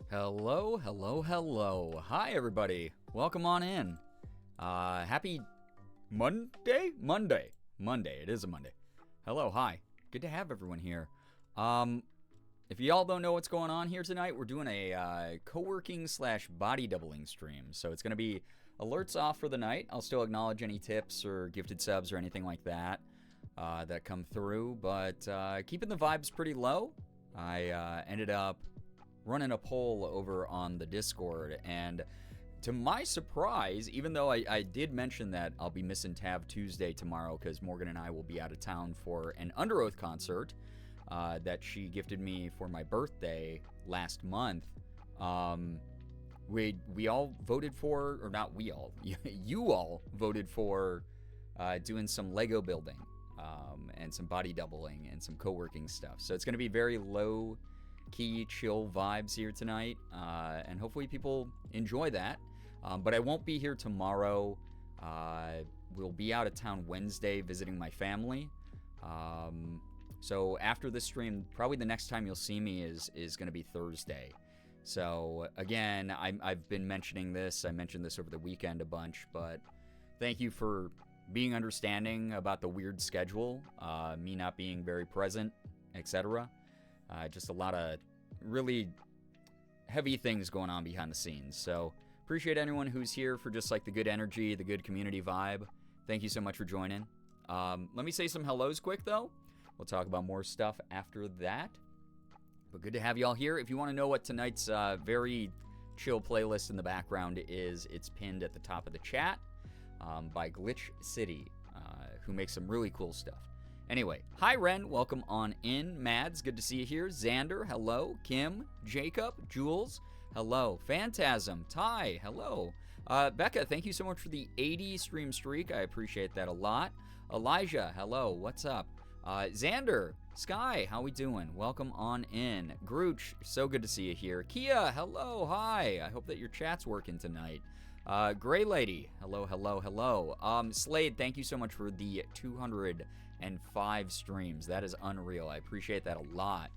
Hello, hello, hello. Hi, everybody. Welcome on in. Happy Monday? Monday. It is a Monday. Hello, hi. Good to have everyone here. If y'all don't know what's going on here tonight, we're doing a co-working / body doubling stream. So it's going to be alerts off for the night. I'll still acknowledge any tips or gifted subs or anything like that that come through. But keeping the vibes pretty low. I ended up running a poll over on the Discord, and to my surprise, even though I did mention that I'll be missing Tab Tuesday tomorrow because Morgan and I will be out of town for an Under Oath concert that she gifted me for my birthday last month, we all voted for, or not we all, you all voted for doing some Lego building and some body doubling and some co-working stuff. So it's going to be very low key, chill vibes here tonight, and hopefully people enjoy that. But I won't be here tomorrow. We'll be out of town Wednesday visiting my family. So after this stream, probably the next time you'll see me is going to be Thursday. So again, I've been mentioning this. I mentioned this over the weekend a bunch, but thank you for being understanding about the weird schedule, me not being very present, etc. Just a lot of really heavy things going on behind the scenes. So appreciate anyone who's here for just like the good energy, the good community vibe. Thank you so much for joining. Let me say some hellos quick though. We'll talk about more stuff after that. But good to have you all here. If you want to know what tonight's very chill playlist in the background is, it's pinned at the top of the chat by Glitch City, who makes some really cool stuff. Anyway, hi Ren, welcome on in. Mads, good to see you here. Xander, hello. Kim, Jacob, Jules, hello. Phantasm, Ty, hello. Becca, thank you so much for the 80 stream streak. I appreciate that a lot. Elijah, hello. What's up? Xander, Sky, how we doing? Welcome on in. Grooch, so good to see you here. Kia, hello, hi. I hope that your chat's working tonight. Gray Lady, hello, hello, hello. Slade, thank you so much for the 205 streams. That is unreal. I appreciate that a lot.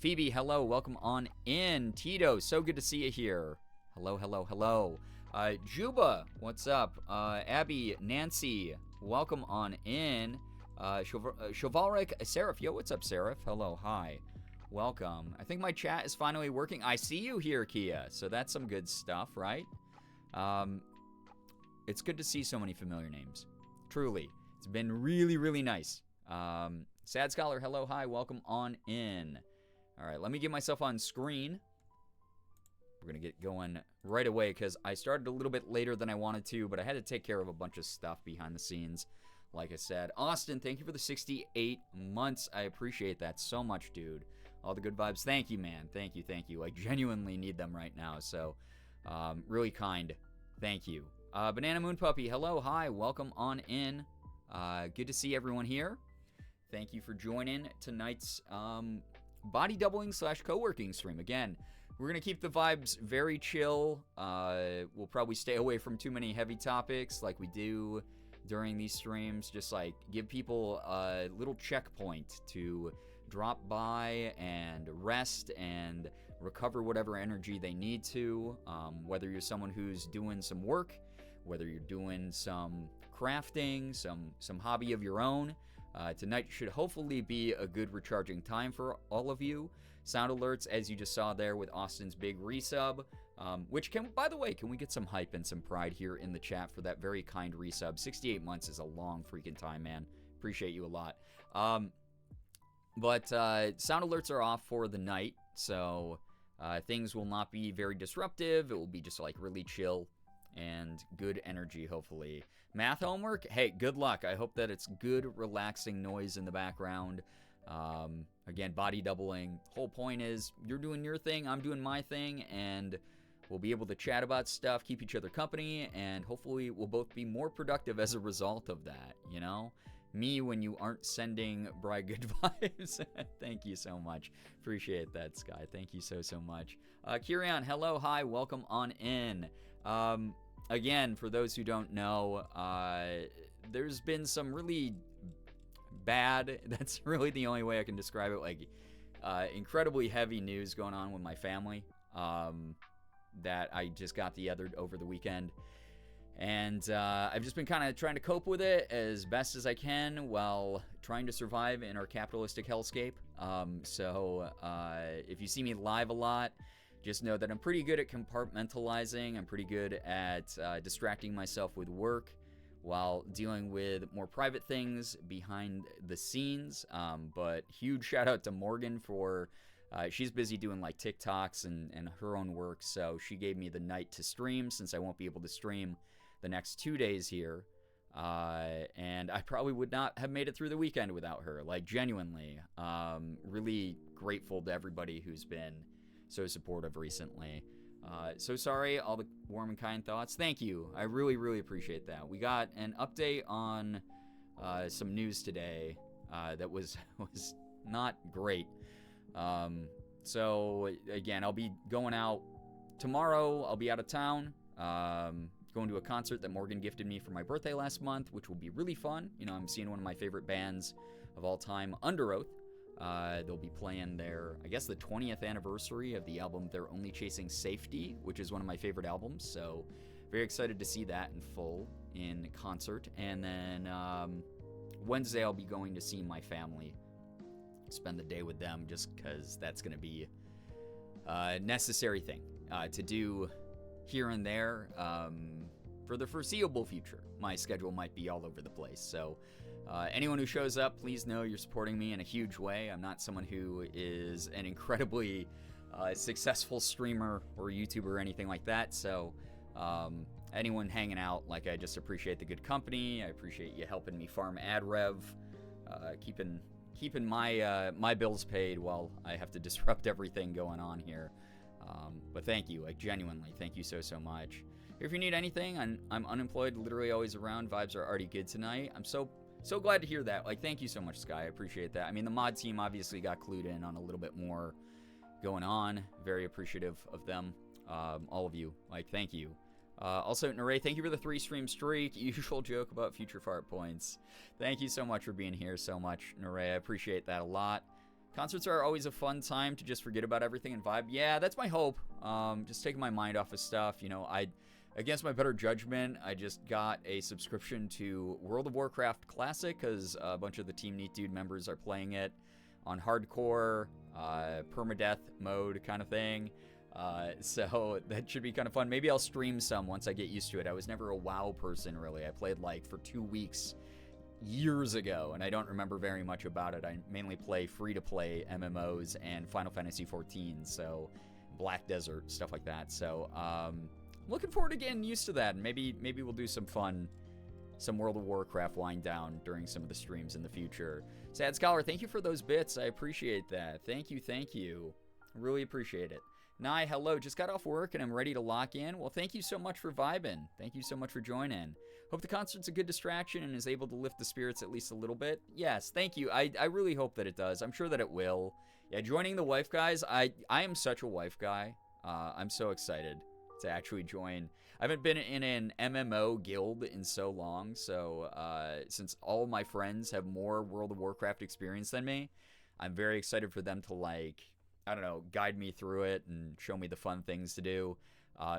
Phoebe, hello, welcome on in. Tito, so good to see you here. Hello, hello, hello. Juba, what's up? Abby, Nancy, welcome on in. Chivalric, Seraph, yo, what's up, Seraph? Hello, hi. Welcome. I think my chat is finally working. I see you here, Kia, so that's some good stuff, right? It's good to see so many familiar names. Truly. It's been really, really nice. Sad Scholar, hello, hi, welcome on in. All right, let me get myself on screen. We're going to get going right away because I started a little bit later than I wanted to, but I had to take care of a bunch of stuff behind the scenes, like I said. Austin, thank you for the 68 months. I appreciate that so much, dude. all the good vibes. Thank you, man. Thank you. I genuinely need them right now. So, really kind. Thank you. Banana Moon Puppy, hello, hi, welcome on in. Good to see everyone here. Thank you for joining tonight's body doubling / co-working stream. Again, we're going to keep the vibes very chill. We'll probably stay away from too many heavy topics like we do during these streams. Just like give people a little checkpoint to drop by and rest and recover whatever energy they need to. Whether you're someone who's doing some work, whether you're doing some crafting, some hobby of your own, tonight should hopefully be a good recharging time for all of you. Sound alerts, as you just saw there with Austin's big resub, which by the way, can we get some hype and some pride here in the chat for that very kind resub? 68 months is a long freaking time, man. Appreciate you a lot. But sound alerts are off for the night, so things will not be very disruptive. It will be just like really chill and good energy, hopefully. Math homework? Hey, good luck. I hope that it's good, relaxing noise in the background. Again, body doubling. Whole point is you're doing your thing, I'm doing my thing, and we'll be able to chat about stuff, keep each other company, and hopefully we'll both be more productive as a result of that, you know? Me when you aren't sending bright good vibes. Thank you so much. Appreciate that, Sky. Thank you so much. Kirian, hello, hi, welcome on in. Again, for those who don't know, there's been some really bad, that's really the only way I can describe it, like incredibly heavy news going on with my family that I just got over the weekend. And I've just been kind of trying to cope with it as best as I can while trying to survive in our capitalistic hellscape. So if you see me live a lot, just know that I'm pretty good at compartmentalizing. I'm pretty good at distracting myself with work while dealing with more private things behind the scenes. But huge shout out to Morgan for, she's busy doing like TikToks and her own work. So she gave me the night to stream since I won't be able to stream the next 2 days here. And I probably would not have made it through the weekend without her. Like genuinely, really grateful to everybody who's been so supportive recently. So sorry, all the warm and kind thoughts. Thank you. I really appreciate that. We got an update on some news today that was not great. So again, I'll be going out tomorrow. I'll be out of town. Going to a concert that Morgan gifted me for my birthday last month, which will be really fun. You know, I'm seeing one of my favorite bands of all time, Under Oath. They'll be playing their, I guess, the 20th anniversary of the album They're Only Chasing Safety, which is one of my favorite albums. So very excited to see that in full in concert. And then Wednesday I'll be going to see my family, spend the day with them, just because that's going to be a necessary thing to do here and there for the foreseeable future. My schedule might be all over the place, so anyone who shows up, please know you're supporting me in a huge way. I'm not someone who is an incredibly successful streamer or YouTuber or anything like that, so anyone hanging out, like, I just appreciate the good company. I appreciate you helping me farm ad rev, keeping my bills paid while I have to disrupt everything going on here. But thank you, like genuinely, thank you so much. If you need anything, I'm unemployed, literally always around. Vibes are already good tonight. I'm so glad to hear that. Like, thank you so much, Sky. I appreciate that. I mean, the mod team obviously got clued in on a little bit more going on. Very appreciative of them, all of you. Like, thank you. Also, Naray, thank you for the 3-stream streak. Usual joke about future fart points. Thank you so much for being here so much, Naray. I appreciate that a lot. Concerts are always a fun time to just forget about everything and vibe. Yeah, that's my hope. Just taking my mind off of stuff. You know, against my better judgment, I just got a subscription to World of Warcraft Classic because a bunch of the Team Neat Dude members are playing it on hardcore, permadeath mode kind of thing. So that should be kind of fun. Maybe I'll stream some once I get used to it. I was never a WoW person, really. I played like for 2 weeks years ago, and I don't remember very much about it. I mainly play free-to-play MMOs and Final Fantasy XIV, so Black Desert, stuff like that. So looking forward to getting used to that, and maybe we'll do some fun some World of Warcraft wind down during some of the streams in the future. Sad Scholar, thank you for those bits. I appreciate that. Thank you. Really appreciate it. Nye, hello. Just got off work and I'm ready to lock in. Well, thank you so much for vibing. Thank you so much for joining. Hope the concert's a good distraction and is able to lift the spirits at least a little bit. Yes, thank you. I really hope that it does. I'm sure that it will. Yeah, joining the wife guys. I am such a wife guy. I'm so excited to actually join. I haven't been in an MMO guild in so long, so since all my friends have more World of Warcraft experience than me, I'm very excited for them to, like, I don't know, guide me through it and show me the fun things to do.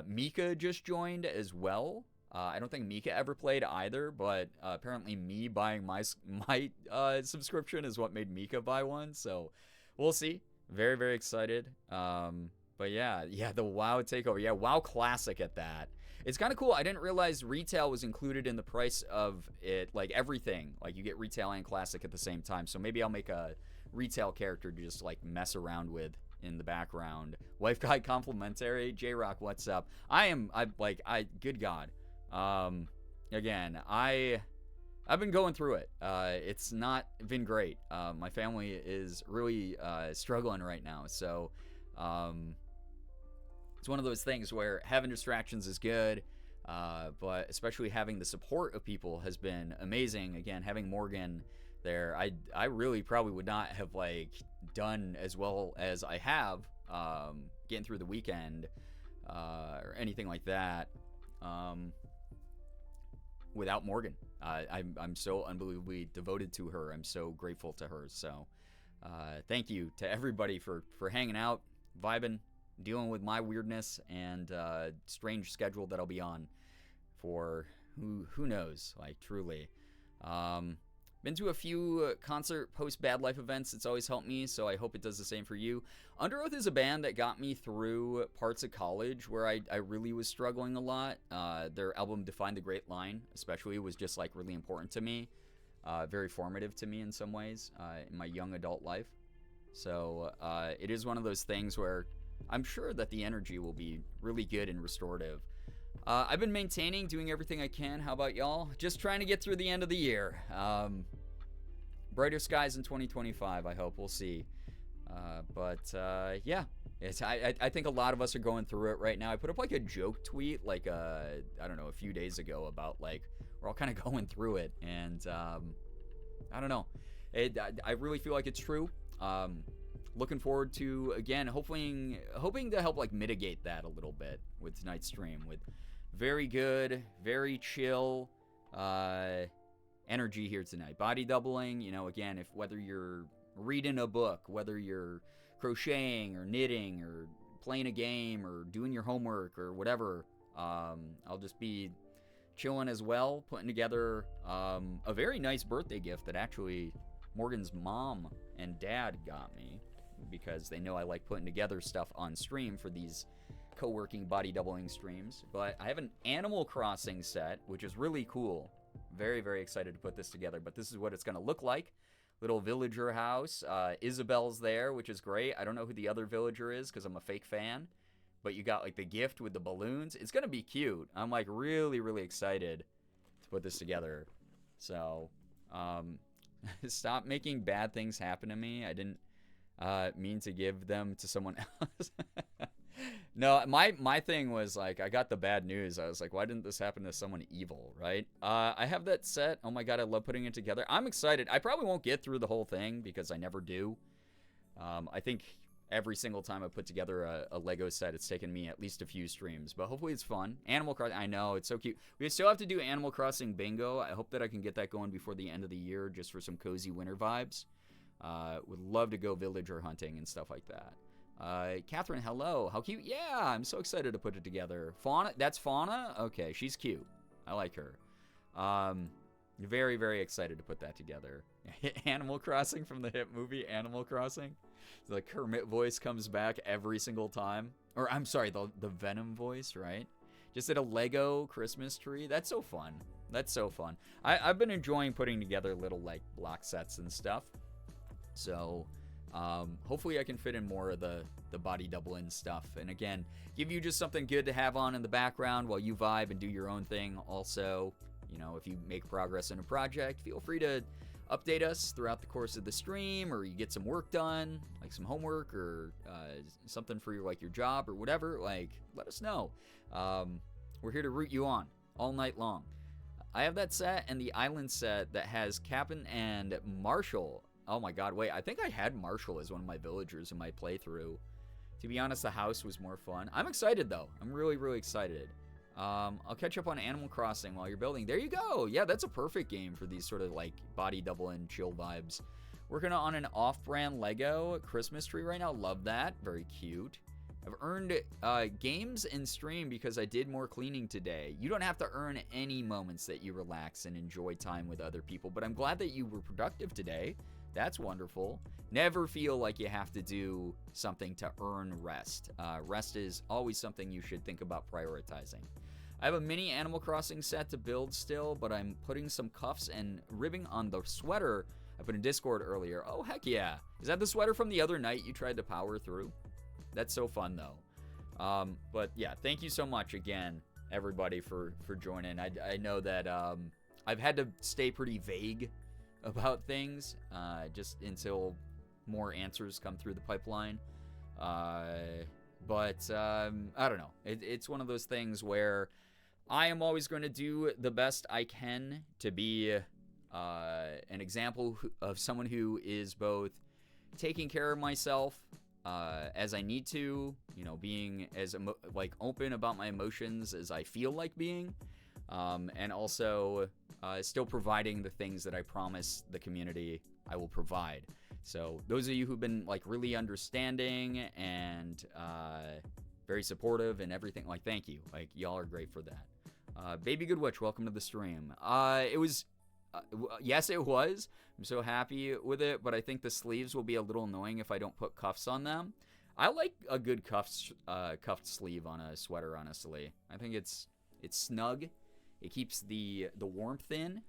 Mika just joined as well. I don't think Mika ever played either, but apparently me buying my subscription is what made Mika buy one, so we'll see. Very, very excited. But yeah, the WoW takeover. Yeah, WoW Classic at that. It's kind of cool. I didn't realize retail was included in the price of it, like everything. Like you get retail and classic at the same time. So maybe I'll make a retail character to just like mess around with in the background. Wife guy complimentary. J-Rock, what's up? Good God. Again, I've been going through it. It's not been great. My family is really struggling right now. So it's one of those things where having distractions is good, but especially having the support of people has been amazing. Again, having Morgan there, I really probably would not have like done as well as I have getting through the weekend or anything like that without Morgan. I'm so unbelievably devoted to her. I'm so grateful to her. So thank you to everybody for hanging out, vibing, dealing with my weirdness and strange schedule that I'll be on for who knows, like truly. Been to a few concert post Bad Life events. It's always helped me, so I hope it does the same for you. Under Oath is a band that got me through parts of college where I really was struggling a lot. Their album Define the Great Line especially was just like really important to me, very formative to me in some ways in my young adult life. So it is one of those things where I'm sure that the energy will be really good and restorative. I've been maintaining, doing everything I can. How about y'all? Just trying to get through the end of the year. Brighter skies in 2025, I hope. We'll see. Yeah. I think a lot of us are going through it right now. I put up like a joke tweet like, I don't know, a few days ago about like, we're all kind of going through it. And I don't know. I really feel like it's true. Looking forward to, again, hoping to help like mitigate that a little bit with tonight's stream with very good, very chill energy here tonight. Body doubling, you know, again, whether you're reading a book, whether you're crocheting or knitting or playing a game or doing your homework or whatever, I'll just be chilling as well, putting together a very nice birthday gift that actually Morgan's mom and dad got me, because they know I like putting together stuff on stream for these co-working body doubling streams. But I have an Animal Crossing set, which is really cool. Very, very excited to put this together. But this is what it's going to look like. Little villager house. Isabel's there, which is great. I don't know who the other villager is because I'm a fake fan. But you got like the gift with the balloons. It's going to be cute. I'm like really, really excited to put this together. So, stop making bad things happen to me. I didn't mean to give them to someone else. No, my thing was like, I got the bad news. I was like, why didn't this happen to someone evil, right? I have that set. Oh my god, I love putting it together. I'm excited. I probably won't get through the whole thing because I never do. I think every single time I put together a Lego set, it's taken me at least a few streams, but hopefully it's fun. Animal Crossing, I know, it's so cute. We still have to do Animal Crossing bingo. I hope that I can get that going before the end of the year just for some cozy winter vibes. Would love to go villager hunting and stuff like that. Catherine, hello. How cute. Yeah, I'm so excited to put it together. Fauna, that's Fauna? Okay, she's cute. I like her. Very, very excited to put that together. Animal Crossing from the hit movie Animal Crossing. The Kermit voice comes back every single time. Or, I'm sorry, the Venom voice, right? Just at a Lego Christmas tree. That's so fun. That's so fun. I've been enjoying putting together little, like, block sets and stuff. So, hopefully I can fit in more of the body doubling stuff. And again, give you just something good to have on in the background while you vibe and do your own thing also. You know, if you make progress in a project, feel free to update us throughout the course of the stream, or you get some work done, like some homework or something for your job or whatever. Like, let us know. We're here to root you on all night long. I have that set and the island set that has Captain and Marshall. Oh my god, wait, I think I had Marshall as one of my villagers in my playthrough. To be honest, the house was more fun. I'm excited though. I'm really, really excited. I'll catch up on Animal Crossing while you're building. There you go. Yeah, that's a perfect game for these sort of like body double and chill vibes. Working on an off-brand Lego Christmas tree right now. Love that. Very cute. I've earned games in stream because I did more cleaning today. You don't have to earn any moments that you relax and enjoy time with other people, but I'm glad that you were productive today. That's wonderful. Never feel like you have to do something to earn rest. Rest is always something you should think about prioritizing. I have a mini Animal Crossing set to build still, but I'm putting some cuffs and ribbing on the sweater I put in Discord earlier. Oh, heck yeah. Is that the sweater from the other night you tried to power through? That's so fun, though. But yeah, thank you so much again, everybody, for joining. I know that I've had to stay pretty vague about things just until more answers come through the pipeline. But I don't know. It's one of those things where I am always going to do the best I can to be an example of someone who is both taking care of myself as I need to, you know, being as open about my emotions as I feel like being, and also still providing the things that I promise the community I will provide. So those of you who've been like really understanding and very supportive and everything, like, thank you. Like, y'all are great for that. Baby Good Witch, welcome to the stream. It was, yes, it was. I'm so happy with it, but I think the sleeves will be a little annoying if I don't put cuffs on them. I like a good cuffed sleeve on a sweater, honestly. I think it's snug. It keeps the warmth in,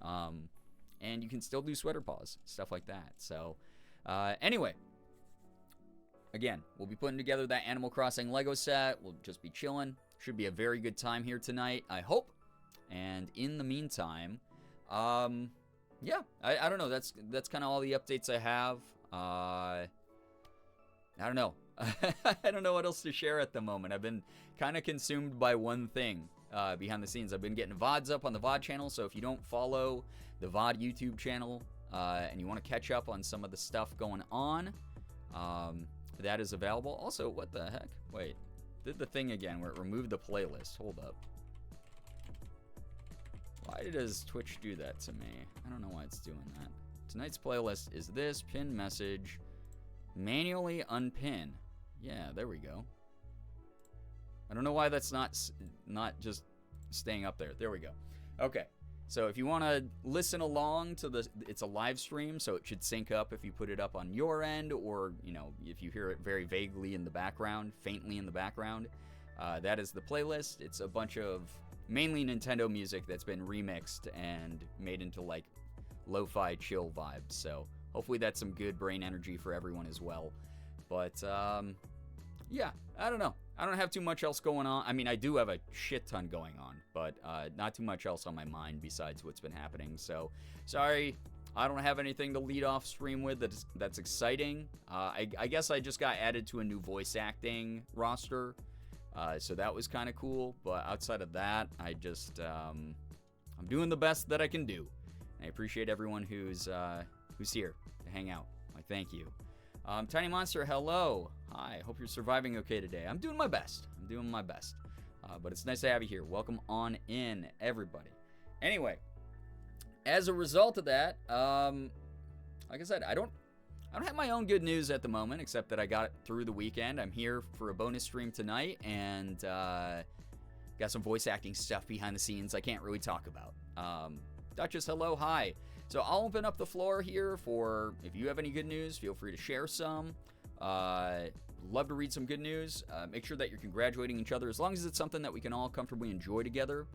and you can still do sweater paws, stuff like that. So, anyway, again, we'll be putting together that Animal Crossing Lego set. We'll just be chilling. Should be a very good time here tonight, I hope. And in the meantime, yeah, I don't know. That's kind of all the updates I have. I don't know. I don't know what else to share at the moment. I've been kind of consumed by one thing behind the scenes. I've been getting VODs up on the VOD channel, so if you don't follow the VOD YouTube channel and you want to catch up on some of the stuff going on, that is available. Also, what the heck? Wait, did the thing again where it removed the playlist. Hold up. Why does Twitch do that to me? I don't know why it's doing that. Tonight's playlist is this pin message. Manually unpin. Yeah, there we go. I don't know why that's not just staying up there. There we go. Okay. So if you want to listen along to it's a live stream, so it should sync up if you put it up on your end, or, you know, if you hear it very vaguely in the background, faintly in the background, that is the playlist. It's a bunch of mainly Nintendo music that's been remixed and made into like lo-fi chill vibes. So hopefully that's some good brain energy for everyone as well. But yeah, I don't know. I don't have too much else going on. I mean, I do have a shit ton going on, but not too much else on my mind besides what's been happening. So sorry, I don't have anything to lead off stream with that's exciting. I guess I just got added to a new voice acting roster. So that was kind of cool, but outside of that, I just, I'm doing the best that I can do. I appreciate everyone who's here to hang out. I thank you. Tiny Monster, hello. Hi, hope you're surviving okay today. I'm doing my best. But it's nice to have you here. Welcome on in, everybody. Anyway, as a result of that, like I said, I don't have my own good news at the moment, except that I got it through the weekend. I'm here for a bonus stream tonight, and got some voice acting stuff behind the scenes I can't really talk about. Duchess, hello, hi. So I'll open up the floor here for, if you have any good news, feel free to share some. Love to read some good news. Make sure that you're congratulating each other. As long as it's something that we can all comfortably enjoy together,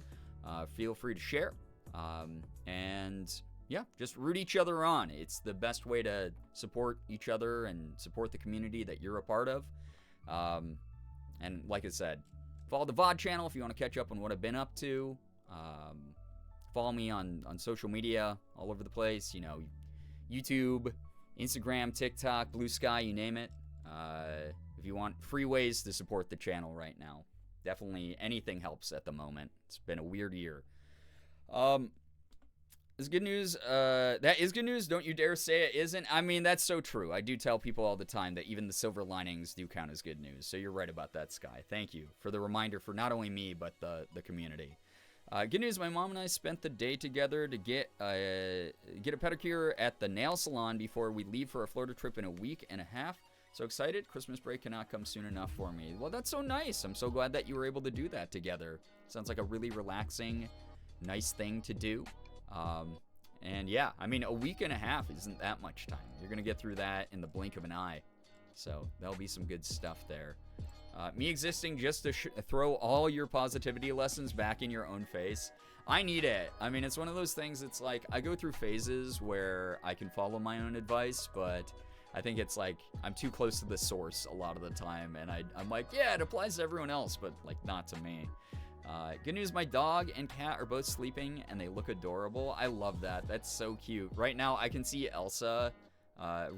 feel free to share. And yeah, just root each other on. It's the best way to support each other and support the community that you're a part of. And like I said, follow the VOD channel if you want to catch up on what I've been up to. Follow me on social media all over the place. You know, YouTube, Instagram, TikTok, Blue Sky, you name it. If you want free ways to support the channel right now, definitely anything helps at the moment. It's been a weird year. It's good news. That is good news. Don't you dare say it isn't. I mean, that's so true. I do tell people all the time that even the silver linings do count as good news. So you're right about that, Sky. Thank you for the reminder for not only me, but the community. Good news, my mom and I spent the day together to get a pedicure at the nail salon before we leave for a Florida trip in a week and a half. So excited. Christmas break cannot come soon enough for me. Well, that's so nice. I'm so glad that you were able to do that together. Sounds like a really relaxing, nice thing to do. And yeah, I mean, a week and a half isn't that much time. You're going to get through that in the blink of an eye. So that'll be some good stuff there. Me existing just to throw all your positivity lessons back in your own face. I need it. I mean, it's one of those things, it's like, I go through phases where I can follow my own advice, but I think it's like, I'm too close to the source a lot of the time, and I'm like, yeah, it applies to everyone else, but like, not to me. Good news, my dog and cat are both sleeping, and they look adorable. I love that. That's so cute. Right now, I can see Elsa.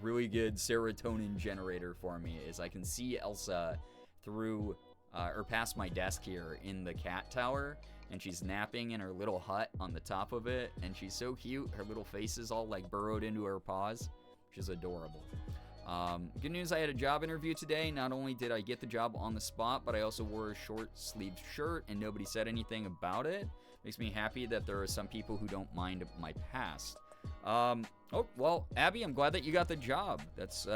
Really good serotonin generator for me is I can see Elsa through or past my desk here in the cat tower, and she's napping in her little hut on the top of it, and she's so cute. Her little face is all like burrowed into her paws. She's adorable. Good news, I had a job interview today. Not only did I get the job on the spot, but I also wore a short-sleeved shirt, and nobody said anything about it. Makes me happy that there are some people who don't mind my past. Oh, well, Abby, I'm glad that you got the job. That's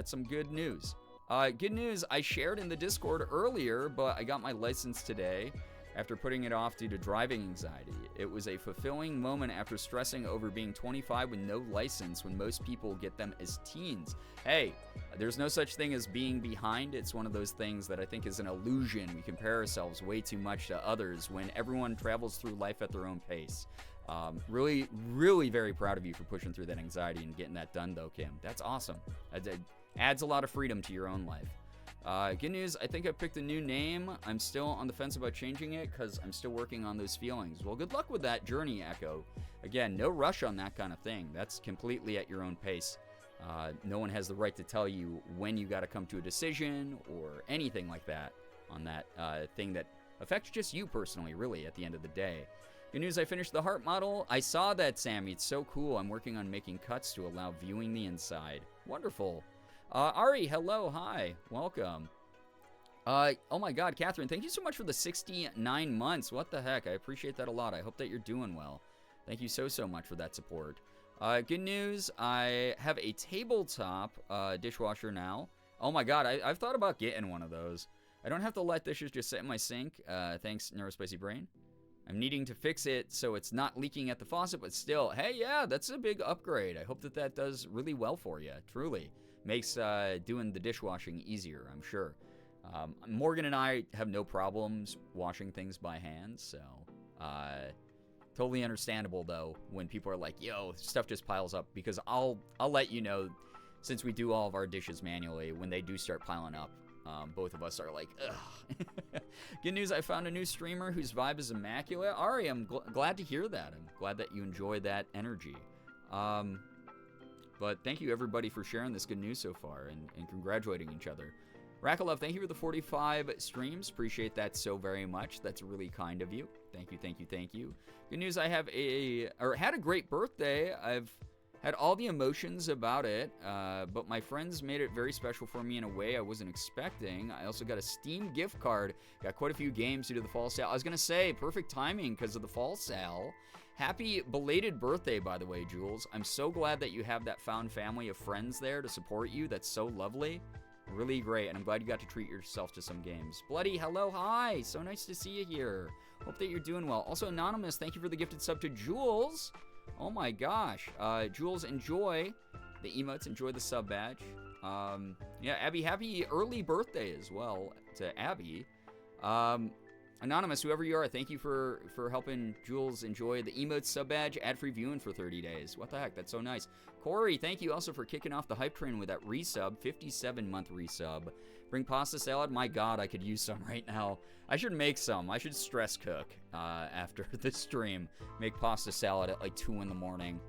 some good news. Good news, I shared in the Discord earlier, but I got my license today after putting it off due to driving anxiety. It was a fulfilling moment after stressing over being 25 with no license when most people get them as teens. Hey, there's no such thing as being behind. It's one of those things that I think is an illusion. We compare ourselves way too much to others when everyone travels through life at their own pace. Really, really very proud of you for pushing through that anxiety and getting that done, though, Kim. That's awesome. It adds a lot of freedom to your own life. Good news, I think I picked a new name. I'm still on the fence about changing it because I'm still working on those feelings. Well, good luck with that journey, Echo. Again, no rush on that kind of thing. That's completely at your own pace. No one has the right to tell you when you got to come to a decision or anything like that on that thing that affects just you personally, really, at the end of the day. Good news, I finished the heart model. I saw that, Sammy. It's so cool. I'm working on making cuts to allow viewing the inside. Wonderful. Ari, hello, hi, welcome. Oh my God, Catherine, thank you so much for the 69 months. What the heck? I appreciate that a lot. I hope that you're doing well. Thank you so much for that support. Good news, I have a tabletop dishwasher now. Oh my God, I've thought about getting one of those. I don't have to let dishes just sit in my sink. Thanks, Neurospicy Brain. I'm needing to fix it so it's not leaking at the faucet, but still, hey, yeah, that's a big upgrade. I hope that does really well for you, truly. Makes doing the dishwashing easier, I'm sure. Morgan and I have no problems washing things by hand, so totally understandable though when people are like, yo, stuff just piles up, because I'll let you know, since we do all of our dishes manually, when they do start piling up. Both of us are like, ugh. Good news, I found a new streamer whose vibe is immaculate. Ari, I'm glad to hear that. I'm glad that you enjoy that energy. But thank you, everybody, for sharing this good news so far and congratulating each other. Rakalov, thank you for the 45 streams. Appreciate that so very much. That's really kind of you. Thank you, thank you, thank you. Good news, I had a great birthday. I've had all the emotions about it, but my friends made it very special for me in a way I wasn't expecting. I also got a Steam gift card. Got quite a few games due to the fall sale. I was going to say, perfect timing because of the fall sale. Happy belated birthday, by the way, Jules. I'm so glad that you have that found family of friends there to support you. That's so lovely. Really great, and I'm glad you got to treat yourself to some games. Bloody, hello, hi. So nice to see you here. Hope that you're doing well. Also, Anonymous, thank you for the gifted sub to Jules. Oh my gosh. Jules, enjoy the emotes. Enjoy the sub badge. Yeah, Abby, happy early birthday as well to Abby. Anonymous, whoever you are, thank you for helping Jules enjoy the emotes sub badge, ad-free viewing for 30 days. What the heck? That's so nice. Corey, thank you also for kicking off the hype train with that resub, 57-month resub. Bring pasta salad? My God, I could use some right now. I should make some. I should stress cook after the stream. Make pasta salad at like 2 in the morning.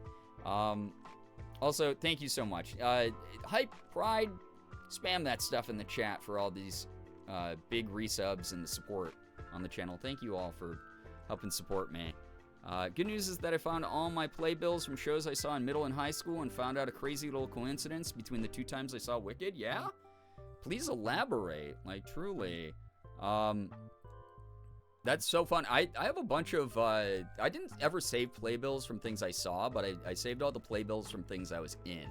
Also, thank you so much. Hype, Pride, spam that stuff in the chat for all these big resubs and the support on the channel. Thank you all for helping support me. Good news is that I found all my playbills from shows I saw in middle and high school and found out a crazy little coincidence between the 2 times I saw Wicked. Yeah? Please elaborate. Like, truly. That's so fun. I have a bunch of, I didn't ever save playbills from things I saw, but I saved all the playbills from things I was in.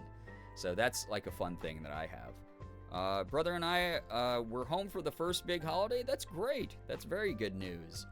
So that's like a fun thing that I have. Brother and I were home for the first big holiday. That's great. That's very good news.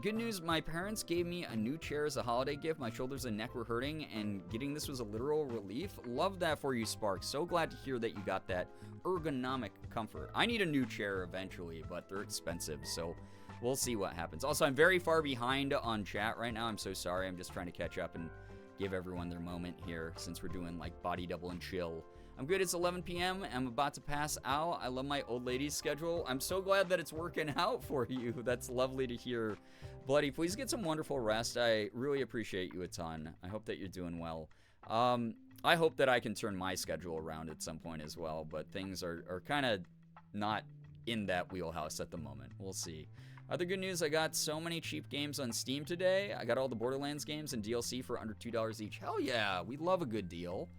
Good news, my parents gave me a new chair as a holiday gift. My shoulders and neck were hurting, and getting this was a literal relief. Love that for you, Spark. So glad to hear that you got that ergonomic comfort. I need a new chair eventually, but they're expensive, so we'll see what happens. Also, I'm very far behind on chat right now. I'm so sorry. I'm just trying to catch up and give everyone their moment here since we're doing, like, body double and chill. I'm good. It's 11 p.m. I'm about to pass out. I love my old lady's schedule. I'm so glad that it's working out for you. That's lovely to hear. Bloody, please get some wonderful rest. I really appreciate you a ton. I hope that you're doing well. I hope that I can turn my schedule around at some point as well, but things are kind of not in that wheelhouse at the moment. We'll see. Other good news, I got so many cheap games on Steam today. I got all the Borderlands games and DLC for under $2 each. Hell yeah, we love a good deal.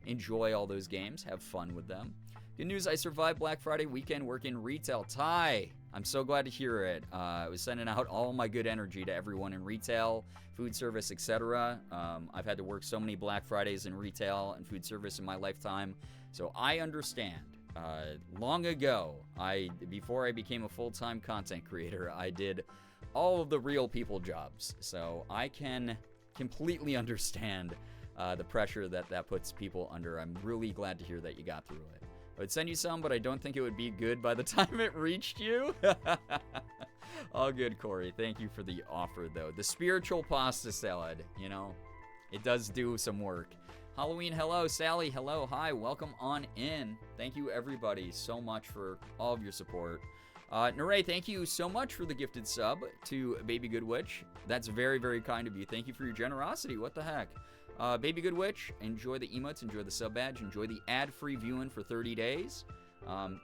Enjoy all those games. Have fun with them. Good news, I survived Black Friday weekend working retail. Ty, I'm so glad to hear it. I was sending out all my good energy to everyone in retail, food service, etc. I've had to work so many Black Fridays in retail and food service in my lifetime, so I understand. Long ago, before I became a full-time content creator, I did all of the real people jobs, so I can completely understand the pressure that puts people under. I'm really glad to hear that you got through it. I would send you some, but I don't think it would be good by the time it reached you. All good, Corey. Thank you for the offer, though. The spiritual pasta salad, you know, it does do some work. Halloween, hello. Sally, hello. Hi, welcome on in. Thank you, everybody, so much for all of your support. Naray, thank you so much for the gifted sub to Baby Good Witch. That's very, very kind of you. Thank you for your generosity. What the heck? Baby Good Witch, enjoy the emotes, enjoy the sub badge, enjoy the ad-free viewing for 30 days.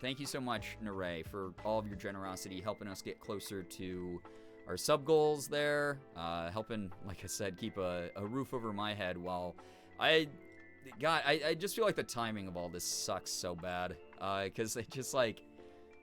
Thank you so much, Naray, for all of your generosity, helping us get closer to our sub goals there, helping, like I said, keep a roof over my head while I just feel like the timing of all this sucks so bad, because it just like,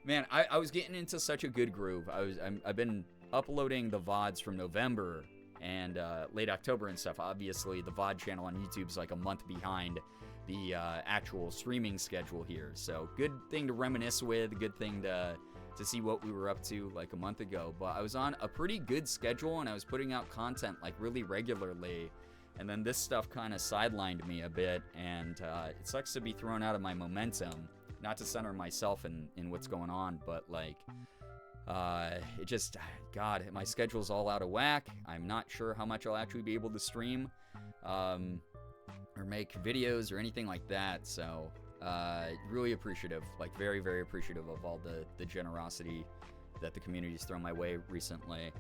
man, I was getting into such a good groove. I've been uploading the VODs from November and late October and stuff. Obviously, the VOD channel on YouTube is like a month behind the actual streaming schedule here. So good thing to reminisce with, good thing to see what we were up to like a month ago. But I was on a pretty good schedule and I was putting out content like really regularly. And then this stuff kind of sidelined me a bit, and it sucks to be thrown out of my momentum. Not to center myself in what's going on, but like, it just, God, my schedule's all out of whack. I'm not sure how much I'll actually be able to stream, or make videos or anything like that. So, really appreciative, like very, very appreciative of all the generosity that the community's thrown my way recently.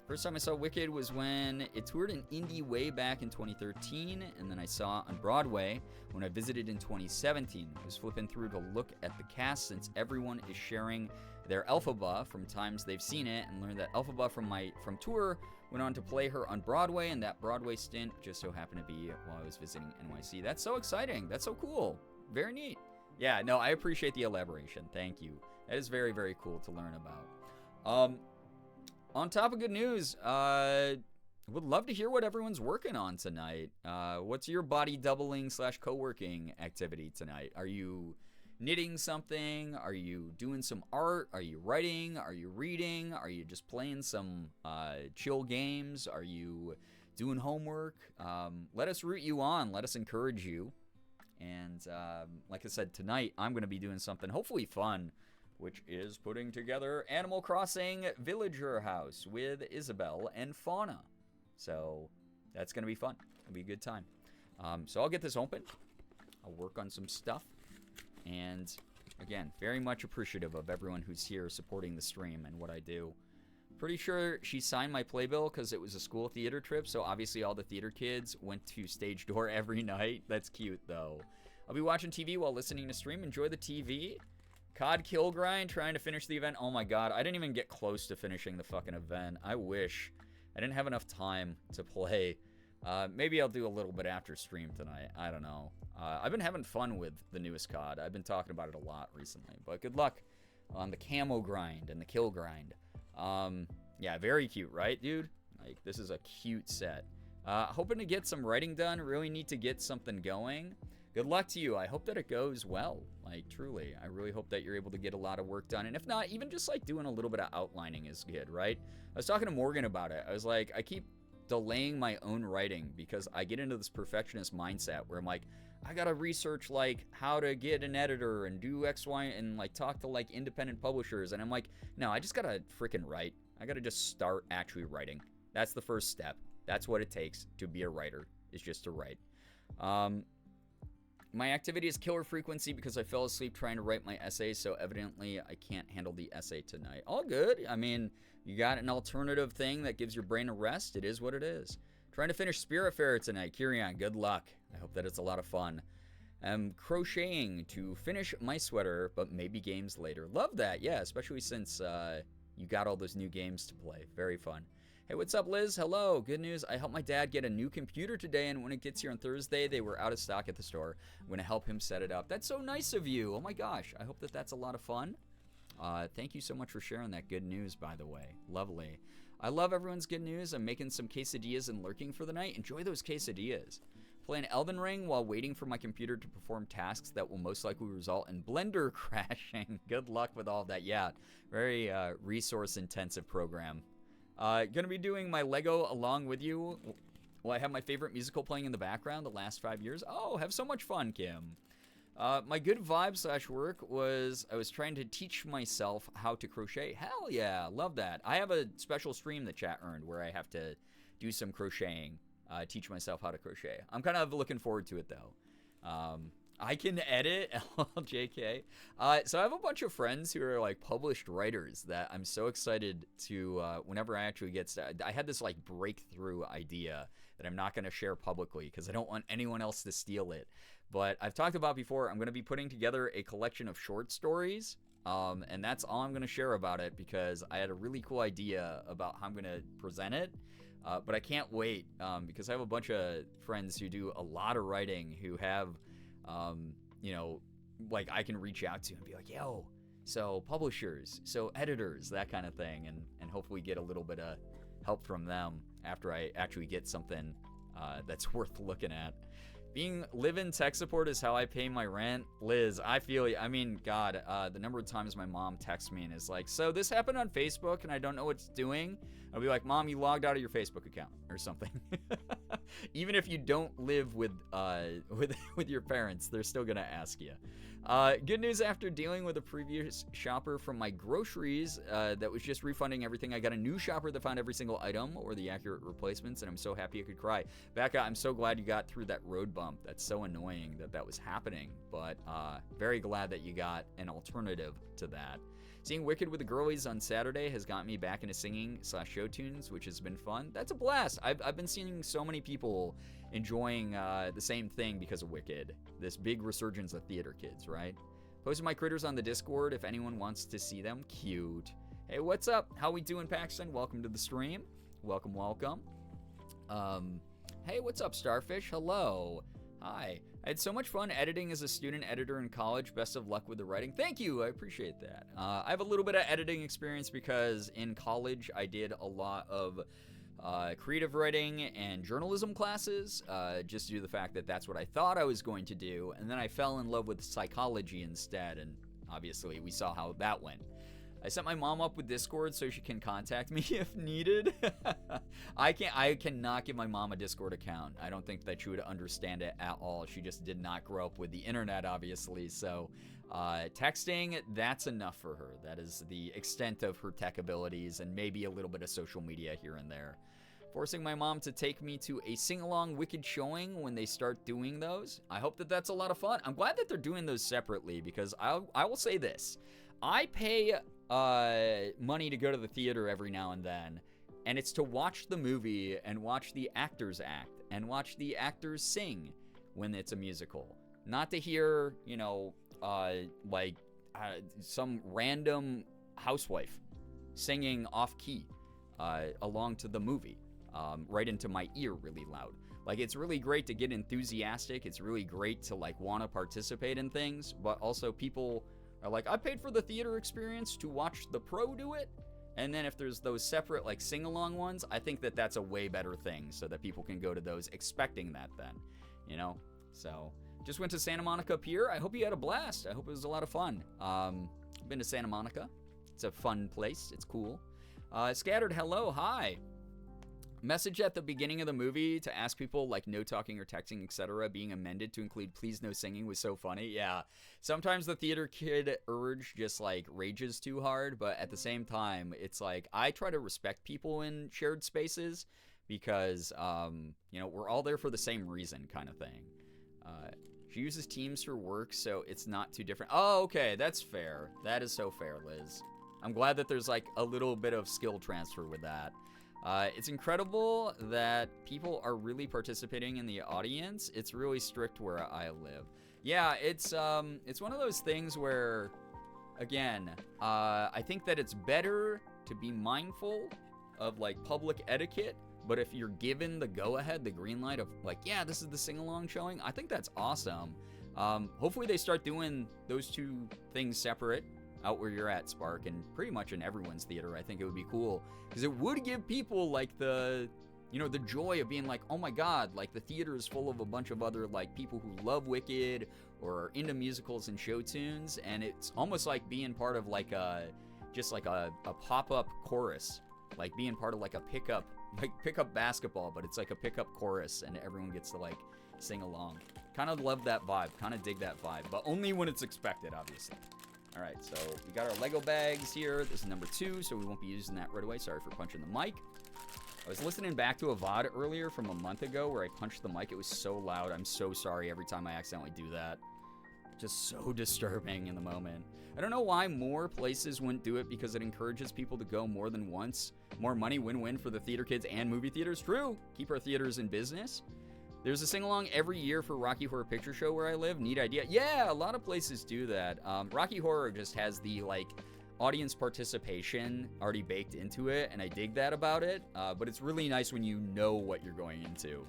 First time I saw Wicked was when it toured in Indy way back in 2013, and then I saw it on Broadway when I visited in 2017. I was flipping through to look at the cast since everyone is sharing their Elphaba from times they've seen it, and learned that Elphaba from tour went on to play her on Broadway, and that Broadway stint just so happened to be while I was visiting NYC. That's so exciting. That's so cool. Very neat. Yeah, no, I appreciate the elaboration. Thank you. That is very, very cool to learn about. On top of good news, would love to hear what everyone's working on tonight. What's your body doubling / co-working activity tonight? Are you knitting something? Are you doing some art? Are you writing? Are you reading? Are you just playing some chill games? Are you doing homework? Let us root you on. Let us encourage you. And like I said, tonight I'm going to be doing something hopefully fun, which is putting together Animal Crossing Villager House with Isabelle and Fauna. So that's going to be fun. It'll be a good time. So I'll get this open. I'll work on some stuff. And Again, very much appreciative of everyone who's here supporting the stream and what I do. Pretty sure she signed my playbill because it was a school theater trip, so obviously all the theater kids went to stage door every night. That's cute, though. I'll be watching TV while listening to stream. Enjoy the TV. COD Kill Grind, trying to finish the event. Oh my god, I didn't even get close to finishing the fucking event. I wish. I didn't have enough time to play. Maybe I'll do a little bit after stream tonight. I don't know. I've been having fun with the newest COD. I've been talking about it a lot recently. But good luck on the camo grind and the kill grind. Yeah, very cute, right, dude? Like, this is a cute set. Hoping to get some writing done. Really need to get something going. Good luck to you. I hope that it goes well. Like, truly. I really hope that you're able to get a lot of work done. And if not, even just, like, doing a little bit of outlining is good, right? I was talking to Morgan about it. I was like, I keep delaying my own writing because I get into this perfectionist mindset where I'm like, I gotta research, like, how to get an editor and do X, Y, and, like, talk to, like, independent publishers. And I'm like, no, I just gotta freaking write. I gotta just start actually writing. That's the first step. That's what it takes to be a writer, is just to write. My activity is killer frequency because I fell asleep trying to write my essay, so evidently I can't handle the essay tonight. All good. I mean, you got an alternative thing that gives your brain a rest. It is what it is. Trying to finish Spiritfarer tonight. Kirian, good luck. I hope that it's a lot of fun. I'm crocheting to finish my sweater, but maybe games later. Love that, yeah, especially since you got all those new games to play. Very fun. Hey, what's up, Liz? Hello. Good news. I helped my dad get a new computer today, and when it gets here on Thursday, they were out of stock at the store. I'm going to help him set it up. That's so nice of you. Oh, my gosh. I hope that that's a lot of fun. Thank you so much for sharing that good news, by the way. Lovely. I love everyone's good news. I'm making some quesadillas and lurking for the night. Enjoy those quesadillas. Playing Elden Ring while waiting for my computer to perform tasks that will most likely result in Blender crashing. Good luck with all of that. Yeah, very resource-intensive program. Gonna be doing my Lego along with you. Well, I have my favorite musical playing in the background the last 5 years. Oh, have so much fun, Kim. My good vibe / work was I was trying to teach myself how to crochet. Hell yeah, love that. I have a special stream that chat earned where I have to do some crocheting, teach myself how to crochet. I'm kind of looking forward to it though. I can edit, JK. So I have a bunch of friends who are like published writers that I'm so excited to, whenever I actually get started. I had this like breakthrough idea that I'm not going to share publicly because I don't want anyone else to steal it. But I've talked about before, I'm going to be putting together a collection of short stories. And that's all I'm going to share about it because I had a really cool idea about how I'm going to present it. But I can't wait because I have a bunch of friends who do a lot of writing who have, you know, like I can reach out to and be like, yo, so publishers, so editors, that kind of thing. And hopefully get a little bit of help from them after I actually get something that's worth looking at. Live-in tech support is how I pay my rent. Liz, I feel you. I mean, God, the number of times my mom texts me and is like, so this happened on Facebook and I don't know what it's doing. I'll be like, Mom, you logged out of your Facebook account or something. Even if you don't live with your parents, they're still gonna ask you. Good news, after dealing with a previous shopper from my groceries that was just refunding everything, I got a new shopper that found every single item or the accurate replacements, and I'm so happy I could cry. Becca, I'm so glad you got through that road bump. That's so annoying that was happening, but very glad that you got an alternative to that. Seeing Wicked with the girlies on Saturday has got me back into singing / show tunes, which has been fun. That's a blast. I've been seeing so many people enjoying the same thing because of Wicked. This big resurgence of theater kids, right? Posted my critters on the Discord if anyone wants to see them. Cute. Hey, what's up? How we doing, Paxton? Welcome to the stream. Welcome, welcome. Hey, what's up, Starfish? Hello. Hi. I had so much fun editing as a student editor in college. Best of luck with the writing. Thank you. I appreciate that. I have a little bit of editing experience because in college I did a lot of creative writing and journalism classes, just due to the fact that that's what I thought I was going to do. And then I fell in love with psychology instead. And obviously we saw how that went. I set my mom up with Discord so she can contact me if needed. I cannot give my mom a Discord account. I don't think that she would understand it at all. She just did not grow up with the internet, obviously. So texting, that's enough for her. That is the extent of her tech abilities and maybe a little bit of social media here and there. forcing my mom to take me to a sing-along Wicked showing when they start doing those. I hope that that's a lot of fun. I'm glad that they're doing those separately, because I will say this. I pay money to go to the theater every now and then, and it's to watch the movie and watch the actors act and watch the actors sing when it's a musical. Not to hear, you know, some random housewife singing off-key along to the movie. Right into my ear really loud. Like, it's really great to get enthusiastic. It's really great to, like, want to participate in things. But also people are like, I paid for the theater experience to watch the pro do it. And then if there's those separate, like, sing-along ones, I think that that's a way better thing so that people can go to those expecting that then, you know? So, just went to Santa Monica Pier. I hope you had a blast. I hope it was a lot of fun. Been to Santa Monica. It's a fun place. It's cool. Scattered, hello, hi. Message at the beginning of the movie to ask people, like, no talking or texting, etc., being amended to include please no singing was so funny. Yeah, sometimes the theater kid urge just, like, rages too hard, but at the same time, it's like, I try to respect people in shared spaces because, you know, we're all there for the same reason kind of thing. She uses Teams for work, so it's not too different. Oh, okay, that's fair. That is so fair, Liz. I'm glad that there's, like, a little bit of skill transfer with that. It's incredible that people are really participating in the audience. It's really strict where I live. Yeah, it's one of those things where, again, I think that it's better to be mindful of, like, public etiquette. But if you're given the go-ahead, the green light of, like, yeah, this is the sing-along showing, I think that's awesome. Hopefully they start doing those two things separate out where you're at, Spark, and pretty much in everyone's theater. I think it would be cool because it would give people, like, the, you know, the joy of being like, oh my god, like, the theater is full of a bunch of other, like, people who love Wicked or are into musicals and show tunes, and it's almost like being part of, like, just like a pop-up chorus, like being part of, like, a pickup basketball, but it's like a pickup chorus and everyone gets to, like, sing along. Kind of love that vibe, kind of dig that vibe, but only when it's expected, obviously. All right, so we got our Lego bags here. This is number 2, so we won't be using that right away. Sorry for punching the mic. I was listening back to a VOD earlier from a month ago where I punched the mic. It was so loud. I'm so sorry every time I accidentally do that. Just so disturbing in the moment. I don't know why more places wouldn't do it because it encourages people to go more than once. More money, win-win for the theater kids and movie theaters. True. Keep our theaters in business. There's a sing-along every year for Rocky Horror Picture Show where I live. Neat idea. Yeah, a lot of places do that. Rocky Horror just has the, like, audience participation already baked into it, and I dig that about it. But it's really nice when you know what you're going into.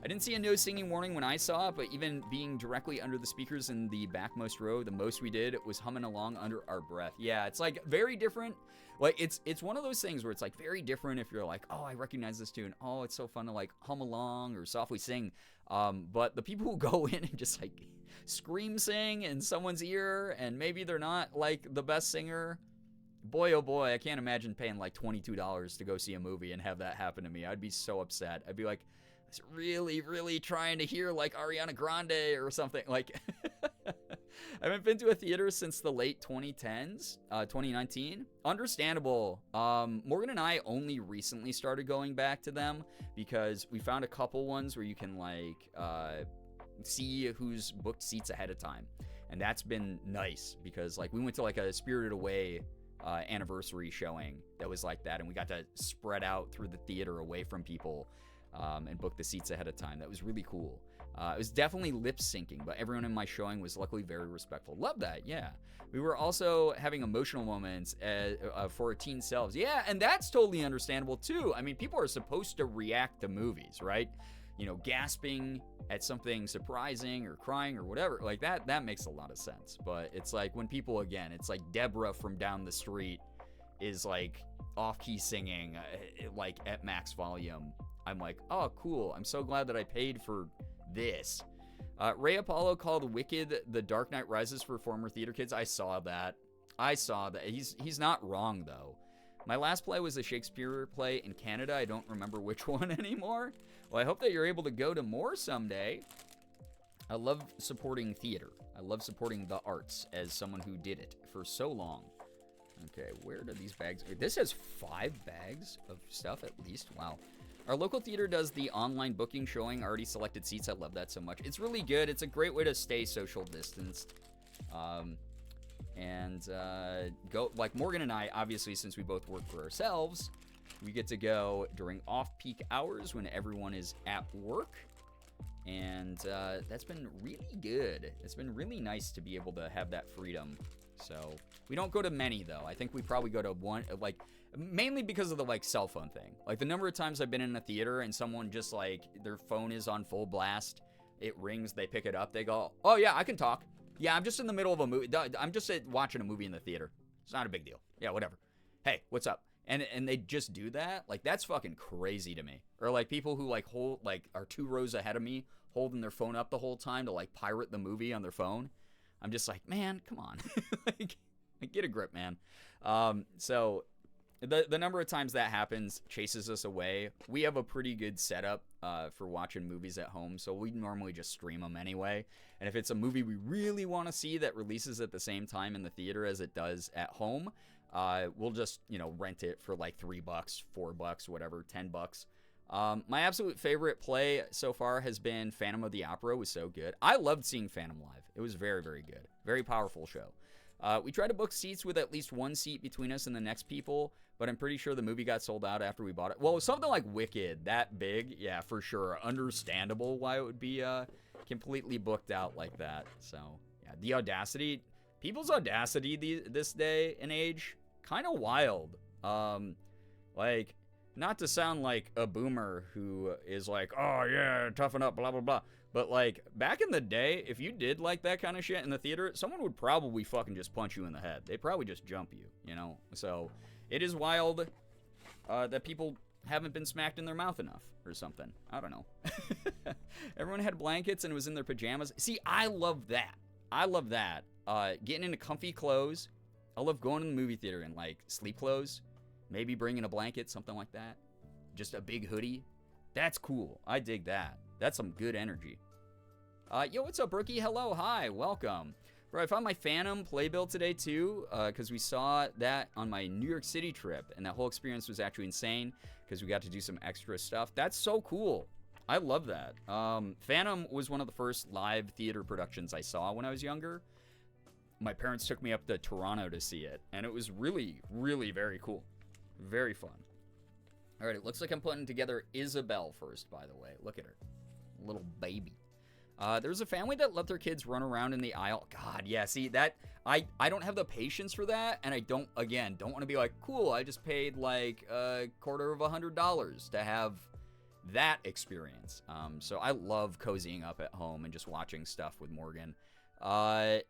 I didn't see a no singing warning when I saw it, but even being directly under the speakers in the backmost row, the most we did was humming along under our breath. Yeah, it's, like, very different. Like, it's one of those things where it's, like, very different if you're like, oh, I recognize this tune. Oh, it's so fun to, like, hum along or softly sing. But the people who go in and just, like, scream sing in someone's ear, and maybe they're not, like, the best singer, boy, oh boy, I can't imagine paying, like, $22 to go see a movie and have that happen to me. I'd be so upset. I'd be like, I was really, really trying to hear, like, Ariana Grande or something. Like, I haven't been to a theater since the late 2010s, 2019. Understandable. Morgan and I only recently started going back to them because we found a couple ones where you can, like, see who's booked seats ahead of time. And that's been nice because, like, we went to, like, a Spirited Away anniversary showing that was like that, and we got to spread out through the theater away from people and book the seats ahead of time. That was really cool. It was definitely lip syncing, but everyone in my showing was luckily very respectful. Love that, yeah. We were also having emotional moments for our teen selves. Yeah, and that's totally understandable too. I mean, people are supposed to react to movies, right? You know, gasping at something surprising or crying or whatever. Like, that makes a lot of sense. But it's like when people, again, it's like Deborah from down the street is, like, off-key singing, like, at max volume. I'm like, oh, cool. I'm so glad that I paid for this. Ray Apollo called Wicked The Dark Knight Rises for former theater kids. I saw that. He's not wrong, though. My last play was a Shakespeare play in Canada. I don't remember which one anymore. Well, I hope that you're able to go to more someday. I love supporting theater. I love supporting the arts as someone who did it for so long. Okay, where do these bags... This has 5 bags of stuff at least. Wow. Our local theater does the online booking showing already selected seats. I love that so much. It's really good. It's a great way to stay social distanced. Go like Morgan and I, obviously, since we both work for ourselves, we get to go during off-peak hours when everyone is at work. And that's been really good. It's been really nice to be able to have that freedom. So we don't go to many, though. I think we probably go to one, like, mainly because of the, like, cell phone thing. Like, the number of times I've been in a theater and someone just, like, their phone is on full blast. It rings, they pick it up, they go, oh, yeah, I can talk. Yeah, I'm just in the middle of a movie. I'm just watching a movie in the theater. It's not a big deal. Yeah, whatever. Hey, what's up? And they just do that. Like, that's fucking crazy to me. Or, like, people who, like, are 2 rows ahead of me holding their phone up the whole time to, like, pirate the movie on their phone. I'm just like, man, come on. Like, get a grip, man. So the number of times that happens chases us away. We have a pretty good setup for watching movies at home, so we normally just stream them anyway. And if it's a movie we really want to see that releases at the same time in the theater as it does at home, we'll just, rent it for like $3, $4, whatever, $10. My absolute favorite play so far has been Phantom of the Opera. It was so good. I loved seeing Phantom live. It was very, very good. Very powerful show. We tried to book seats with at least one seat between us and the next people, but I'm pretty sure the movie got sold out after we bought it. Well, something like Wicked, that big, yeah, for sure. Understandable why it would be completely booked out like that. So, yeah, the audacity, people's audacity this day and age, kind of wild. Like, not to sound like a boomer who is like, oh, yeah, toughen up, blah, blah, blah. But, like, back in the day, if you did, like, that kind of shit in the theater, someone would probably fucking just punch you in the head. They'd probably just jump you, So, it is wild that people haven't been smacked in their mouth enough or something. I don't know. Everyone had blankets and was in their pajamas. See, I love that. I love that. Getting into comfy clothes. I love going to the movie theater in, like, sleep clothes. Maybe bringing a blanket, something like that. Just a big hoodie. That's cool. I dig that. That's some good energy. Yo, what's up, Brookie? Hello, hi, welcome. Bro, I found my Phantom playbill today, too, because we saw that on my New York City trip, and that whole experience was actually insane, because we got to do some extra stuff. That's so cool. I love that. Phantom was one of the first live theater productions I saw when I was younger. My parents took me up to Toronto to see it, and it was really, really very cool. Very fun. All right, it looks like I'm putting together Isabel first, by the way. Look at her. Little baby. There's a family that let their kids run around in the aisle. God, yeah, see, that, I don't have the patience for that, and I don't want to be like, cool, I just paid like $250 to have that experience. So I love cozying up at home and just watching stuff with Morgan.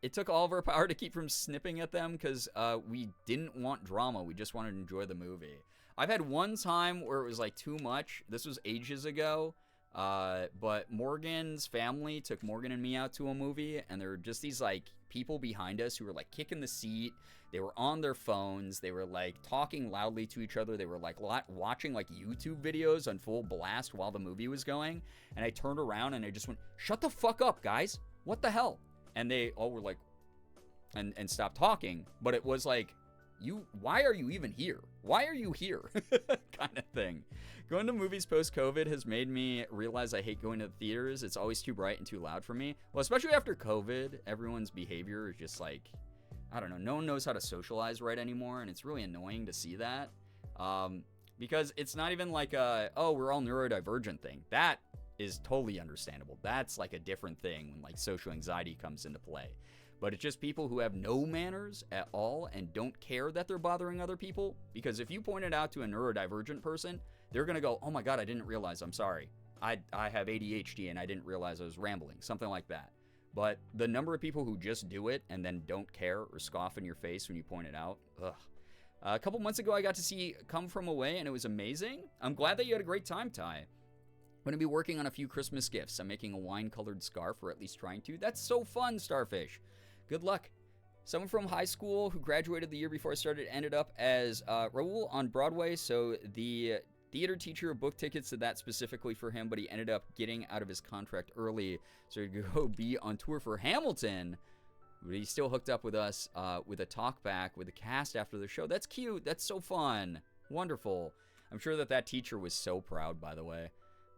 It took all of our power to keep from snipping at them because we didn't want drama. We just wanted to enjoy the movie. I've had one time where it was like too much. This was ages ago. But Morgan's family took Morgan and me out to a movie, and there were just these like people behind us who were like kicking the seat. They were on their phones. They were like talking loudly to each other. They were like watching like YouTube videos on full blast while the movie was going. And I turned around and I just went, "Shut the fuck up, guys. What the hell?" And they all were like, and stopped talking. But it was like, why are you even here? Why are you here? Kind of thing. Going to movies post-COVID has made me realize I hate going to the theaters. It's always too bright and too loud for me. Well, especially after COVID, everyone's behavior is just like, I don't know. No one knows how to socialize right anymore, and it's really annoying to see that. Because it's not even like oh, we're all neurodivergent thing. That is totally understandable. That's like a different thing when like social anxiety comes into play. But it's just people who have no manners at all and don't care that they're bothering other people. Because if you point it out to a neurodivergent person, they're going to go, "Oh my God, I didn't realize. I'm sorry. I have ADHD and I didn't realize I was rambling." Something like that. But the number of people who just do it and then don't care or scoff in your face when you point it out, ugh. A couple months ago, I got to see Come From Away, and it was amazing. I'm glad that you had a great time, Ty. I'm going to be working on a few Christmas gifts. I'm making a wine-colored scarf, or at least trying to. That's so fun, Starfish. Good luck. Someone from high school who graduated the year before I started ended up as Raul on Broadway, so the theater teacher booked tickets to that specifically for him, but he ended up getting out of his contract early, so he could go be on tour for Hamilton. But he still hooked up with us with a talk back with the cast after the show. That's cute. That's so fun. Wonderful. I'm sure that teacher was so proud, by the way.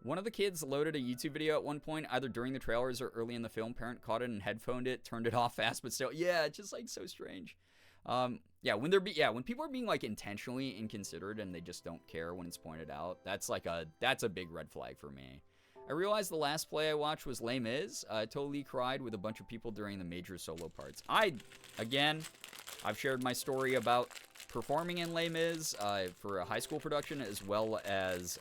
One of the kids loaded a YouTube video at one point, either during the trailers or early in the film. Parent caught it and headphoned it, turned it off fast, but still, yeah, it's just like so strange. When people are being like intentionally inconsiderate and they just don't care when it's pointed out, that's a big red flag for me. I realized the last play I watched was Les Mis. I totally cried with a bunch of people during the major solo parts. I've shared my story about performing in Les Mis for a high school production, as well as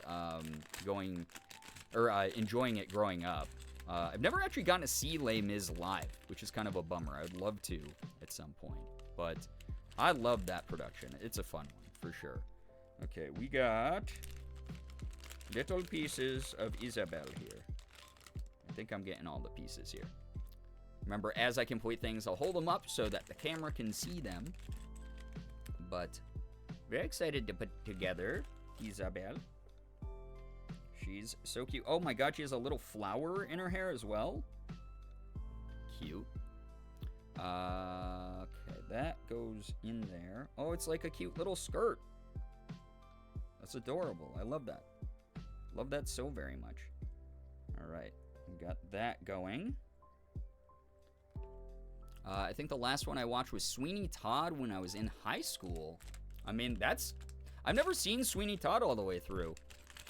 enjoying it growing up. I've never actually gotten to see Les Mis live, which is kind of a bummer. I would love to at some point, but I love that production. It's a fun one for sure. Okay, we got little pieces of Isabel here. I think I'm getting all the pieces here. Remember, as I complete things, I'll hold them up so that the camera can see them. But very excited to put together Isabel. She's so cute. Oh my god, she has a little flower in her hair as well. Cute. Okay, that goes in there. Oh, it's like a cute little skirt. That's adorable. I love that. Love that so very much. All right, we got that going. I think the last one I watched was Sweeney Todd when I was in high school. I mean, I've never seen Sweeney Todd all the way through.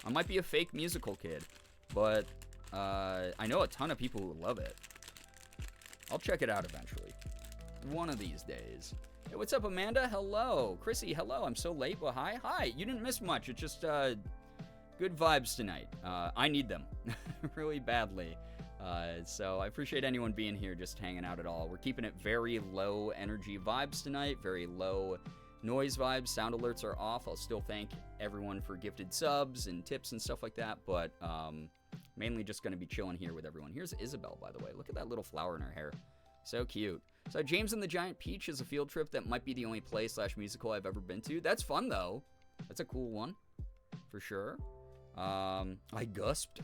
I might be a fake musical kid, but I know a ton of people who love it. I'll check it out eventually. One of these days. Hey, what's up, Amanda? Hello. Chrissy, hello. I'm so late, but hi. Hi. You didn't miss much. It's just good vibes tonight. I need them really badly. So I appreciate anyone being here, just hanging out at all. We're keeping it very low energy vibes tonight, very low noise vibes. Sound alerts are off. I'll still thank everyone for gifted subs and tips and stuff like that, but mainly just going to be chilling here with everyone. Here's Isabel, by the way. Look at that little flower in her hair. So cute. So James and the Giant Peach is a field trip that might be the only play/musical I've ever been to. That's fun, though. That's a cool one, for sure. I gusped.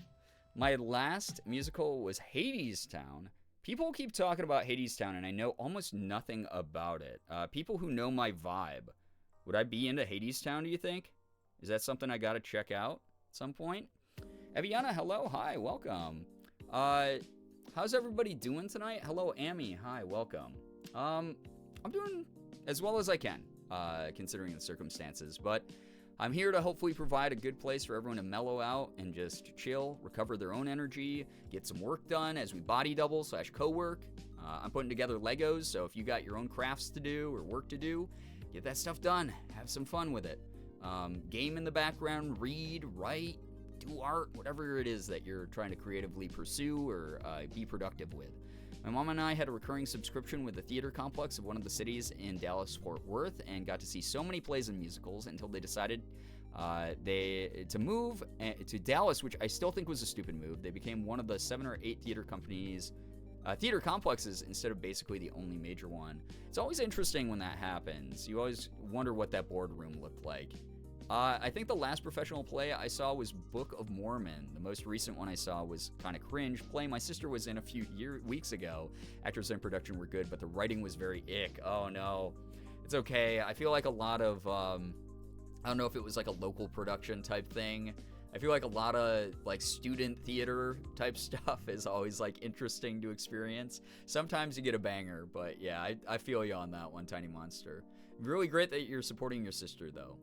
My last musical was Hadestown. People keep talking about Hadestown, and I know almost nothing about it. People who know my vibe, would I be into Hadestown, do you think? Is that something I gotta check out at some point? Eviana, hello, hi, welcome. How's everybody doing tonight? Hello, Amy, hi, welcome. I'm doing as well as I can, considering the circumstances, but I'm here to hopefully provide a good place for everyone to mellow out and just chill, recover their own energy, get some work done as we body double / co-work. I'm putting together Legos, so if you got your own crafts to do or work to do, get that stuff done. Have some fun with it. Game in the background, read, write, do art, whatever it is that you're trying to creatively pursue or be productive with. My mom and I had a recurring subscription with the theater complex of one of the cities in Dallas-Fort Worth and got to see so many plays and musicals until they decided to move to Dallas, which I still think was a stupid move. They became one of the 7 or 8 theater complexes instead of basically the only major one. It's always interesting when that happens. You always wonder what that boardroom looked like. I think the last professional play I saw was Book of Mormon. The most recent one I saw was kind of cringe. Play my sister was in a few weeks ago. Actors in production were good, but the writing was very ick. Oh no. It's okay. I feel like a lot of, I don't know if it was like a local production type thing. I feel like a lot of like student theater type stuff is always like interesting to experience. Sometimes you get a banger, but yeah, I feel you on that one, Tiny Monster. Really great that you're supporting your sister though.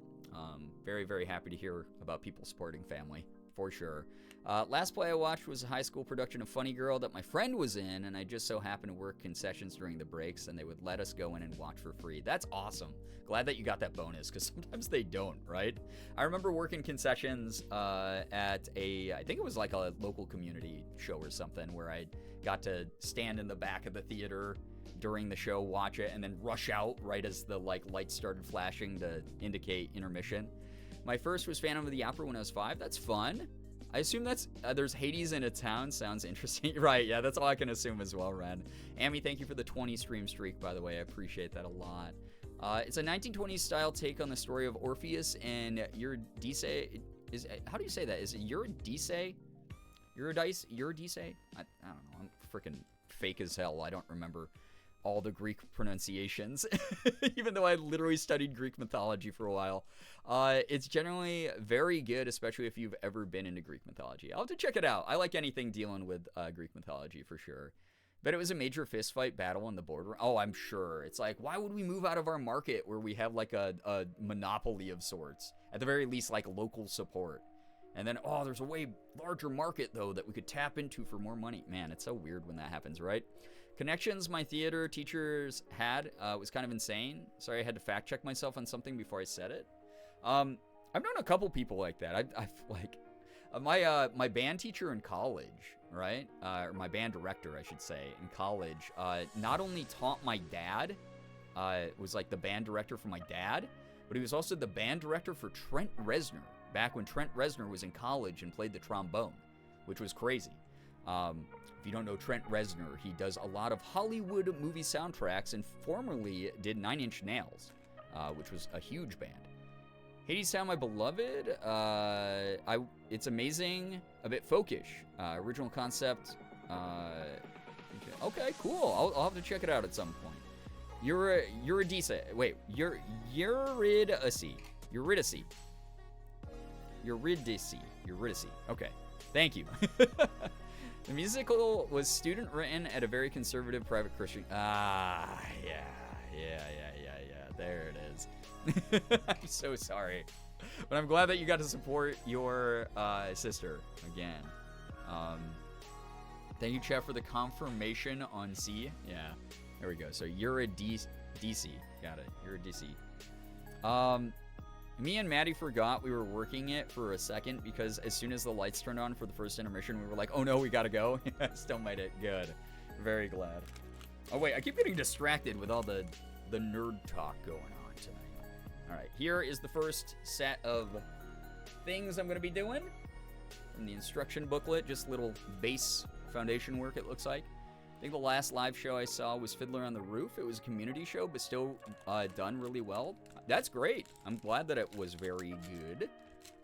Very, very happy to hear about people supporting family, for sure. Last play I watched was a high school production of Funny Girl that my friend was in, and I just so happened to work concessions during the breaks, and they would let us go in and watch for free. That's awesome. Glad that you got that bonus, because sometimes they don't, right? I remember working concessions at I think it was like a local community show or something, where I got to stand in the back of the theater during the show, watch it, and then rush out right as the lights started flashing to indicate intermission. My first was Phantom of the Opera when I was 5. That's fun. I assume that's there's Hades in a town. Sounds interesting. Right, yeah, that's all I can assume as well, Ren. Amy, thank you for the 20 stream streak, by the way. I appreciate that a lot. It's a 1920s style take on the story of Orpheus and Eurydice. How do you say that? Is it Eurydice? Eurydice? I don't know. I'm freaking fake as hell. I don't remember. all the Greek pronunciations, even though I literally studied Greek mythology for a while. It's generally very good, especially if you've ever been into Greek mythology. I'll have to check it out. I like anything dealing with Greek mythology for sure. But it was a major fistfight battle on the border. Oh, I'm sure. It's like, why would we move out of our market where we have like a monopoly of sorts? At the very least, like local support. And then, oh, there's a way larger market, though, that we could tap into for more money. Man, it's so weird when that happens, right? Connections my theater teachers had was kind of insane. Sorry, I had to fact check myself on something before I said it. I've known a couple people like that. I've like my band teacher in college, right? Or my band director, I should say, in college, not only taught my dad, was like the band director for my dad, but he was also the band director for Trent Reznor, back when Trent Reznor was in college and played the trombone, which was crazy. If you don't know Trent Reznor, he does a lot of Hollywood movie soundtracks and formerly did 9 Inch Nails, which was a huge band. Hades Town, my beloved, it's amazing, a bit folkish. Original concept, okay, cool. I'll have to check it out at some point. Eurydice, wait, Eurydice. Okay, thank you. The musical was student-written at a very conservative private Christian... yeah. There it is. I'm so sorry. But I'm glad that you got to support your sister again. Thank you, Chef, for the confirmation on C. Yeah, there we go. So Eurydice. Got it. Eurydice. Me and Maddie forgot we were working it for a second because as soon as the lights turned on for the first intermission, we were like, oh no, we gotta go. Still made it. Good. Very glad. Oh wait, I keep getting distracted with all the nerd talk going on tonight. All right, here is the first set of things I'm gonna be doing from the instruction booklet. Just little base foundation work, it looks like. I think the last live show I saw was Fiddler on the Roof. It was a community show, but still done really well. That's great. I'm glad that it was very good.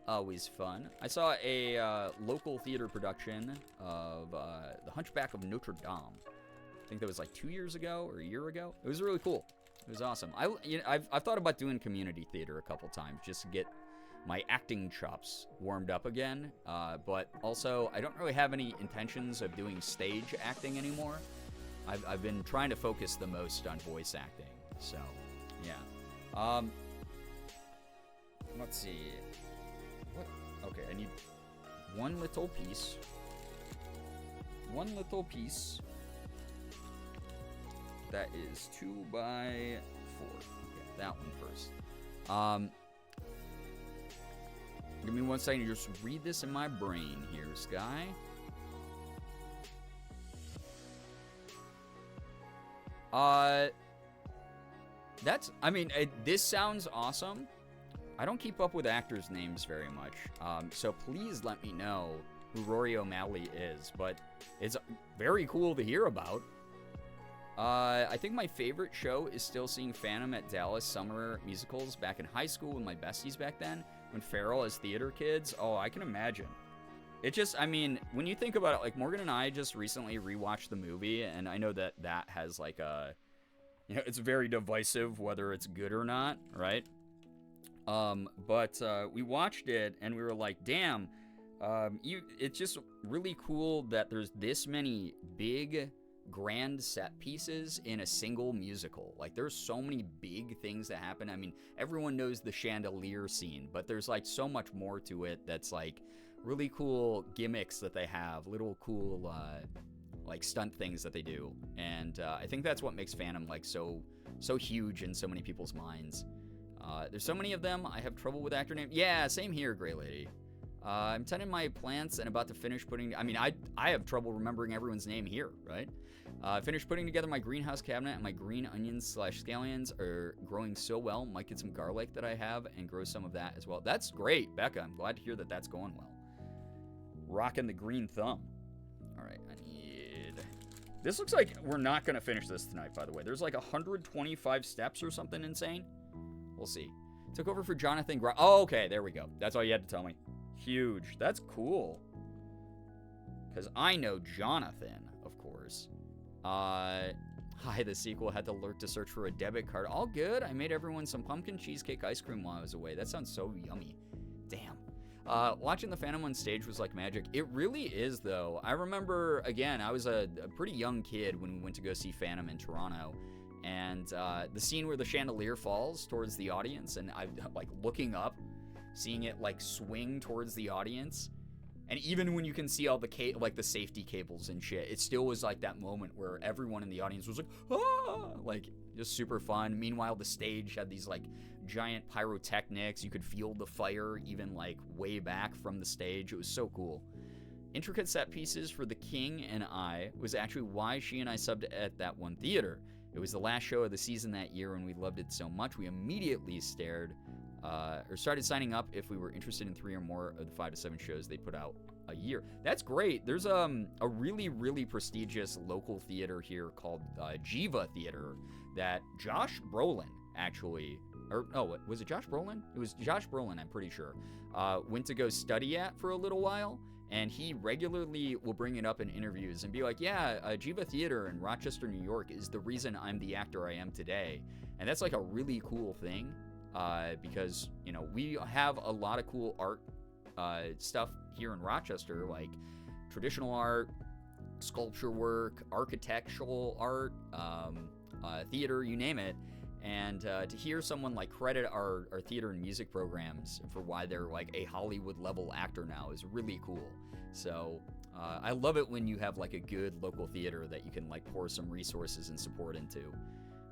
Always fun. I saw a local theater production of The Hunchback of Notre Dame. I think that was like 2 years ago or a year ago. It was really cool. It was awesome. I've thought about doing community theater a couple times just to get my acting chops warmed up again, but also I don't really have any intentions of doing stage acting anymore. I've been trying to focus the most on voice acting, so yeah. Let's see. What? Okay, I need one little piece. That is 2 by 4. Okay, that one first. Give me 1 second to just read this in my brain here, Sky. This sounds awesome. I don't keep up with actors' names very much, so please let me know who Rory O'Malley is, but it's very cool to hear about. I think my favorite show is still seeing Phantom at Dallas Summer Musicals back in high school with my besties back then, when Farrell as theater kids. Oh, I can imagine. It just, when you think about it, like Morgan and I just recently rewatched the movie, and I know that has like a, it's very divisive whether it's good or not, right? But we watched it and we were like, damn, it's just really cool that there's this many big grand set pieces in a single musical. Like there's so many big things that happen. Everyone knows the chandelier scene, but there's like so much more to it that's like really cool gimmicks that they have, little cool like stunt things that they do, and I think that's what makes Phantom like so huge in so many people's minds. There's so many of them. I have trouble with actor names. Yeah, same here, Gray Lady. I'm tending my plants and about to finish putting... I have trouble remembering everyone's name here, right? Finished putting together my greenhouse cabinet, and my green onions/scallions are growing so well. Might get some garlic that I have and grow some of that as well. That's great, Becca. I'm glad to hear that that's going well. Rocking the green thumb. All right, I need... This looks like we're not going to finish this tonight, by the way. There's like 125 steps or something insane. We'll see. Took over for Jonathan Oh, okay, there we go. That's all you had to tell me. Huge. That's cool. Because I know Jonathan, of course. Hi, Hi, the sequel had to alert to search for a debit card. All good. I made everyone some pumpkin cheesecake ice cream while I was away. That sounds so yummy. Damn. Watching the Phantom on stage was like magic. It really is, though. I remember, again, I was a pretty young kid when we went to go see Phantom in Toronto. And the scene where the chandelier falls towards the audience, and I'm like looking up, seeing it like swing towards the audience. And even when you can see all the the safety cables and shit, it still was like that moment where everyone in the audience was like, ah! Like, just super fun. Meanwhile, the stage had these like giant pyrotechnics. You could feel the fire even like way back from the stage. It was so cool. Intricate set pieces for The King and I was actually why she and I subbed at that one theater. It was the last show of the season that year, and we loved it so much we immediately started signing up if we were interested in 3 or more of the 5 to 7 shows they put out a year. That's great. There's a really, really prestigious local theater here called Jiva Theater that Josh Brolin actually, or no, was it Josh Brolin? It was Josh Brolin, I'm pretty sure, went to go study at for a little while. And he regularly will bring it up in interviews and be like, yeah, Jiva Theater in Rochester, New York is the reason I'm the actor I am today. And that's like a really cool thing because, you know, we have a lot of cool art stuff here in Rochester, like traditional art, sculpture work, architectural art, theater, you name it. And to hear someone like credit our theater and music programs for why they're like a Hollywood level actor now is really cool. So I love it when you have like a good local theater that you can like pour some resources and support into.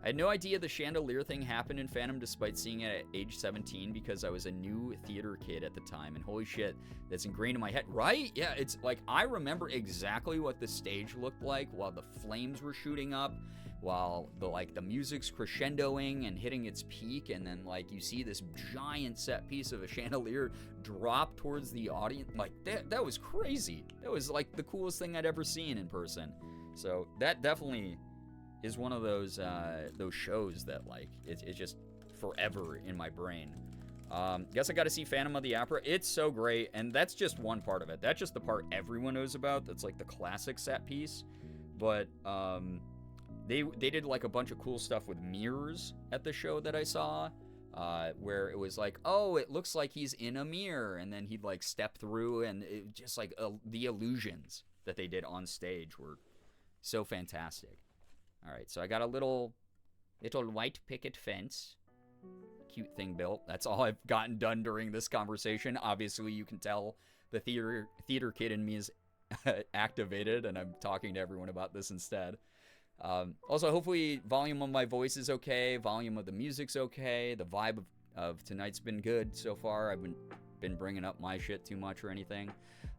I had no idea the chandelier thing happened in Phantom despite seeing it at age 17 because I was a new theater kid at the time, and holy shit, that's ingrained in my head. Right? Yeah, it's like I remember exactly what the stage looked like while the flames were shooting up, while the music's crescendoing and hitting its peak, and then like you see this giant set piece of a chandelier drop towards the audience. Like that was crazy. That was like the coolest thing I'd ever seen in person. So that definitely is one of those shows that like it's just forever in my brain. Guess I got to see Phantom of the Opera. It's so great, and that's just one part of it. That's just the part everyone knows about. That's like the classic set piece. But they did like a bunch of cool stuff with mirrors at the show that I saw, where it was like, oh, it looks like he's in a mirror, and then he'd like step through, and it just like the illusions that they did on stage were so fantastic. All right, so I got a little white picket fence. Cute thing built. That's all I've gotten done during this conversation. Obviously, you can tell the theater kid in me is activated, and I'm talking to everyone about this instead. Also, hopefully, volume of my voice is okay. Volume of the music's okay. The vibe of tonight's been good so far. I've been bringing up my shit too much or anything.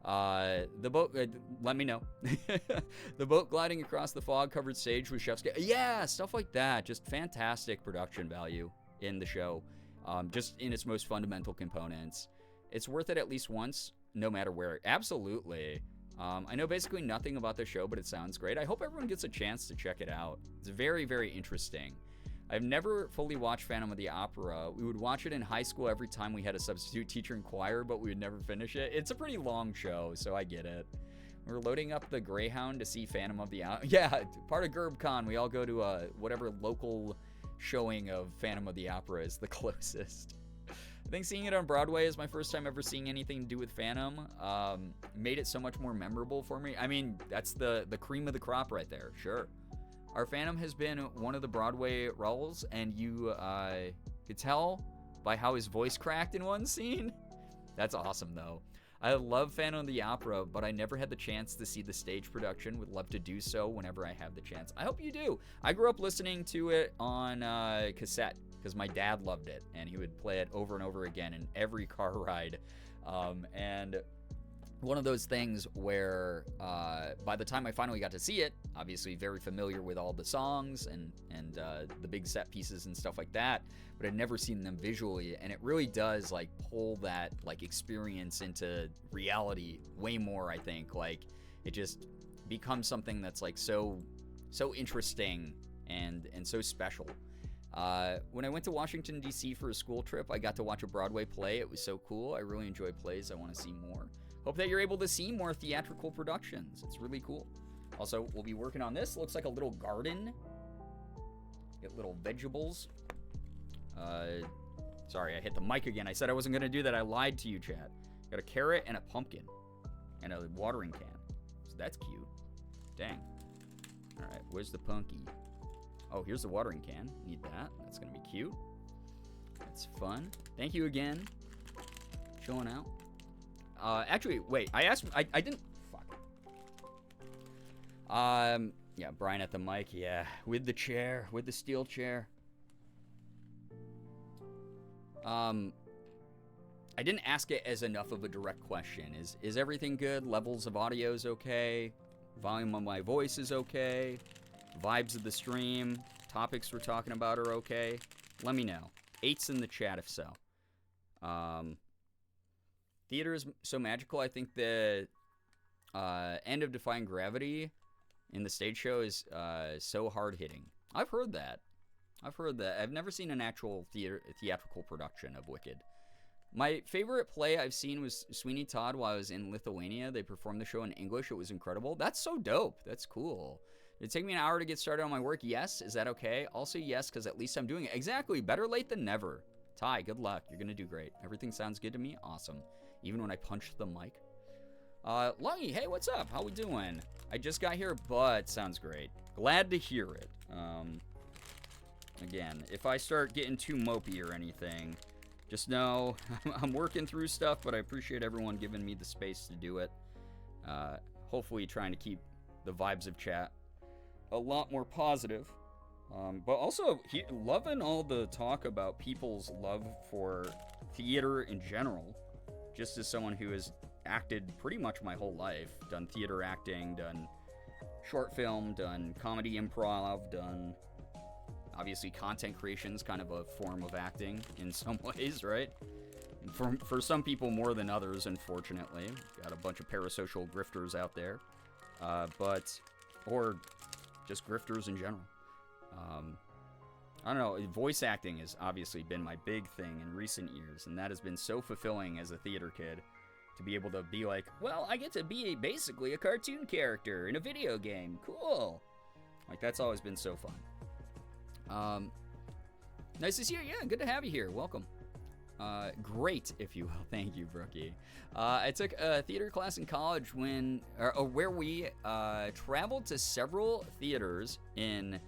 The boat, let me know. The boat gliding across the fog-covered stage with chef's yeah, stuff like that. Just fantastic production value in the show, just in its most fundamental components. It's worth it at least once, no matter where. Absolutely. I know basically nothing about the show, but it sounds great. I hope everyone gets a chance to check it out. It's very, very interesting. I've never fully watched Phantom of the Opera. We would watch it in high school every time we had a substitute teacher in choir, but we would never finish it. It's a pretty long show, so I get it. We're loading up the Greyhound to see Phantom of the Opera. Yeah, part of GerbCon, we all go to whatever local showing of Phantom of the Opera is the closest. I think seeing it on Broadway is my first time ever seeing anything to do with Phantom. Made it so much more memorable for me. I mean, that's the cream of the crop right there, sure. Our Phantom has been one of the Broadway roles, and you could tell by how his voice cracked in one scene. That's awesome, though. I love Phantom of the Opera, but I never had the chance to see the stage production. Would love to do so whenever I have the chance. I hope you do. I grew up listening to it on cassette because my dad loved it, and he would play it over and over again in every car ride. And one of those things where by the time I finally got to see it, obviously very familiar with all the songs and the big set pieces and stuff like that, but I'd never seen them visually, and it really does like pull that like experience into reality way more. I think like it just becomes something that's like so interesting and so special. When I went to Washington, D.C. for a school trip, I got to watch a Broadway play. It was so cool. I really enjoy plays. I want to see more. Hope that you're able to see more theatrical productions. It's really cool. Also, we'll be working on this. Looks like a little garden Get little vegetables. Sorry, I hit the mic again. I said I wasn't going to do that. I lied to you, chat. Got a carrot and a pumpkin. And a watering can. So that's cute. Dang. Alright, where's the punky? Oh, here's the watering can. Need that. That's going to be cute. That's fun. Thank you again. Chilling out. Actually, wait. I didn't... Fuck. Yeah, Brian at the mic. Yeah, with the chair. With the steel chair. I didn't ask it as enough of a direct question. Is everything good? Levels of audio is okay? Volume of my voice is okay? Vibes of the stream? Topics we're talking about are okay? Let me know. 8's in the chat if so. Theater is so magical. I think the end of Defying Gravity in the stage show is so hard-hitting. I've heard that. I've never seen an actual theatrical production of Wicked. My favorite play I've seen was Sweeney Todd while I was in Lithuania. They performed the show in English. It was incredible. That's so dope. That's cool. Did it take me an hour to get started on my work? Yes. Is that okay? Also, yes, because at least I'm doing it. Exactly. Better late than never. Ty, good luck. You're going to do great. Everything sounds good to me. Awesome. Even when I punched the mic. Lungy, hey, what's up? How we doing? I just got here, but sounds great. Glad to hear it. Again, if I start getting too mopey or anything, just know I'm working through stuff, but I appreciate everyone giving me the space to do it. Hopefully trying to keep the vibes of chat a lot more positive. But also loving all the talk about people's love for theater in general. Just as someone who has acted pretty much my whole life, done theater acting, done short film, done comedy improv, done obviously content creation is kind of a form of acting in some ways, right? For some people more than others, unfortunately. Got a bunch of parasocial grifters out there. Or just grifters in general. I don't know, voice acting has obviously been my big thing in recent years, and that has been so fulfilling as a theater kid to be able to be like, well, I get to be basically a cartoon character in a video game. Cool. Like, that's always been so fun. Nice to see you. Yeah, good to have you here. Welcome. Great, if you will. Thank you, Brookie. I took a theater class in college where we traveled to several theaters in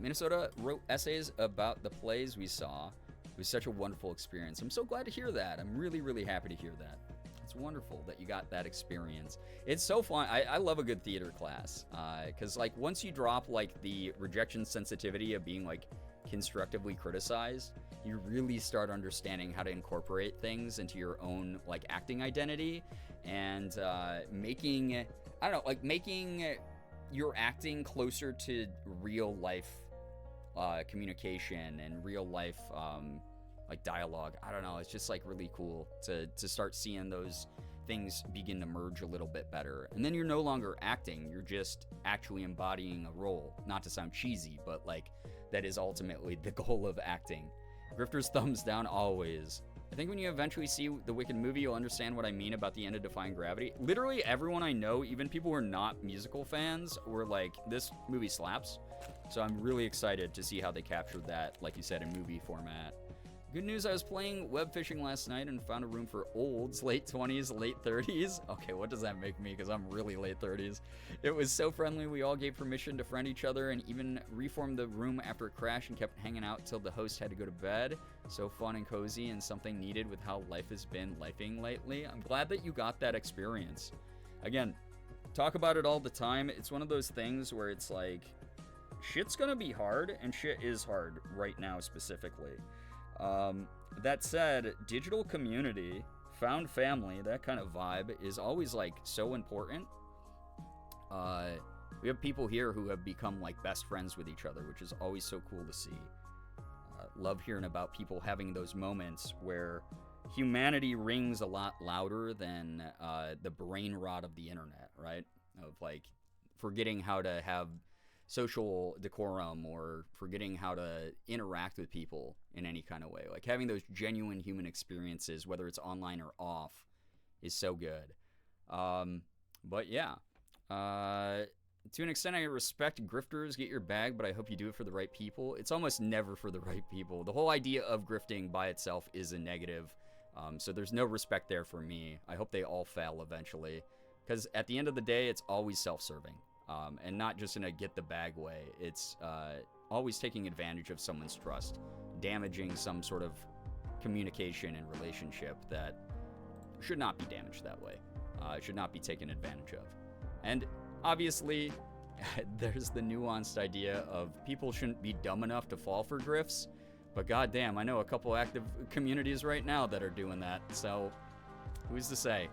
Minnesota, wrote essays about the plays we saw. It was such a wonderful experience. I'm so glad to hear that. I'm really, really happy to hear that. It's wonderful that you got that experience. It's so fun. I love a good theater class because like once you drop like the rejection sensitivity of being like constructively criticized, you really start understanding how to incorporate things into your own like acting identity and making your acting closer to real life communication and real life like dialogue. I don't know, it's just like really cool to start seeing those things begin to merge a little bit better. And then you're no longer acting, you're just actually embodying a role. Not to sound cheesy, but like that is ultimately the goal of acting. Grifter's thumbs down always. I think when you eventually see the Wicked movie, you'll understand what I mean about the end of Defying Gravity. Literally everyone I know, even people who are not musical fans, were like, this movie slaps. So I'm really excited to see how they captured that, like you said, in movie format. Good news, I was playing web fishing last night and found a room for olds, late 20s, late 30s. Okay, what does that make me? Because I'm really late 30s. It was so friendly, we all gave permission to friend each other and even reformed the room after it crashed and kept hanging out till the host had to go to bed. So fun and cozy and something needed with how life has been lifing lately. I'm glad that you got that experience. Again, talk about it all the time. It's one of those things where it's like, shit's gonna be hard, and shit is hard right now specifically. That said, digital community, found family, that kind of vibe is always like so important. We have people here who have become like best friends with each other, which is always so cool to see. Love hearing about people having those moments where humanity rings a lot louder than the brain rot of the internet, right? Of like forgetting how to have social decorum or forgetting how to interact with people in any kind of way. Like having those genuine human experiences, whether it's online or off, is so good. But yeah. To an extent, I respect grifters, get your bag, but I hope you do it for the right people. It's almost never for the right people. The whole idea of grifting by itself is a negative. So there's no respect there for me. I hope they all fail eventually. Because at the end of the day, it's always self-serving. And not just in a get the bag way. It's always taking advantage of someone's trust. Damaging some sort of communication and relationship that should not be damaged that way. Should not be taken advantage of. And obviously, there's the nuanced idea of people shouldn't be dumb enough to fall for grifts, but goddamn, I know a couple active communities right now that are doing that, so who's to say?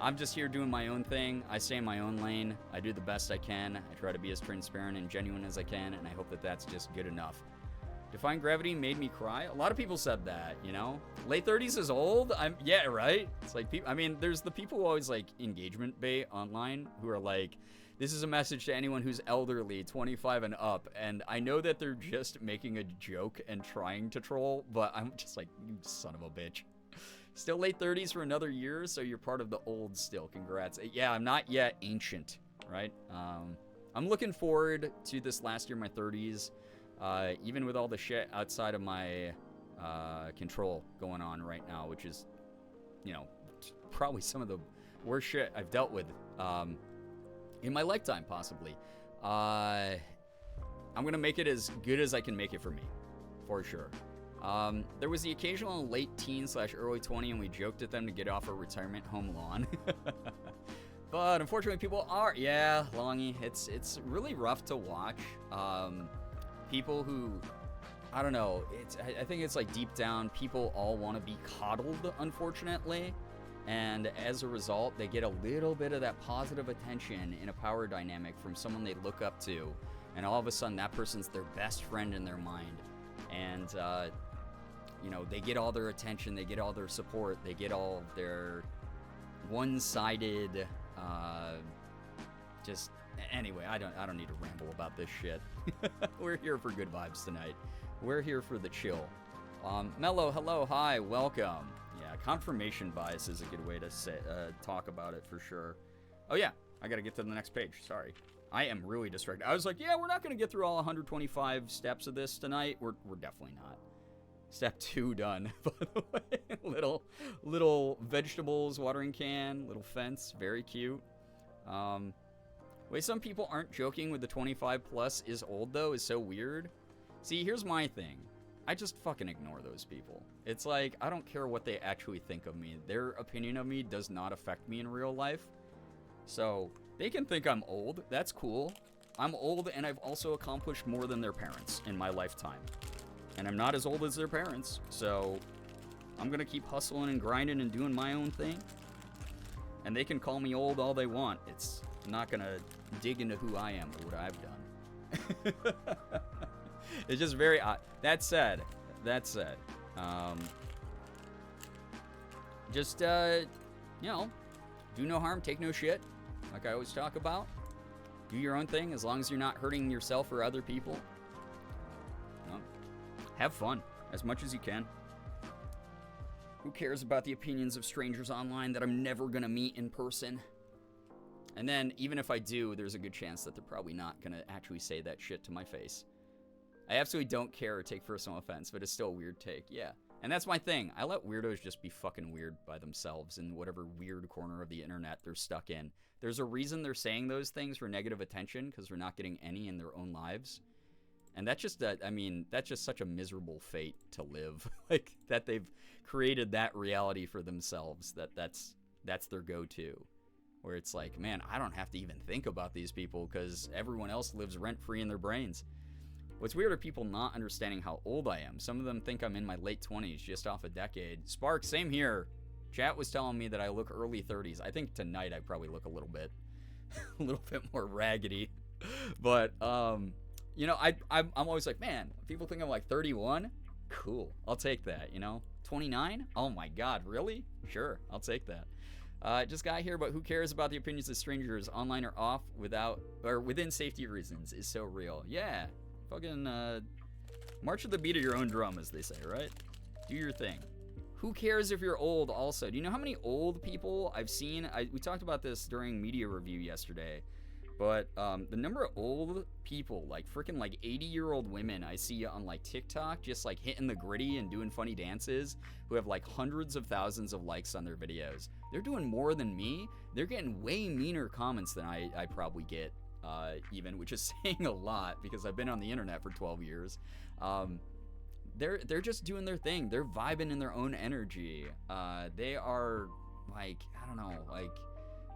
I'm just here doing my own thing. I stay in my own lane. I do the best I can. I try to be as transparent and genuine as I can, and I hope that that's just good enough. Defying Gravity made me cry. A lot of people said that, you know? Late 30s is old? Yeah, right? It's like, I mean, there's the people who always, like, engagement bait online who are like, this is a message to anyone who's elderly, 25 and up, and I know that they're just making a joke and trying to troll, but I'm just like, you son of a bitch. Still late 30s for another year, so you're part of the old still. Congrats. Yeah, I'm not yet ancient, right? I'm looking forward to this last year, my 30s, even with all the shit outside of my control going on right now, which is, you know, probably some of the worst shit I've dealt with in my lifetime, possibly. I'm gonna make it as good as I can make it for me, for sure. There was the occasional late teen / early 20, and we joked at them to get off our retirement home lawn. But unfortunately, people are, yeah, Longy, it's really rough to watch. People who, I don't know, I think it's like deep down, people all want to be coddled, unfortunately. And as a result, they get a little bit of that positive attention in a power dynamic from someone they look up to. And all of a sudden, that person's their best friend in their mind. And, you know, they get all their attention, they get all their support, they get all of their one-sided, just, anyway, I don't need to ramble about this shit. We're here for good vibes tonight. We're here for the chill. Mello, hello, hi, welcome. Yeah, confirmation bias is a good way to say, talk about it for sure. Oh yeah, I gotta get to the next page, sorry. I am really distracted. I was like, yeah, we're not gonna get through all 125 steps of this tonight. We're definitely not. Step 2 done, by the way. little vegetables, watering can, little fence, very cute. Way some people aren't joking with the 25 plus is old though is so weird. See, here's my thing. I just fucking ignore those people. It's like, I don't care what they actually think of me. Their opinion of me does not affect me in real life. So, they can think I'm old. That's cool. I'm old and I've also accomplished more than their parents in my lifetime. And I'm not as old as their parents, so I'm gonna keep hustling and grinding and doing my own thing. And they can call me old all they want. It's not gonna dig into who I am or what I've done. It's just very odd. That said, just, you know, do no harm, take no shit, like I always talk about. Do your own thing as long as you're not hurting yourself or other people. You know, have fun as much as you can. Who cares about the opinions of strangers online that I'm never gonna meet in person? And then, even if I do, there's a good chance that they're probably not gonna actually say that shit to my face. I absolutely don't care or take personal offense, but it's still a weird take, yeah. And that's my thing. I let weirdos just be fucking weird by themselves in whatever weird corner of the internet they're stuck in. There's a reason they're saying those things for negative attention, because they're not getting any in their own lives. And that's just, I mean, that's just such a miserable fate to live. Like, that they've created that reality for themselves, that's their go-to. Where it's like, man, I don't have to even think about these people because everyone else lives rent-free in their brains. What's weird are people not understanding how old I am. Some of them think I'm in my late 20s, just off a decade. Spark, same here. Chat was telling me that I look early 30s. I think tonight I probably look a little bit more raggedy. But, you know, I'm always like, man, people think I'm like 31? Cool, I'll take that, you know? 29? Oh my God, really? Sure, I'll take that. Just got here, but who cares about the opinions of strangers, online or off, within safety reasons, is so real. Yeah, fucking, march to the beat of your own drum, as they say, right? Do your thing. Who cares if you're old also? Do you know how many old people I've seen? We talked about this during media review yesterday. But the number of old people, like freaking like 80-year-old women I see on like TikTok just like hitting the gritty and doing funny dances, who have like hundreds of thousands of likes on their videos. They're doing more than me. They're getting way meaner comments than I probably get, even, which is saying a lot because I've been on the internet for 12 years. They're just doing their thing. They're vibing in their own energy. They are like, I don't know, like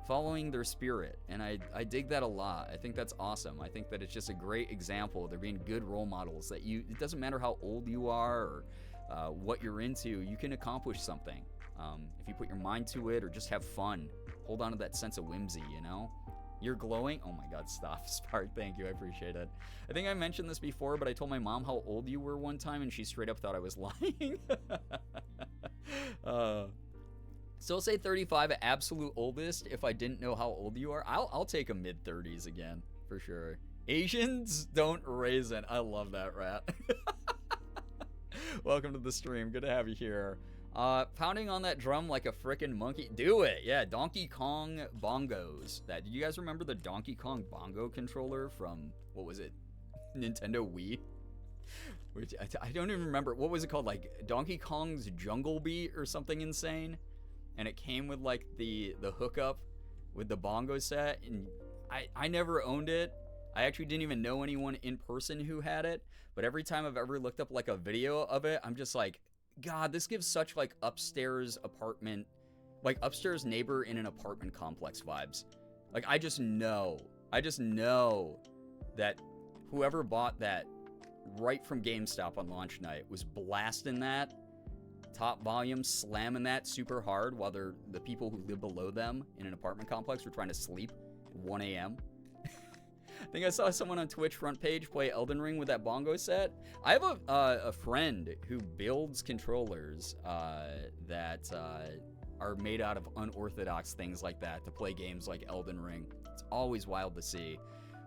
following their spirit, and I dig that a lot. I think that's awesome. I think that it's just a great example. They're being good role models that it doesn't matter how old you are or what you're into, you can accomplish something. If you put your mind to it or just have fun, hold on to that sense of whimsy, you know? You're glowing. Oh my God, stop, Spark. Thank you. I appreciate it. I think I mentioned this before, but I told my mom how old you were one time, and she straight up thought I was lying. Still say 35 at absolute oldest if I didn't know how old you are. I'll take a mid-30s again, for sure. Asians don't raisin. I love that, Rat. Welcome to the stream. Good to have you here. Pounding on that drum like a frickin' monkey. Do it. Yeah, Donkey Kong bongos. Do you guys remember the Donkey Kong bongo controller from, what was it? Nintendo Wii? Which I don't even remember. What was it called? Like Donkey Kong's Jungle Beat or something insane? And it came with like the hookup with the bongo set, and I never owned it. I actually didn't even know anyone in person who had it, but every time I've ever looked up like a video of it, I'm just like, God, this gives such like upstairs apartment, like upstairs neighbor in an apartment complex vibes. Like I just know that whoever bought that right from GameStop on launch night was blasting that top volume, slamming that super hard while the people who live below them in an apartment complex were trying to sleep at 1 a.m. I think I saw someone on Twitch front page play Elden Ring with that bongo set. I have a friend who builds controllers that are made out of unorthodox things like that to play games like Elden Ring. It's always wild to see.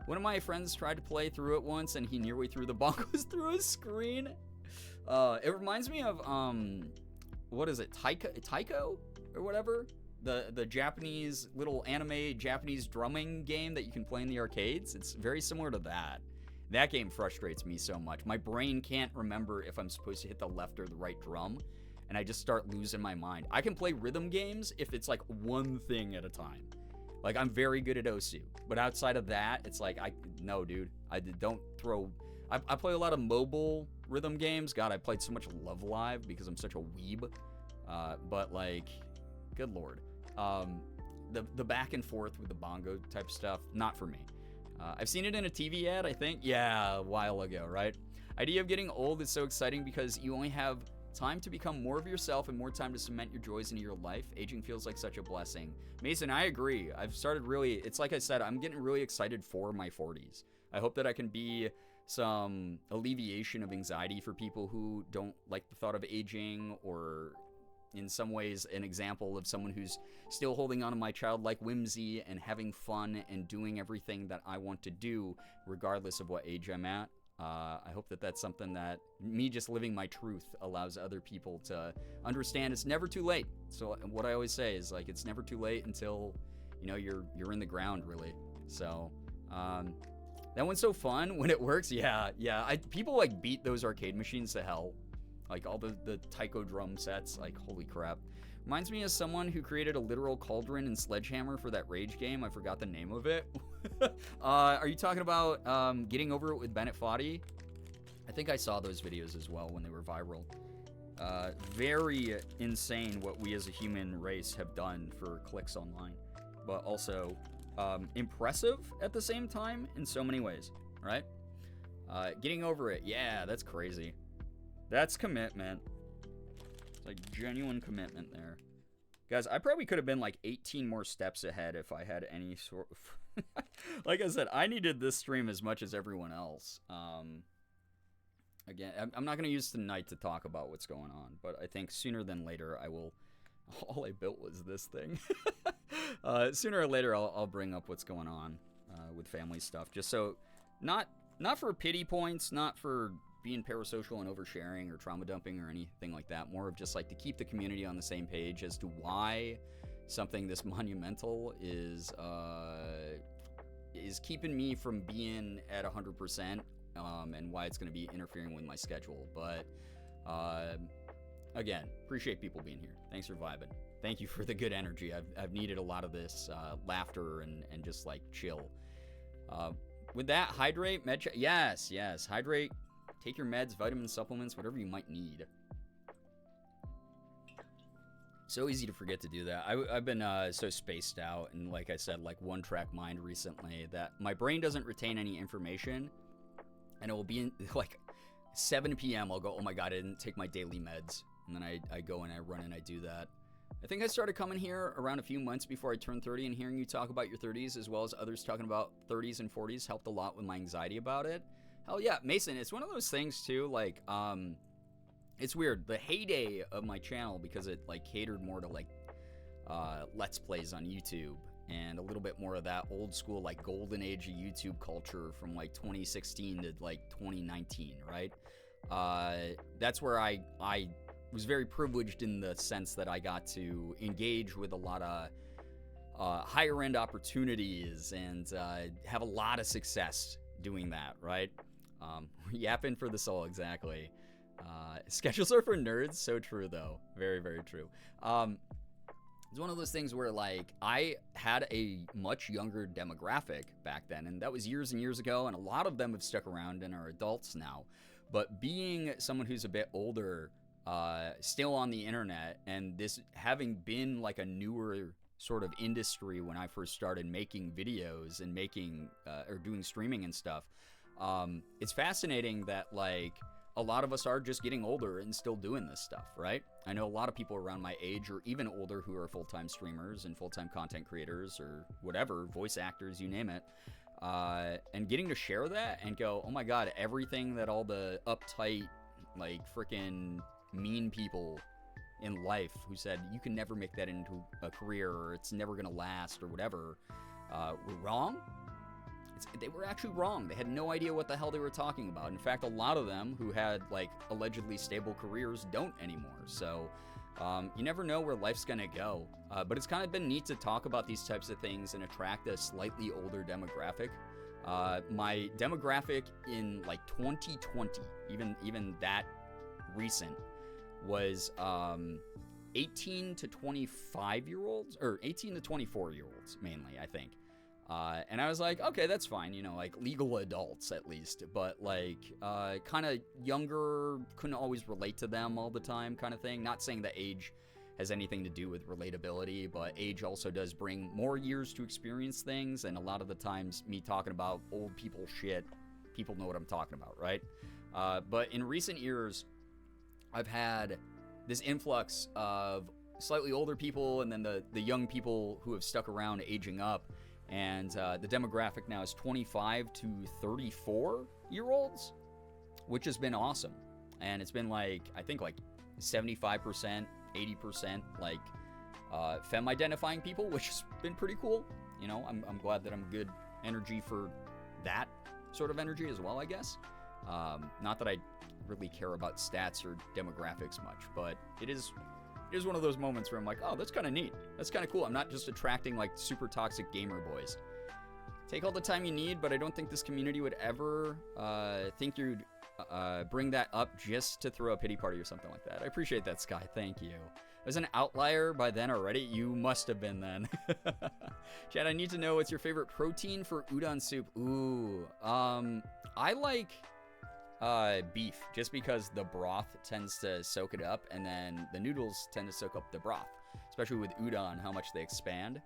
One of my friends tried to play through it once, and he nearly threw the bongos through his screen. It reminds me of, what is it, Taiko or whatever? The Japanese, little anime Japanese drumming game that you can play in the arcades. It's very similar to that. That game frustrates me so much. My brain can't remember if I'm supposed to hit the left or the right drum, and I just start losing my mind. I can play rhythm games if it's like one thing at a time. Like, I'm very good at Osu, but outside of that, it's like, no, dude, I don't throw... I play a lot of mobile rhythm games. God, I played so much Love Live because I'm such a weeb. But, like, good lord. The back and forth with the bongo type stuff, not for me. I've seen it in a TV ad, I think. Yeah, a while ago, right? Idea of getting old is so exciting because you only have time to become more of yourself and more time to cement your joys into your life. Aging feels like such a blessing. Mason, I agree. I've started really, it's like I said, I'm getting really excited for my 40s. I hope that I can be some alleviation of anxiety for people who don't like the thought of aging, or in some ways an example of someone who's still holding on to my childlike whimsy and having fun and doing everything that I want to do regardless of what age I'm at. I hope that that's something that me just living my truth allows other people to understand. It's never too late. So what I always say is, like, it's never too late until, you know, you're in the ground, really. So that one's so fun when it works. Yeah. People like beat those arcade machines to hell. Like all the taiko drum sets, like holy crap. Reminds me of someone who created a literal cauldron and sledgehammer for that Rage game. I forgot the name of it. Are you talking about Getting Over It with Bennett Foddy? I think I saw those videos as well when they were viral. Very insane what we as a human race have done for clicks online. But also impressive at the same time in so many ways, right? Getting Over It. Yeah, that's crazy. That's commitment. It's like genuine commitment there. Guys, I probably could have been like 18 more steps ahead if I had any sort of... Like I said, I needed this stream as much as everyone else. Again, I'm not going to use tonight to talk about what's going on, but I think sooner than later I will... All I built was this thing. Sooner or later I'll bring up what's going on with family stuff. Just so... Not for pity points, not for... being parasocial and oversharing or trauma dumping or anything like that. More of just like to keep the community on the same page as to why something this monumental is is keeping me from being at 100%, and why it's going to be interfering with my schedule. But again, appreciate people being here. Thanks for vibing. Thank you for the good energy. I've needed a lot of this laughter and just like chill. With that, hydrate, yes, hydrate. Take your meds, vitamins, supplements, whatever you might need. So easy to forget to do that. I've been so spaced out and, like I said, like one-track mind recently that my brain doesn't retain any information, and it will be in, like 7 p.m. I'll go, oh my god, I didn't take my daily meds, and then I go and I run and I do that. I think I started coming here around a few months before I turned 30, and hearing you talk about your 30s as well as others talking about 30s and 40s helped a lot with my anxiety about it. Hell yeah, Mason, it's one of those things too, like, it's weird. The heyday of my channel, because it like catered more to like Let's Plays on YouTube and a little bit more of that old school like golden age of YouTube culture from like 2016 to like 2019, right? That's where I was very privileged in the sense that I got to engage with a lot of higher end opportunities and have a lot of success doing that, right? Yapping for the soul, exactly. Schedules are for nerds. So true, though. Very, very true. It's one of those things where, like, I had a much younger demographic back then, and that was years and years ago, and a lot of them have stuck around and are adults now. But being someone who's a bit older, still on the internet, and this having been like a newer sort of industry when I first started making videos and making or doing streaming and stuff, it's fascinating that, like, a lot of us are just getting older and still doing this stuff, right? I know a lot of people around my age or even older who are full-time streamers and full-time content creators or whatever, voice actors, you name it. And getting to share that and go, oh my god, everything that all the uptight, like, freaking mean people in life who said you can never make that into a career or it's never gonna last or whatever, were wrong. They were actually wrong. They had no idea what the hell they were talking about. In fact, a lot of them who had like allegedly stable careers don't anymore. So you never know where life's gonna go. But it's kind of been neat to talk about these types of things and attract a slightly older demographic. My demographic in like 2020, even that recent, was 18 to 25 year olds, or 18 to 24 year olds mainly, I think. And I was like, okay, that's fine, you know, like legal adults at least, but like kind of younger, couldn't always relate to them all the time kind of thing. Not saying that age has anything to do with relatability, but age also does bring more years to experience things, and a lot of the times me talking about old people shit, people know what I'm talking about, right? But in recent years, I've had this influx of slightly older people and then the young people who have stuck around aging up. And the demographic now is 25 to 34 year olds, which has been awesome. And it's been like, I think like 75%, 80% like femme identifying people, which has been pretty cool. You know, I'm glad that I'm good energy for that sort of energy as well, I guess. Not that I really care about stats or demographics much, but it is one of those moments where I'm like, oh, that's kind of neat. That's kind of cool. I'm not just attracting like super toxic gamer boys. Take all the time you need, but I don't think this community would ever think you'd bring that up just to throw a pity party or something like that. I appreciate that, Sky. Thank you. I was an outlier by then already. You must have been then. Chad, I need to know what's your favorite protein for udon soup. Ooh, I like beef, just because the broth tends to soak it up, and then the noodles tend to soak up the broth, especially with udon, how much they expand.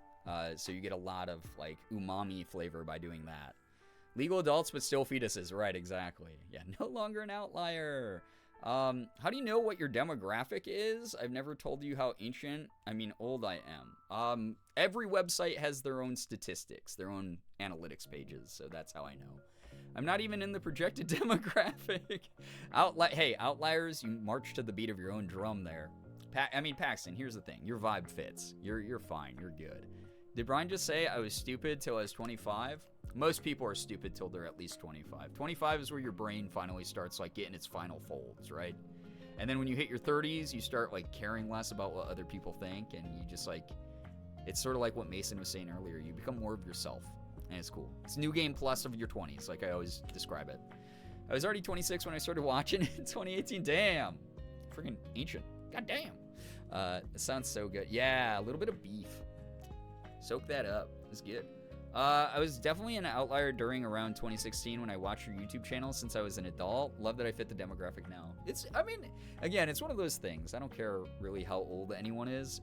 So you get a lot of like umami flavor by doing that. Legal adults, but still fetuses, right? Exactly. Yeah, no longer an outlier. How do you know what your demographic is? I've never told you how old I am. Every website has their own statistics, their own analytics pages, so that's how I know. I'm not even in the projected demographic. Hey, outliers, you march to the beat of your own drum there. Paxton, here's the thing. Your vibe fits. You're fine. You're good. Did Brian just say I was stupid till I was 25? Most people are stupid till they're at least 25. 25 is where your brain finally starts like getting its final folds, right? And then when you hit your 30s, you start like caring less about what other people think, and you just like, it's sort of like what Mason was saying earlier. You become more of yourself. And it's cool. It's New Game Plus of your 20s, like I always describe it. I was already 26 when I started watching in 2018. Damn. Freaking ancient. God damn. It sounds so good. Yeah, a little bit of beef. Soak that up. It's good. I was definitely an outlier during around 2016 when I watched your YouTube channel since I was an adult. Love that I fit the demographic now. Again, it's one of those things. I don't care really how old anyone is,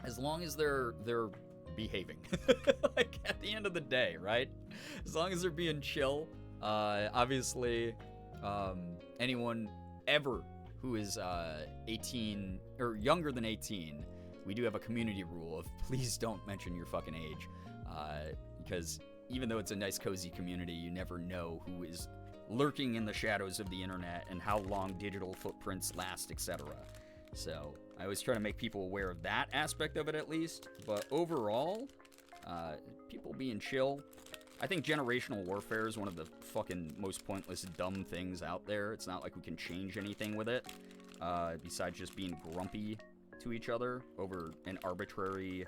as long as they're behaving. Like, at the end of the day, right? As long as they're being chill. Obviously, anyone ever who is 18 or younger than 18, we do have a community rule of please don't mention your fucking age, because even though it's a nice cozy community, you never know who is lurking in the shadows of the internet and how long digital footprints last, etc. So I always try to make people aware of that aspect of it at least. But overall, people being chill. I think generational warfare is one of the fucking most pointless, dumb things out there. It's not like we can change anything with it, besides just being grumpy to each other over an arbitrary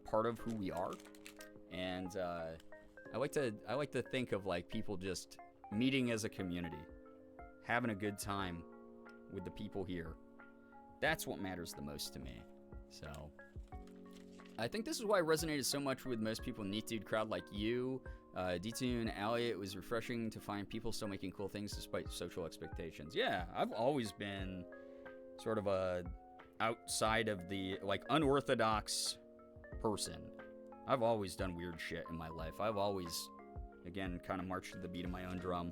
part of who we are. And I like to think of like people just meeting as a community, having a good time with the people here. That's what matters the most to me. So I think this is why I resonated so much with most people in Neat Dude crowd like you, D2 and Allie. It was refreshing to find people still making cool things despite social expectations. Yeah, I've always been sort of a outside of the, like, unorthodox person. I've always done weird shit in my life. I've always, again, kind of marched to the beat of my own drum.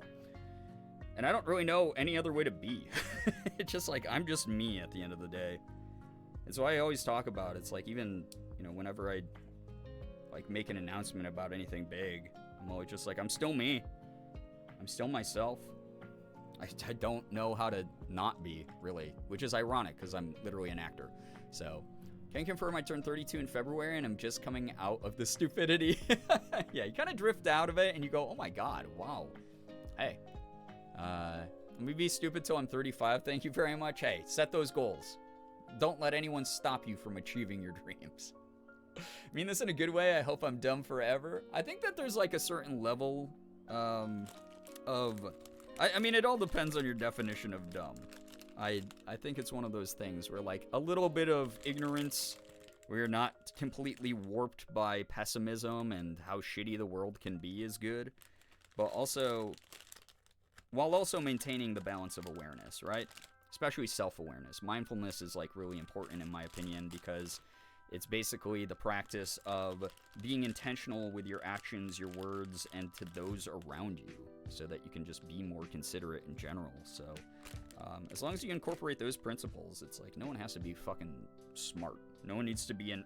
And I don't really know any other way to be. It's just like, I'm just me at the end of the day. It's why I always talk about it. It's like, even, you know, whenever I like make an announcement about anything big, I'm always just like, I'm still me. I'm still myself. I don't know how to not be, really, which is ironic because I'm literally an actor. So, can confirm I turned 32 in February and I'm just coming out of the stupidity. Yeah, you kind of drift out of it and you go, oh my god, wow. Hey, let me be stupid till I'm 35. Thank you very much. Hey, set those goals. Don't let anyone stop you from achieving your dreams. I mean this in a good way. I hope I'm dumb forever. I think that there's like a certain level of... I mean, it all depends on your definition of dumb. I think it's one of those things where like a little bit of ignorance, where you're not completely warped by pessimism and how shitty the world can be is good. But also, while also maintaining the balance of awareness, right? Especially self-awareness. Mindfulness is like really important in my opinion because it's basically the practice of being intentional with your actions, your words, and to those around you so that you can just be more considerate in general. So as long as you incorporate those principles, it's like no one has to be fucking smart. No one needs to be an